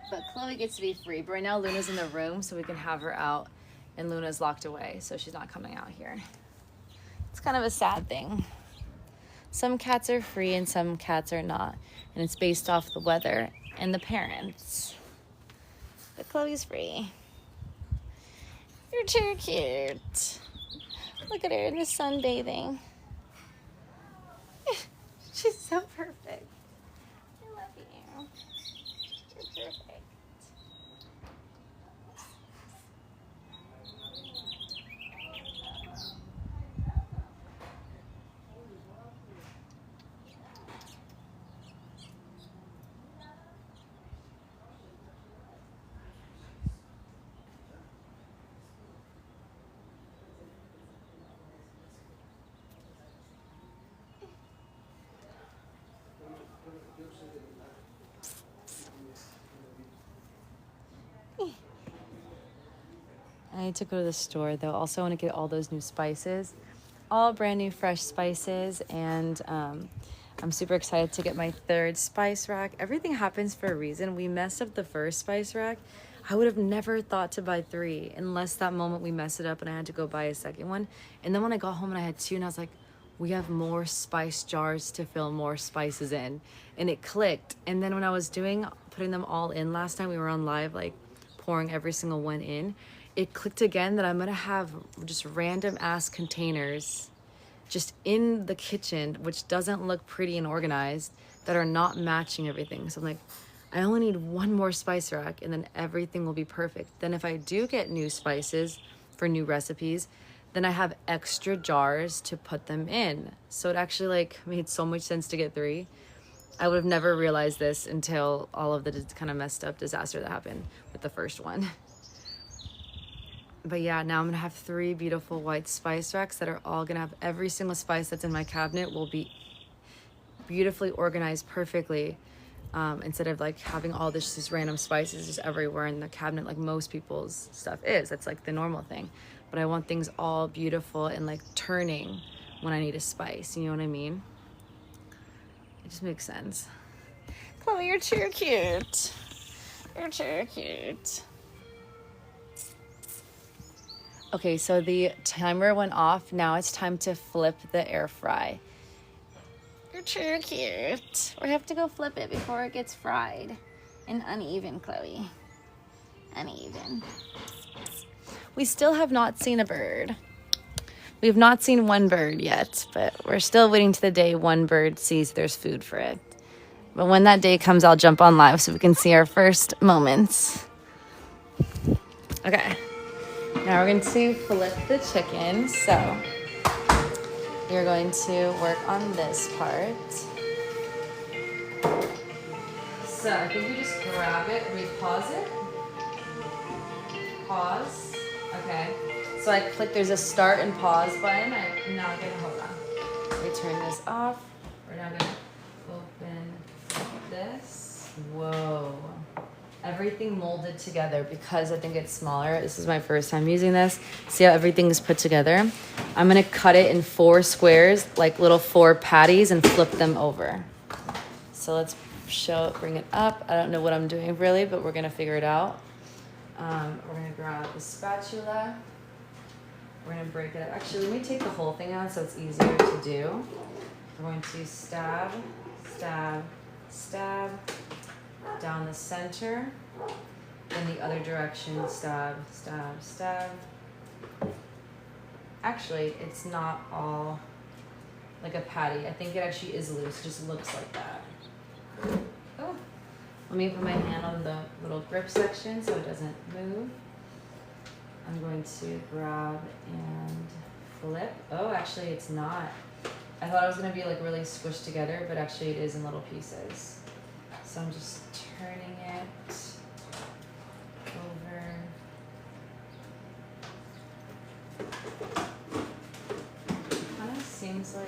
But Chloe gets to be free. But right now, Luna's in the room, so we can have her out. And Luna's locked away, so she's not coming out here. It's kind of a sad thing. Some cats are free and some cats are not. And it's based off the weather and the parents. But Chloe's free. You're too cute. Look at her in the sun bathing. She's so perfect. I love you. You're perfect. I need to go to the store though. Also, I want to get all those new spices, all brand new fresh spices, and I'm super excited to get my third spice rack. Everything happens for a reason. We messed up the first spice rack. I would have never thought to buy 3 unless that moment we messed it up and I had to go buy a second one. And then when I got home and I had 2 and I was like, we have more spice jars to fill more spices in. And it clicked. And then when I was putting them all in last time, we were on live, like pouring every single one in. It clicked again that I'm gonna have just random ass containers just in the kitchen, which doesn't look pretty and organized, that are not matching everything. So I'm like, I only need 1 more spice rack and then everything will be perfect. Then if I do get new spices for new recipes, then I have extra jars to put them in. So it actually like made so much sense to get 3. I would have never realized this until all of the kind of messed up disaster that happened with the first one. But yeah, now I'm gonna have 3 beautiful white spice racks that are all gonna have every single spice that's in my cabinet will be beautifully organized perfectly, instead of like having all these random spices just everywhere in the cabinet like most people's stuff is. That's like the normal thing. But I want things all beautiful and like turning when I need a spice. You know what I mean? It just makes sense. Chloe, you're too cute. You're too cute. Okay, so the timer went off. Now it's time to flip the air fry. You're too cute. We have to go flip it before it gets fried. And uneven, Chloe. Uneven. We still have not seen a bird. We have not seen 1 bird yet, but we're still waiting to the day 1 bird sees there's food for it. But when that day comes, I'll jump on live so we can see our first moments. Okay. Now we're going to flip the chicken. So you're going to work on this part. So I think you just grab it. We pause it. Pause. Okay. So I click, there's a start and pause button. I'm now going to, hold on. We turn this off. We're now going to open this. Whoa. Everything molded together because I think it's smaller. This is my first time using this. See how everything is put together? I'm gonna cut it in 4 squares, like little 4 patties, and flip them over. So let's bring it up. I don't know what I'm doing really, but we're gonna figure it out. We're gonna grab the spatula. We're gonna break it up. Actually, let me take the whole thing out so it's easier to do. We're going to stab, stab, stab down the center, in the other direction, stab, stab, stab. Actually, it's not all like a patty. I think it actually is loose, it just looks like that. Oh, let me put my hand on the little grip section so it doesn't move. I'm going to grab and flip. Oh, actually it's not. I thought it was gonna be like really squished together, but actually it is in little pieces. So I'm just turning it over. Kind of seems like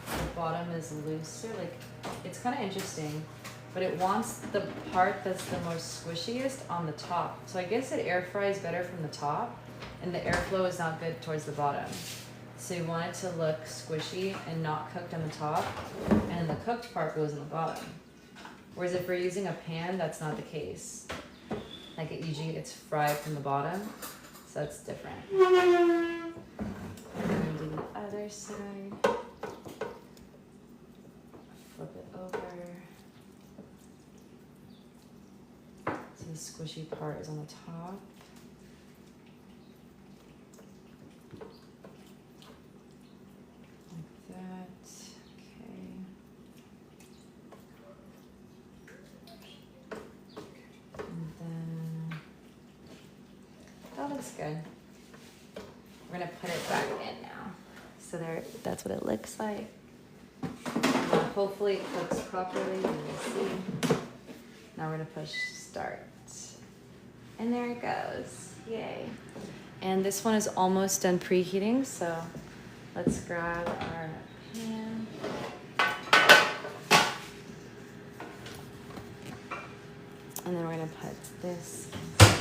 the bottom is looser. Like it's kind of interesting, but it wants the part that's the most squishiest on the top. So I guess it air fries better from the top, and the airflow is not good towards the bottom. So you want it to look squishy and not cooked on the top, and the cooked part goes in the bottom. Whereas if we're using a pan, that's not the case. Like it usually gets fried from the bottom, so that's different. And then do the other side. Flip it over. So the squishy part is on the top. Like that. Okay. And then that looks good. We're gonna put it back in now. So there, that's what it looks like. Hopefully it cooks properly, and we'll see. Now we're gonna push start. And there it goes, yay. And this one is almost done preheating, so let's grab our pan. And then we're gonna put this inside.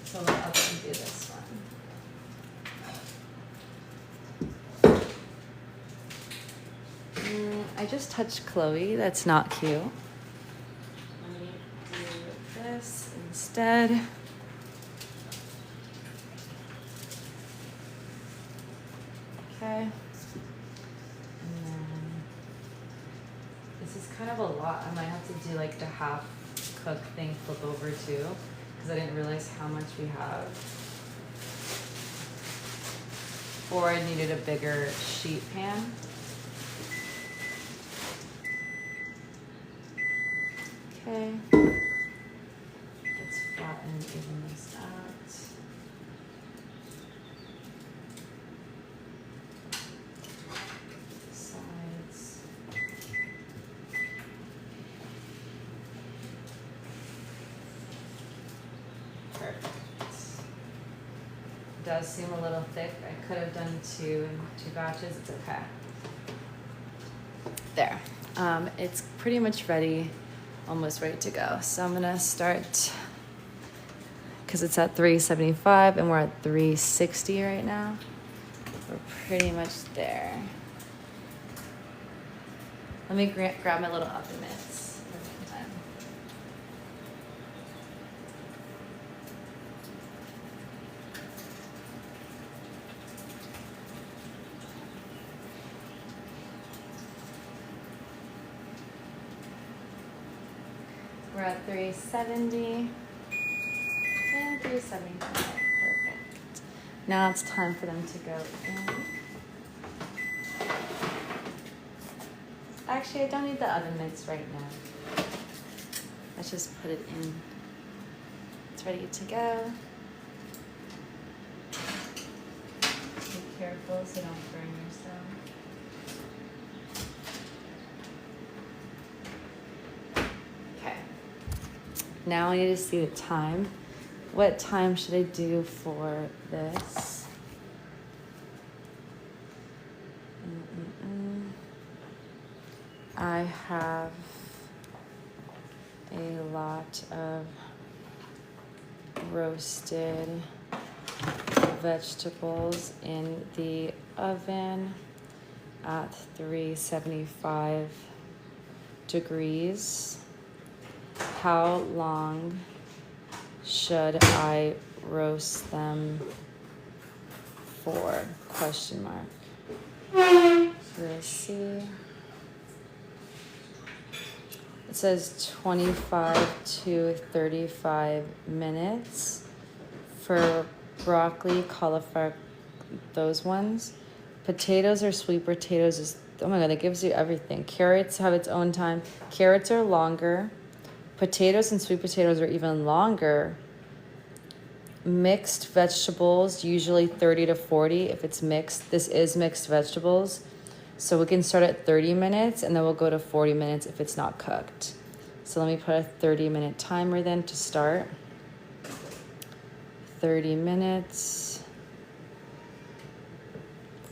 So I'll up and do this one. I just touched Chloe. That's not cute. Let me do this instead. Okay. And then this is kind of a lot. I might have to do like the half cook thing flip over too, because I didn't realize how much we have. Or I needed a bigger sheet pan. Okay, let's flatten and even this out. Sides. Perfect. It does seem a little thick. I could have done two in 2 batches. It's okay. There. It's pretty much ready. Almost ready to go. So I'm gonna start, because it's at 375 and we're at 360 right now. We're pretty much there. Let me grab my little oven mitts for the meantime. We're at 370 and 375. Perfect. Now it's time for them to go in. Actually, I don't need the oven mitts right now. Let's just put it in. It's ready to go. Be careful so don't burn yourself. Now I need to see the time. What time should I do for this? I have a lot of roasted vegetables in the oven at 375 degrees. How long should I roast them 4 question mark. Let's see. It says 25 to 35 minutes for broccoli, cauliflower, those ones. Potatoes or sweet potatoes is, oh my God, that gives you everything. Carrots have its own time. Carrots are longer. Potatoes and sweet potatoes are even longer. Mixed vegetables, usually 30 to 40 if it's mixed. This is mixed vegetables. So we can start at 30 minutes and then we'll go to 40 minutes if it's not cooked. So let me put a 30-minute timer then to start. 30 minutes.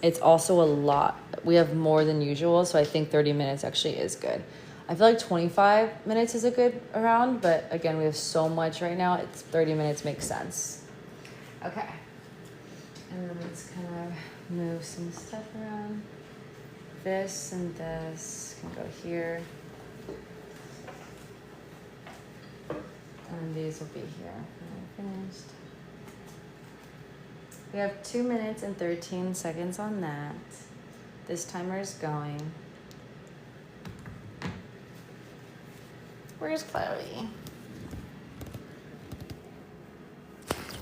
It's also a lot. We have more than usual, so I think 30 minutes actually is good. I feel like 25 minutes is a good around, but again, we have so much right now, it's 30 minutes makes sense. Okay. And then let's kind of move some stuff around. This and this can go here. And these will be here when I'm finished. We have 2 minutes and 13 seconds on that. This timer is going. Where's Chloe?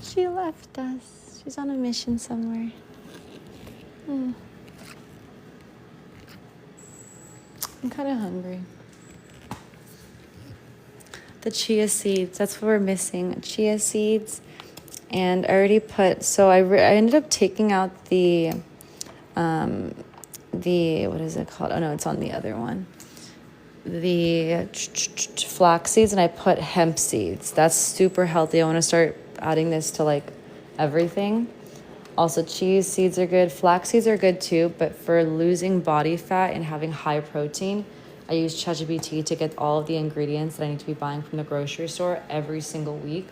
She left us. She's on a mission somewhere. I'm kind of hungry. The chia seeds, that's what we're missing. Chia seeds. And I already put, so I ended up taking out the, what is it called? Oh no, it's on the other one. The flax seeds, and I put hemp seeds. That's super healthy. I want to start adding this to like everything. Also, chia seeds are good. Flax seeds are good too, but for losing body fat and having high protein, I use ChatGPT to get all of the ingredients that I need to be buying from the grocery store every single week.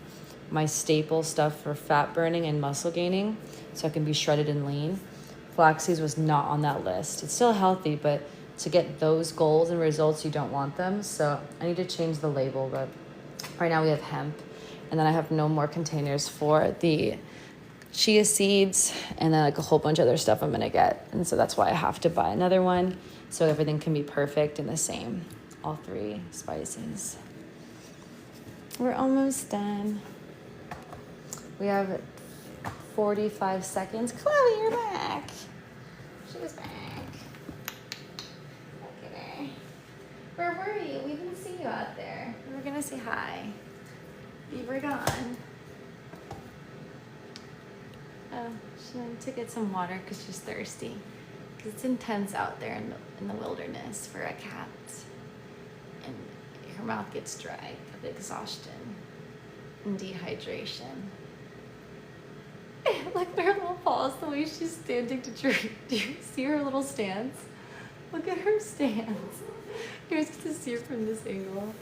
My staple stuff for fat burning and muscle gaining, so I can be shredded and lean. Flax seeds was not on that list. It's still healthy, but to get those goals and results, you don't want them. So I need to change the label, but right now we have hemp. And then I have no more containers for the chia seeds and then like a whole bunch of other stuff I'm gonna get. And so that's why I have to buy another one so everything can be perfect and the same. All 3 spices. We're almost done. We have 45 seconds. Chloe, you're back. She's back. Look at her. Where were you? We didn't see you out there. We were gonna say hi. You were gone. Oh, she went to get some water because she's thirsty. Because it's intense out there in the wilderness for a cat. And her mouth gets dry with exhaustion and dehydration. Look at her little paws, the way she's standing to drink. Do you see her little stance? Look at her stance. You're just gonna see her from this angle.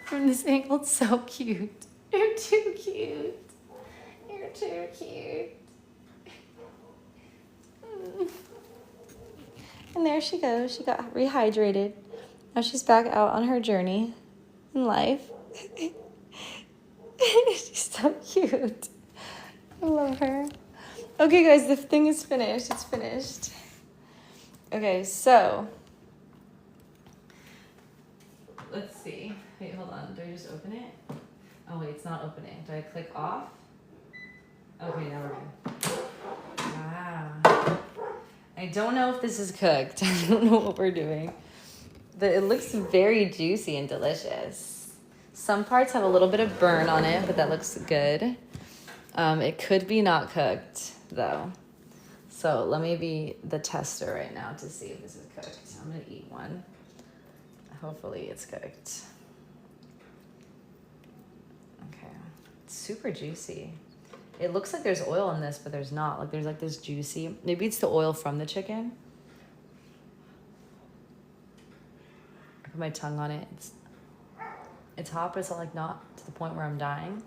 From this angle, it's so cute. You're too cute. You're too cute. And there she goes. She got rehydrated. Now she's back out on her journey in life. She's so cute. I love her. Okay, guys, the thing is finished. It's finished. Okay, so let's see. Wait, hold on. Do I just open it? Oh, wait, it's not opening. Do I click off? Okay, now we're good. Wow. I don't know if this is cooked. I don't know what we're doing. But it looks very juicy and delicious. Some parts have a little bit of burn on it, but that looks good. It could be not cooked, though. So let me be the tester right now to see if this is cooked. I'm going to eat one. Hopefully it's cooked. Okay. It's super juicy. It looks like there's oil in this, but there's not. Like there's like this juicy. Maybe it's the oil from the chicken. I put my tongue on it. It's hot, but it's not to the point where I'm dying.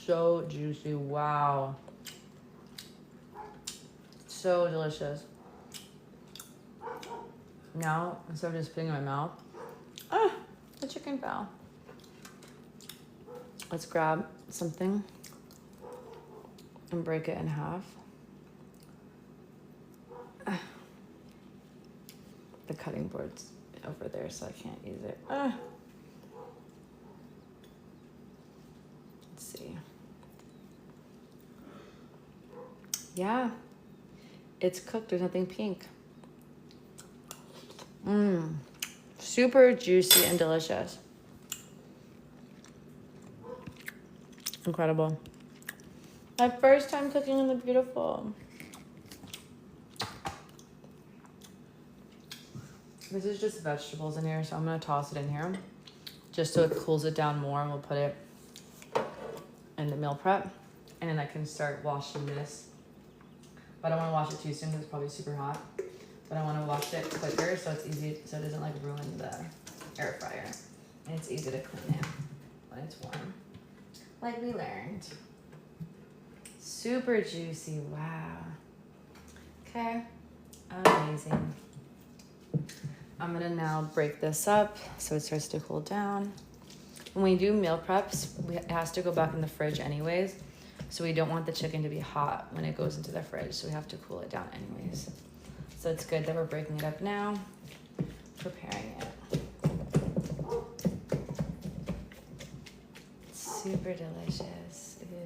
So juicy. Wow. So delicious. Now, instead of just putting it in my mouth, Ah, the chicken fell. Let's grab something and break it in half. Ah. The cutting board's over there, so I can't use it. Ah. Let's see. Yeah, it's cooked. There's nothing pink. Mmm. Super juicy and delicious. Incredible. My first time cooking in the beautiful. This is just vegetables in here, so I'm gonna toss it in here just so it cools it down more, and we'll put it in the meal prep. And then I can start washing this. But I don't want to wash it too soon because it's probably super hot. But I want to wash it quicker so it's easy, so it doesn't like ruin the air fryer. And it's easy to clean it when it's warm. Like we learned. Super juicy, wow. Okay, amazing. I'm gonna now break this up so it starts to cool down. When we do meal preps, it has to go back in the fridge anyways. So we don't want the chicken to be hot when it goes into the fridge. So we have to cool it down anyways. So it's good that we're breaking it up now, preparing it. Super delicious. Ew.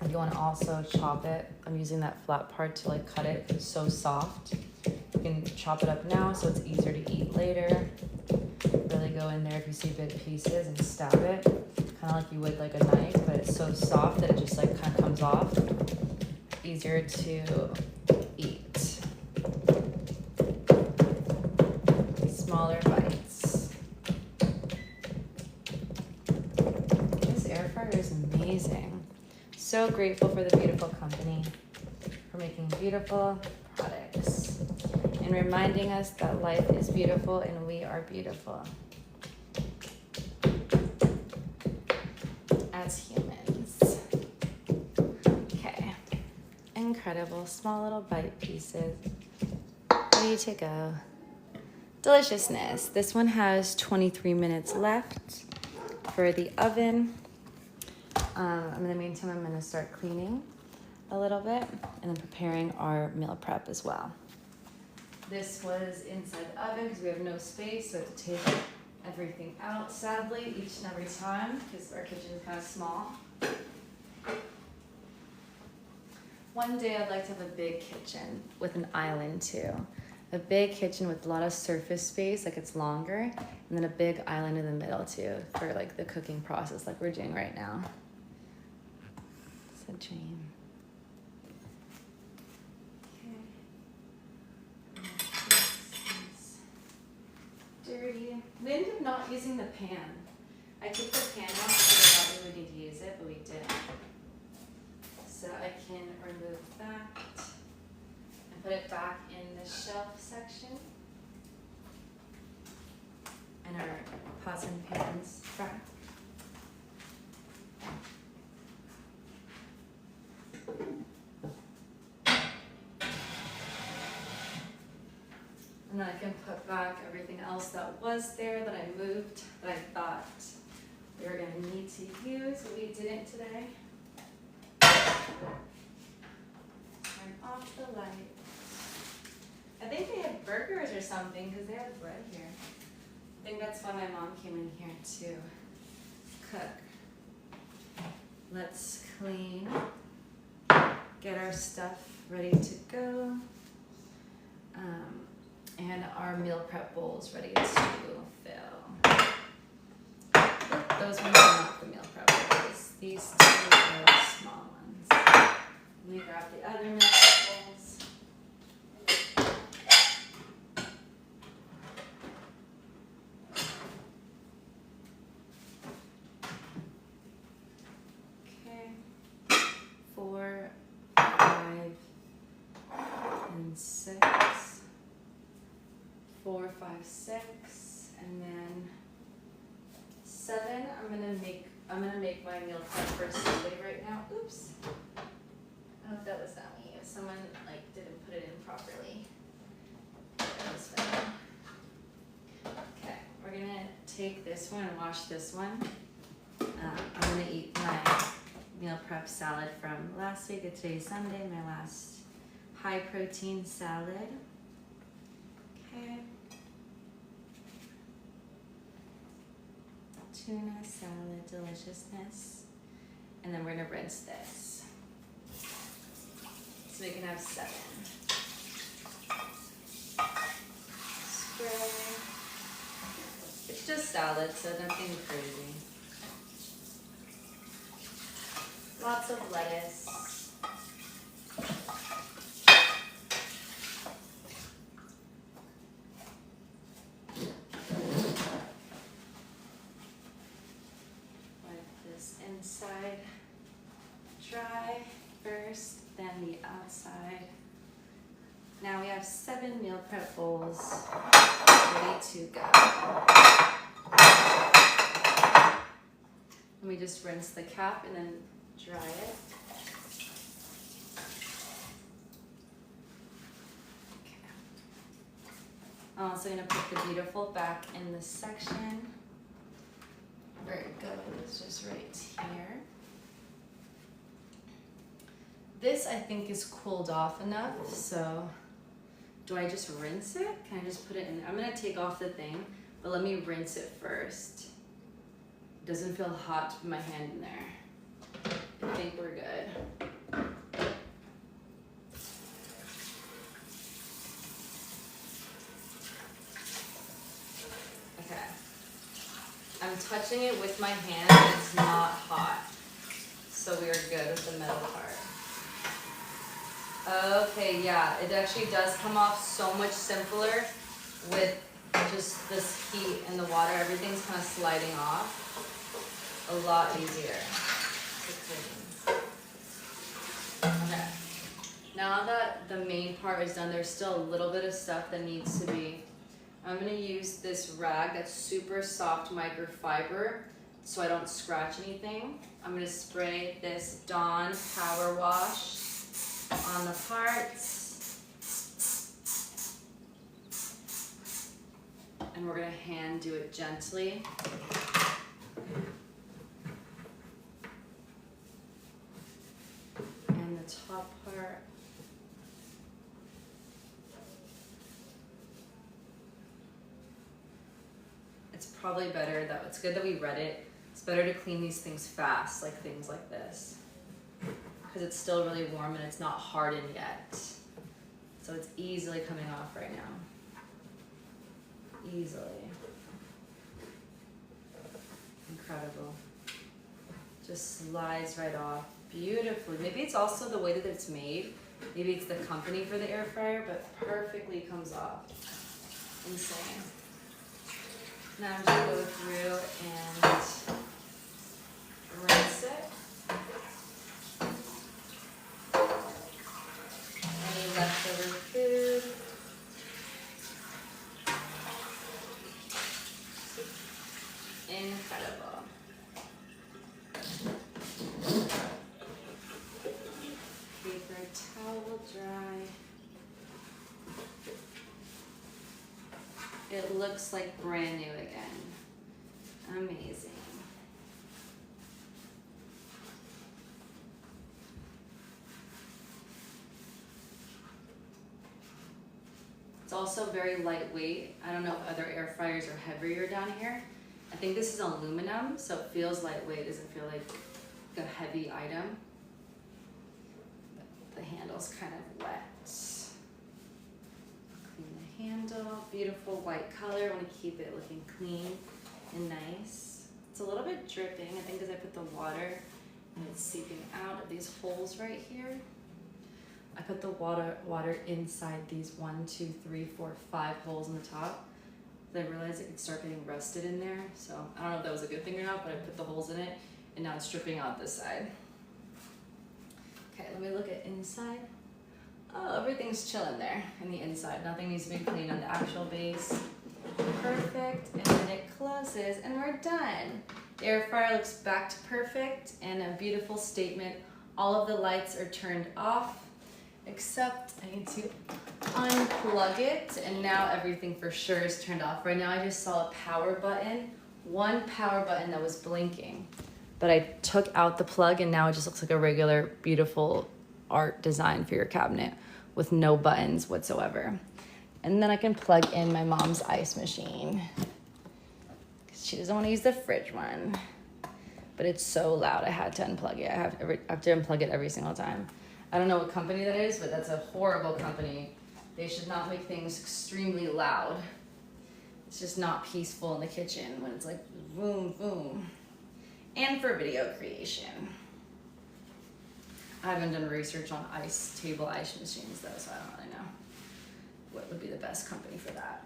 You want to also chop it. I'm using that flat part to like cut it. It's so soft. You can chop it up now so it's easier to eat later. Really go in there if you see big pieces and stab it. Kind of like you would like a knife, but it's so soft that it just like kind of comes off. Easier to eat. Smaller bites. This air fryer is amazing. So grateful for the beautiful company for making beautiful products and reminding us that life is beautiful and we are beautiful as humans. Okay, incredible small little bite pieces ready to go. Deliciousness. This one has 23 minutes left for the oven. In the meantime, I'm gonna start cleaning a little bit and then preparing our meal prep as well. This was inside the oven because we have no space, so I have to take everything out, sadly, each and every time because our kitchen is kind of small. One day I'd like to have a big kitchen with an island too. A big kitchen with a lot of surface space, like it's longer, and then a big island in the middle too for like the cooking process like we're doing right now. It's a dream. Dirty. We ended up not using the pan. I took the pan off because I thought we would need to use it, but we didn't. So I can remove that and put it back in the shelf section. And our pots and pans front. And then I can put back everything else that was there that I moved, that I thought we were going to need to use, but we didn't today. Turn off the light. I think they had burgers or something because they have bread here. I think that's why my mom came in here to cook. Let's clean, get our stuff ready to go. And our meal prep bowls ready to fill. Those ones are not the meal prep bowls. These two are the small ones. Let me grab the other meal prep bowls. Okay. 4, 5, and 6. 4, 5, 6, and then 7. I'm gonna make my meal prep for Sunday right now. Oops. I don't know if that was not me. If someone like didn't put it in properly. That was fine. take this one and wash this one. I'm gonna eat my meal prep salad from last week. Today's Sunday, my last high protein salad. Okay. Tuna salad deliciousness. And then we're gonna rinse this. So we can have 7. Spray. It's just salad, so nothing crazy. Lots of lettuce. Wipe this inside dry first, then the outside. Now we have 7 meal prep bowls ready to go. Let me just rinse the cap and then dry it. Okay. I'm also gonna put the beautiful back in this section. Where it goes, just right here. This I think is cooled off enough, so do I just rinse it? Can I just put it in? I'm gonna take off the thing, but let me rinse it first. It doesn't feel hot to put my hand in there. I think we're good. Okay. I'm touching it with my hand, and it's not hot. So we are good with the metal part. Okay, yeah, it actually does come off so much simpler with just this heat and the water. Everything's kind of sliding off. A lot easier to clean. Okay, now that the main part is done, there's still a little bit of stuff that needs to be. I'm gonna use this rag that's super soft microfiber so I don't scratch anything. I'm gonna spray this Dawn Power Wash on the parts. And we're gonna hand do it gently. And the top part. It's probably better that, it's good that we read it. It's better to clean these things fast, like things like this. Because it's still really warm and it's not hardened yet. So it's easily coming off right now. Easily. Incredible. Just slides right off beautifully. Maybe it's also the way that it's made. Maybe it's the company for the air fryer, but perfectly comes off. Insane. Now I'm just gonna go through and rinse it. Any leftover food. Incredible. Paper towel dry. It looks like brand new again. Amazing. It's also very lightweight. I don't know if other air fryers are heavier down here. I think this is aluminum, so it feels lightweight. It doesn't feel like a heavy item. The handle's kind of wet. Clean the handle. Beautiful white color. I want to keep it looking clean and nice. It's a little bit dripping, I think, because I put the water and it's seeping out of these holes right here. I put the water inside these 1, 2, 3, 4, 5 holes in the top. I realized it could start getting rusted in there, so I don't know if that was a good thing or not, but I put the holes in it, and now it's dripping out this side. Okay, let me look at inside. Oh, everything's chilling there in the inside. Nothing needs to be cleaned on the actual base. Perfect, and then it closes, and we're done. The air fryer looks back to perfect, and a beautiful statement. All of the lights are turned off, except I need to unplug it, and now everything for sure is turned off. Right now I just saw a power button one power button that was blinking, but I took out the plug and now it just looks like a regular, beautiful art design for your cabinet with no buttons whatsoever. And then I can plug in my mom's ice machine. She doesn't want to use the fridge one, but it's so loud I had to unplug it. I have to unplug it every single time. I don't know what company that is, but that's a horrible company. They should not make things extremely loud. It's just not peaceful in the kitchen when it's like boom, boom. And for video creation. I haven't done research on table ice machines though, so I don't really know what would be the best company for that.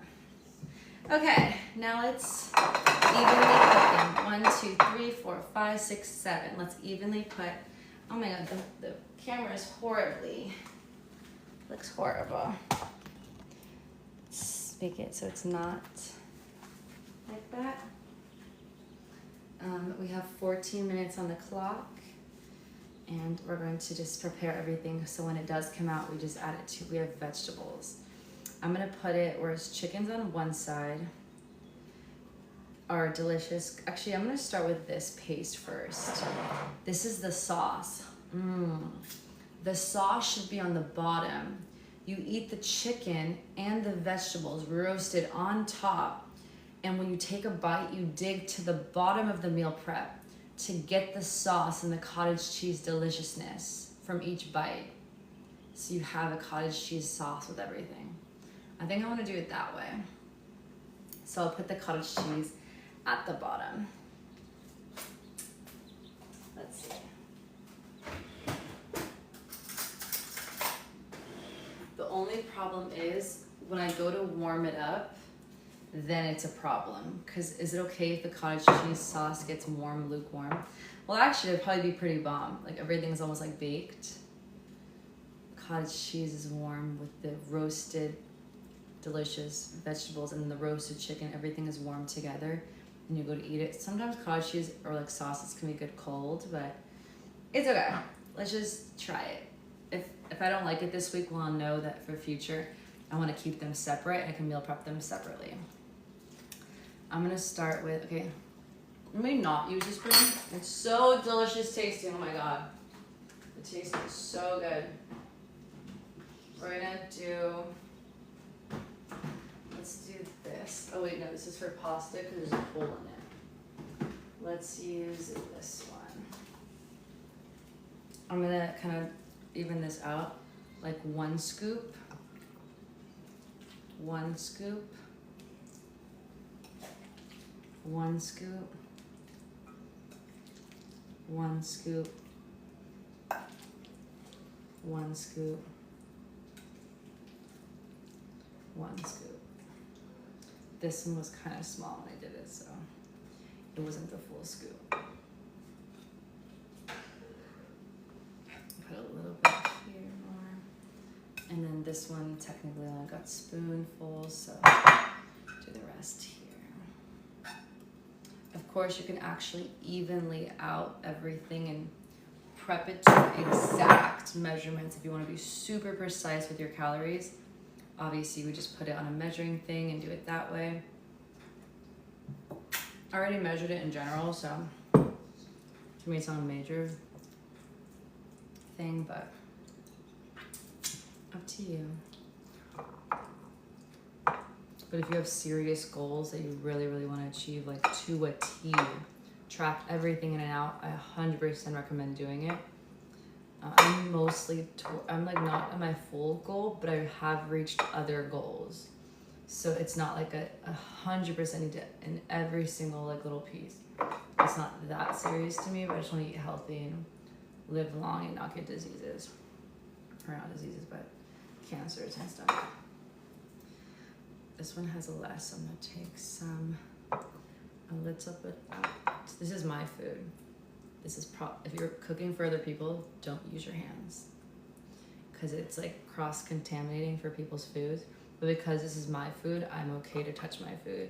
Okay, now let's evenly put them. 1, 2, 3, 4, 5, 6, 7. Let's evenly put, oh my God, the camera is looks horrible. Let's make it so it's not like that. We have 14 minutes on the clock, and we're going to just prepare everything so when it does come out, we just add it to, we have vegetables. I'm gonna put it where it's chicken's on one side, our delicious, actually I'm gonna start with this paste first. This is the sauce. The sauce should be on the bottom. You eat the chicken and the vegetables roasted on top, and when you take a bite, you dig to the bottom of the meal prep to get the sauce and the cottage cheese deliciousness from each bite. So you have a cottage cheese sauce with everything. I think I want to do it that way. So I'll put the cottage cheese at the bottom. Let's see. The only problem is when I go to warm it up, then it's a problem. Because is it okay if the cottage cheese sauce gets warm, lukewarm? Well, actually, it'd probably be pretty bomb. Like everything's almost like baked. Cottage cheese is warm with the roasted, delicious vegetables and the roasted chicken. Everything is warm together, and you go to eat it. Sometimes cottage cheese or like sauces can be good cold, but it's okay. Let's just try it. If I don't like it this week, well, I'll know that for future, I want to keep them separate. I can meal prep them separately. I'm gonna start with, okay, let me not use this spoon. It's so delicious tasting, oh my God. The taste is so good. We're gonna do, let's do this. Oh wait, no, this is for pasta because there's a hole in it. Let's use this one. I'm gonna kind of even this out, like 1 scoop, 1 scoop, 1 scoop, 1 scoop, 1 scoop, 1 scoop. This one was kind of small when I did it, so it wasn't the full scoop. Put a little bit here more. And then this one technically only got spoonfuls, so do the rest here. Of course, you can actually evenly out everything and prep it to exact measurements if you want to be super precise with your calories. Obviously, we just put it on a measuring thing and do it that way. I already measured it in general, so to me it's not a major thing, but up to you. But if you have serious goals that you really, really want to achieve, like to a T, track everything in and out, I 100% recommend doing it. I'm mostly, I'm like not at my full goal, but I have reached other goals. So it's not like a 100% need to in every single like little piece. It's not that serious to me, but I just want to eat healthy and live long and not get diseases. Or not diseases, but cancers and stuff. This one has less, so I'm gonna take some, a little bit out. This is my food. This is if you're cooking for other people, don't use your hands. Because it's like cross-contaminating for people's food. But because this is my food, I'm okay to touch my food.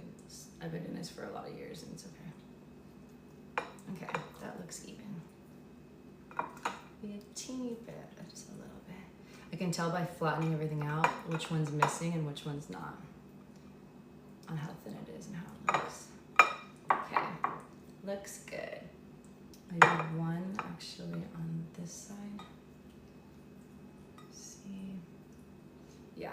I've been doing this for a lot of years and it's okay. Okay, that looks even. Maybe a teeny bit, just a little bit. I can tell by flattening everything out which one's missing and which one's not. On how thin it is and how it looks. Okay. Looks good. I have one actually on this side. Let's see. Yeah.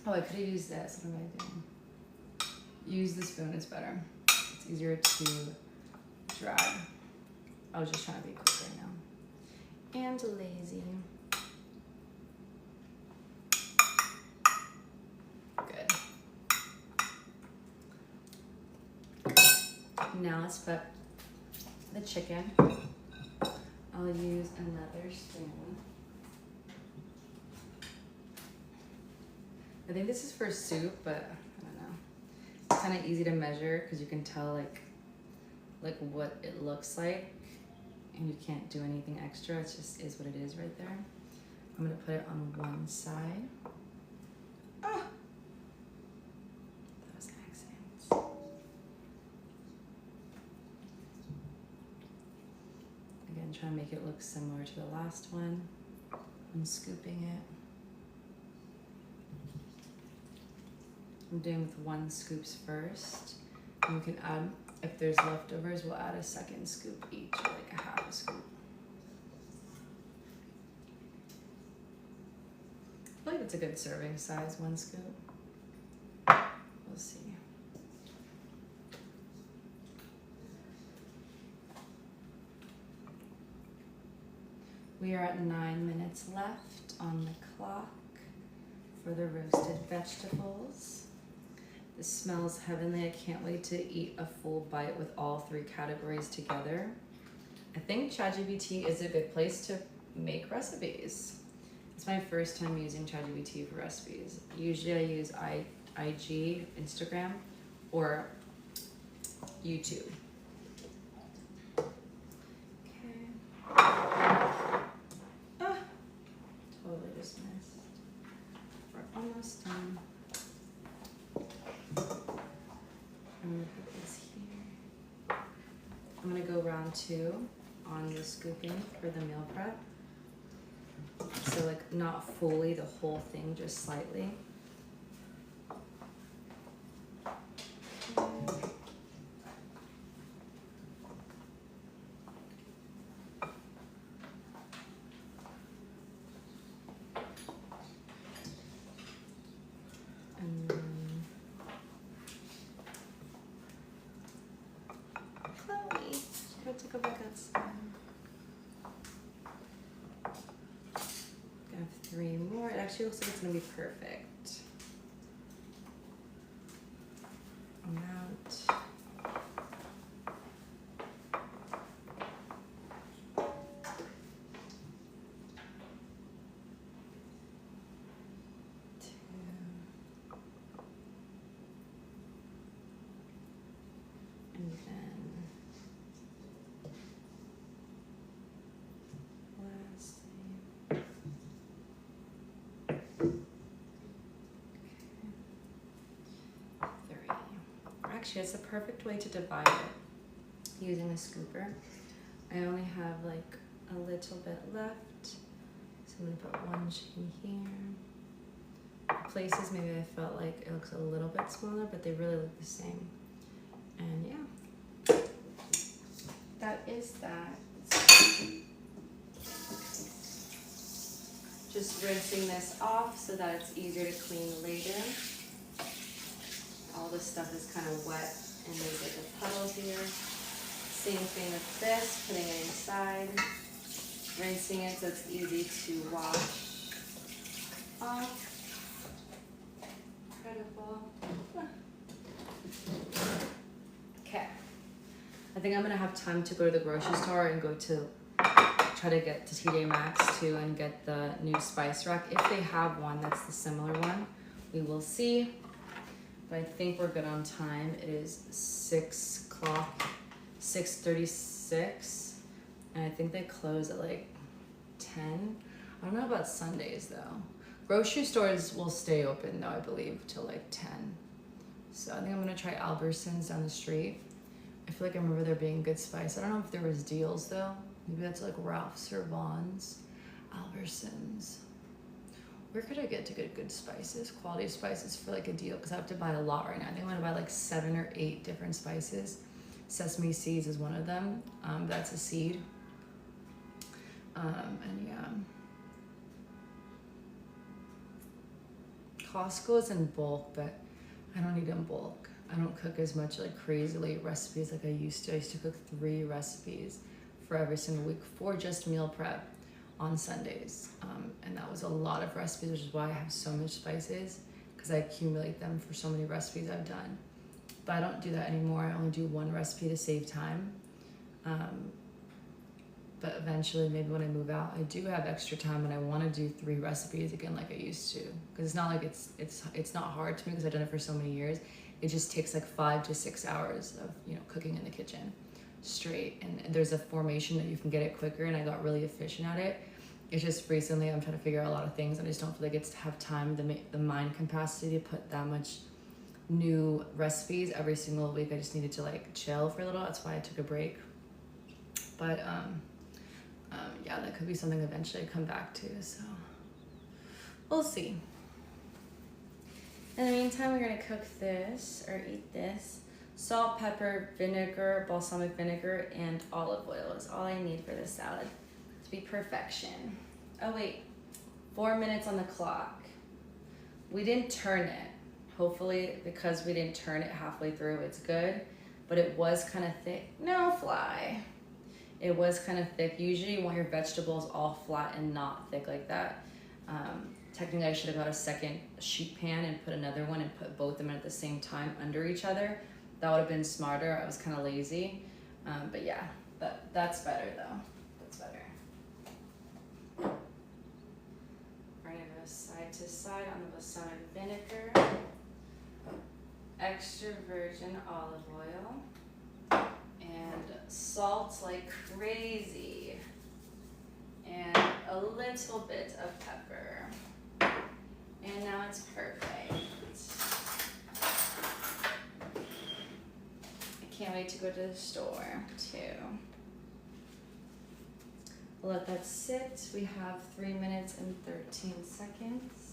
Oh, I could have used this. What am I doing? Use the spoon, it's better. It's easier to drag. I was just trying to be quick right now. And lazy. Good. Now let's put the chicken. I'll use another spoon. I think this is for soup, but I don't know. It's kind of easy to measure because you can tell like what it looks like, and you can't do anything extra. It just is what it is right there. I'm gonna put it on one side. Ah, that was an accident. Again, try to make it look similar to the last one. I'm scooping it. I'm doing with 1 scoop first. And we can add, if there's leftovers, we'll add a second scoop each, or like a half a scoop. I feel like it's a good serving size, 1 scoop. We'll see. We are at 9 minutes left on the clock for the roasted vegetables. This smells heavenly. I can't wait to eat a full bite with all 3 categories together. I think ChatGPT is a good place to make recipes. It's my first time using ChatGPT for recipes. Usually I use IG, Instagram, or YouTube. Okay. Totally just missed. We're almost done. I'm gonna put this here. I'm gonna go round 2 on the scooping for the meal prep. So like not fully the whole thing, just slightly. And then Chloe, she had to go back outside. I have 3 more. It actually looks like it's gonna be perfect. Amount. And then lastly, okay. 3. Actually, it's the perfect way to divide it using a scooper. I only have like a little bit left, so I'm gonna put 1 chicken here. Places maybe I felt like it looks a little bit smaller, but they really look the same. And yeah, that is that. Just rinsing this off so that it's easier to clean later. All this stuff is kind of wet and there's like a puddle here. Same thing with this, putting it inside, rinsing it so it's easy to wash off. Incredible. Okay, I think I'm gonna have time to go to the grocery store and go to try to get to TJ Maxx too and get the new spice rack. If they have one that's the similar one, we will see. But I think we're good on time. It is 6 o'clock, 6:36, and I think they close at like 10. I don't know about Sundays though. Grocery stores will stay open though, I believe, till like 10. So I think I'm gonna try Albertsons down the street. I feel like I remember there being good spice. I don't know if there was deals though. Maybe that's like Ralph's or Vaughn's. Albertsons. where could I get to get good spices, quality spices for like a deal? Because I have to buy a lot right now. I think I'm gonna buy like 7 or 8 different spices. Sesame seeds is one of them. That's a seed. And yeah. Costco is in bulk, but I don't eat in bulk. I don't cook as much like crazily recipes like I used to. I used to cook 3 recipes for every single week for just meal prep on Sundays. And that was a lot of recipes, which is why I have so much spices, because I accumulate them for so many recipes I've done. But I don't do that anymore. I only do 1 recipe to save time. But eventually, maybe when I move out, I do have extra time and I want to do 3 recipes again like I used to. Because it's not like it's not hard to me because I've done it for so many years. It just takes like 5 to 6 hours of, you know, cooking in the kitchen straight. And there's a formation that you can get it quicker, and I got really efficient at it. It's just recently I'm trying to figure out a lot of things, and I just don't feel like it's to have time, the mind capacity to put that much new recipes every single week. I just needed to like chill for a little. That's why I took a break. But yeah, that could be something eventually I come back to, so we'll see. In the meantime, we're gonna cook this or eat this. Salt, pepper, vinegar, balsamic vinegar, and olive oil is all I need for this salad to be perfection. Oh wait, 4 minutes on the clock. We didn't turn it. Hopefully, because we didn't turn it halfway through, it's good, but it was kind of thick. No fly. It was kind of thick. Usually you want your vegetables all flat and not thick like that. Technically I should have got a second sheet pan and put another one and put both of them at the same time under each other. That would have been smarter. I was kind of lazy. But yeah, that's better though. That's better. We're gonna go side to side on the balsamic vinegar. Extra virgin olive oil. And salt like crazy, and a little bit of pepper, and now it's perfect. I can't wait to go to the store too. We'll let that sit. We have 3 minutes and 13 seconds.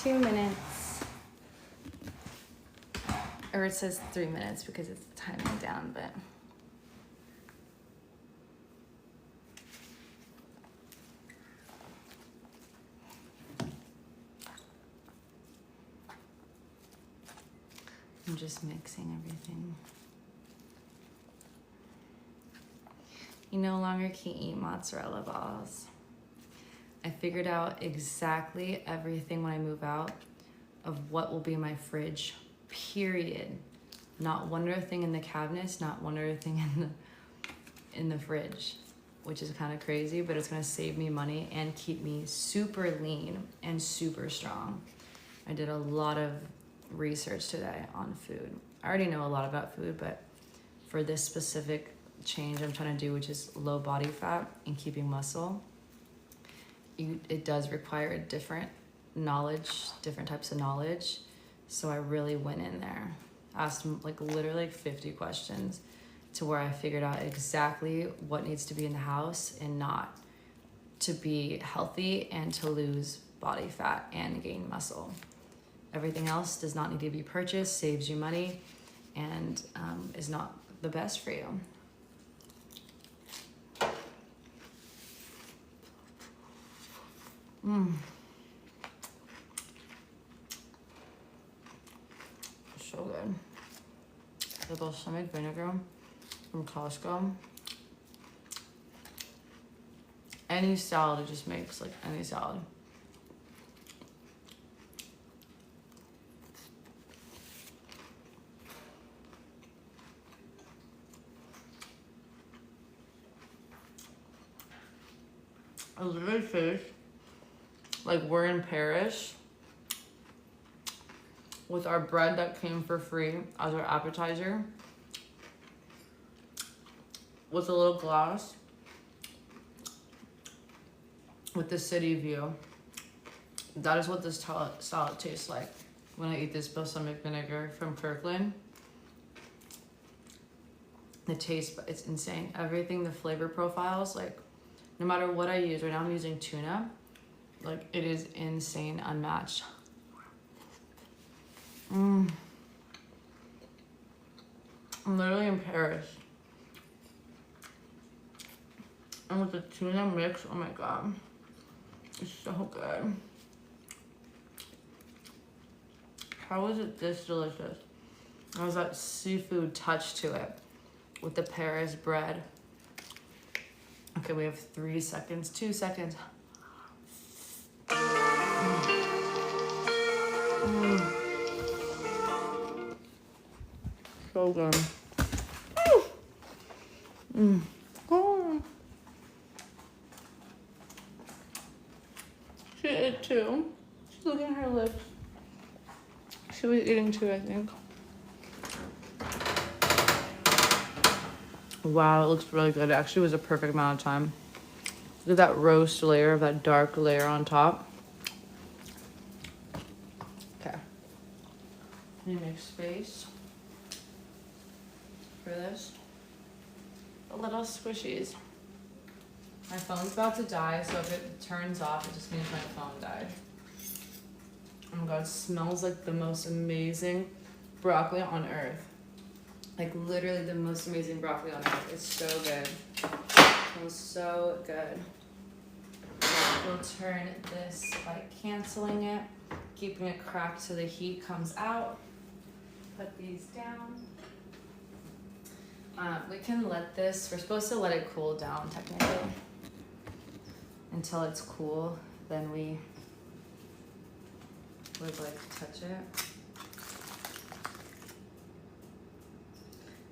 Two minutes, or it says 3 minutes because it's timing down, but I'm just mixing everything. You no longer can eat mozzarella balls. I figured out exactly everything when I move out of what will be in my fridge, period. Not one other thing in the cabinets, not one other thing in the fridge, which is kind of crazy, but it's gonna save me money and keep me super lean and super strong. I did a lot of research today on food. I already know a lot about food, but for this specific change I'm trying to do, which is low body fat and keeping muscle, it does require different knowledge, different types of knowledge. So I really went in there, asked like literally 50 questions to where I figured out exactly what needs to be in the house and not to be healthy and to lose body fat and gain muscle. Everything else does not need to be purchased, saves you money, and is not the best for you. So good. The balsamic vinegar from Costco. Any salad it just makes, like any salad. I literally finished, like we're in Paris with our bread that came for free as our appetizer with a little glass with the city view. That is what this salad tastes like when I eat this balsamic vinegar from Kirkland. The taste, it's insane. Everything, the flavor profiles, like no matter what I use, right now I'm using tuna, like it is insane, unmatched. I'm literally in Paris. And with the tuna mix, oh my god, it's so good. How is it this delicious? There's that seafood touch to it with the Paris bread. Okay, we have 3 seconds, 2 seconds. So good. Oh. She ate 2. She's looking at her lips. She was eating 2, I think. Wow, it looks really good. It actually was a perfect amount of time. Look at that roast layer, that dark layer on top. Okay. Let me make space for this. The little squishies. My phone's about to die, so if it turns off, it just means my phone died. Oh my god, it smells like the most amazing broccoli on earth. Like literally the most amazing broccoli on earth. It's so good. It smells so good. We'll turn this by canceling it, keeping it cracked so the heat comes out. Put these down. We can let this, we're supposed to let it cool down technically until it's cool. Then we would like to touch it.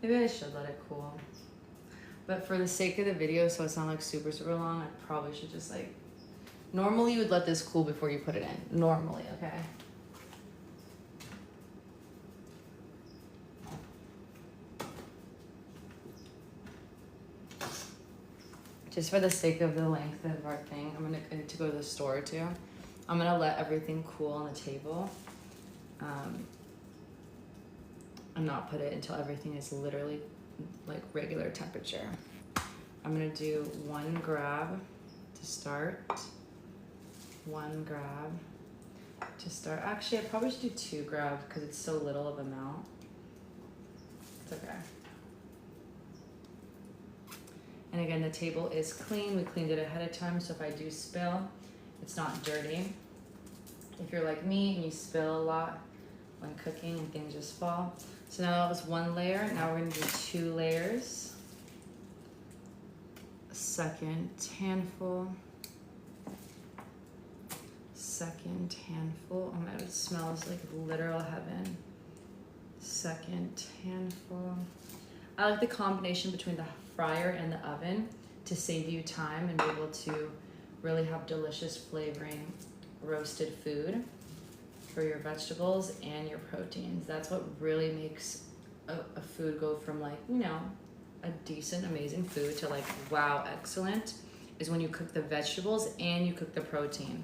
Maybe I should let it cool. But for the sake of the video, so it's not like super, super long, I probably should just like, normally you would let this cool before you put it in. Normally, okay? Just for the sake of the length of our thing, I need to go to the store too. I'm gonna let everything cool on the table. And not put it until everything is literally like regular temperature. I'm gonna do 1 grab to start. 1 grab to start. Actually, I probably should do 2 grabs because it's so little of amount. It's okay. And again, the table is clean. We cleaned it ahead of time, so if I do spill, it's not dirty. If you're like me and you spill a lot when cooking and things just fall. So now that was 1 layer. Now we're gonna do 2 layers. Second handful. Second handful. Oh my god, it smells like literal heaven. Second handful. I like the combination between the fryer and the oven to save you time and be able to really have delicious flavoring roasted food for your vegetables and your proteins. That's what really makes a food go from like, you know, a decent, amazing food to like, wow, excellent, is when you cook the vegetables and you cook the protein.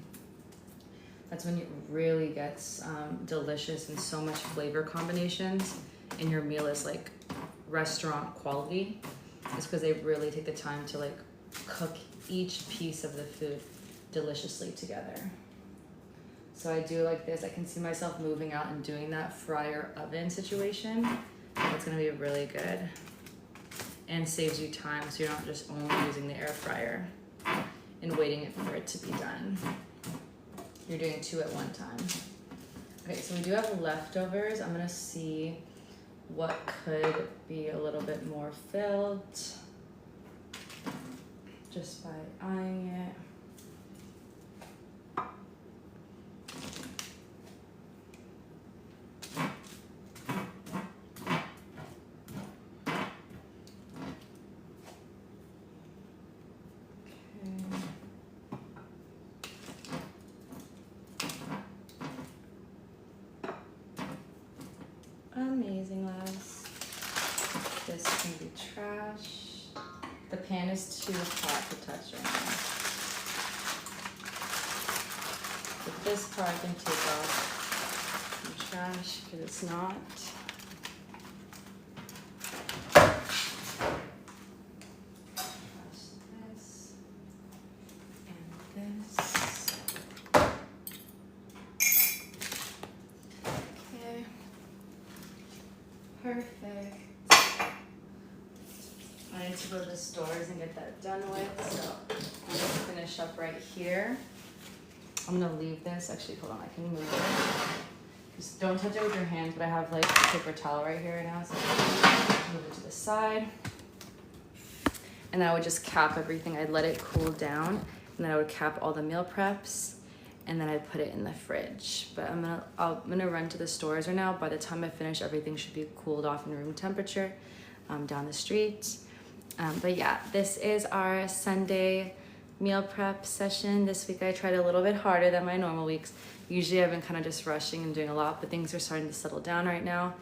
That's when it really gets delicious and so much flavor combinations, and your meal is like restaurant quality. It's because they really take the time to like cook each piece of the food deliciously together. So I do like this. I can see myself moving out and doing that fryer oven situation. That's gonna be really good and saves you time, so you're not just only using the air fryer and waiting for it to be done. You're doing 2 at one time. Okay, so we do have leftovers. I'm gonna see what could be a little bit more filled just by eyeing it. Amazing, lads. This can be trash. The pan is too hot to touch right now. So this part I can take off some trash because it's not. Trash this and this. Okay. Perfect. I need to go to the stores and get that done with, so I'm gonna finish up right here. I'm gonna leave this, actually, hold on, I can move it. Just don't touch it with your hands, but I have like a paper towel right here now, so move it to the side. And I would just cap everything. I'd let it cool down, and then I would cap all the meal preps, and then I'd put it in the fridge. But I'm gonna run to the stores right now. By the time I finish, everything should be cooled off in room temperature down the street. But yeah, this is our Sunday meal prep session. This week I tried a little bit harder than my normal weeks. Usually I've been kind of just rushing and doing a lot, but things are starting to settle down right now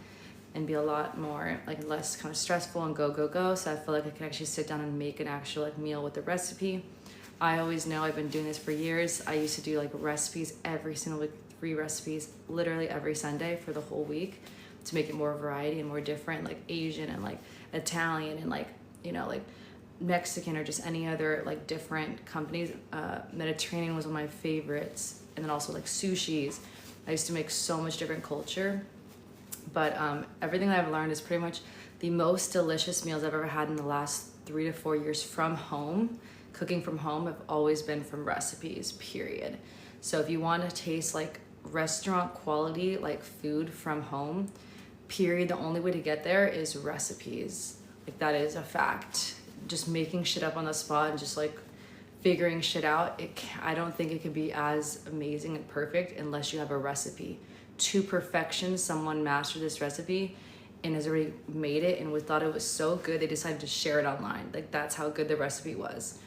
and be a lot more, like, less kind of stressful and go. So I feel like I can actually sit down and make an actual like meal with the recipe. I always know, I've been doing this for years. I used to do like recipes every single week, 3 recipes, literally every Sunday for the whole week to make it more variety and more different, like Asian and like Italian and like, you know, like Mexican or just any other like different companies. Mediterranean was one of my favorites, and then also like sushis. I used to make so much different culture, but everything that I've learned is pretty much the most delicious meals I've ever had in the last 3 to 4 years from home. Cooking from home have always been from recipes, period. So if you want to taste like restaurant quality, like food from home, period, the only way to get there is recipes. Like, that is a fact. Just making shit up on the spot and just like figuring shit out, I don't think it could be as amazing and perfect unless you have a recipe. To perfection, someone mastered this recipe and has already made it and thought it was so good they decided to share it online. Like, that's how good the recipe was.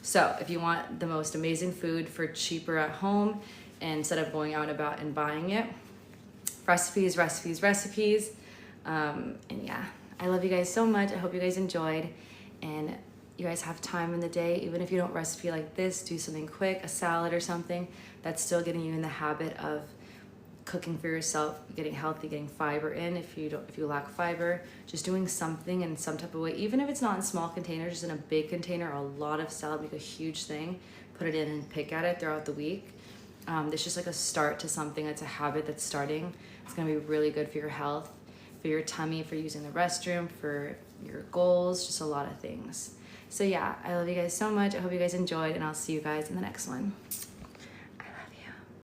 So if you want the most amazing food for cheaper at home, and instead of going out and about and buying it, recipes. And yeah, I love you guys so much. I hope you guys enjoyed, and you guys have time in the day. Even if you don't recipe like this, do something quick, a salad or something that's still getting you in the habit of cooking for yourself, getting healthy, getting fiber in. If you lack fiber, just doing something in some type of way, even if it's not in small containers, just in a big container. A lot of salad, make a huge thing, put it in and pick at it throughout the week. It's just like a start to something. It's a habit that's starting. It's gonna be really good for your health, for your tummy, for using the restroom, for your goals, just a lot of things. So yeah, I love you guys so much. I hope you guys enjoyed, and I'll see you guys in the next one.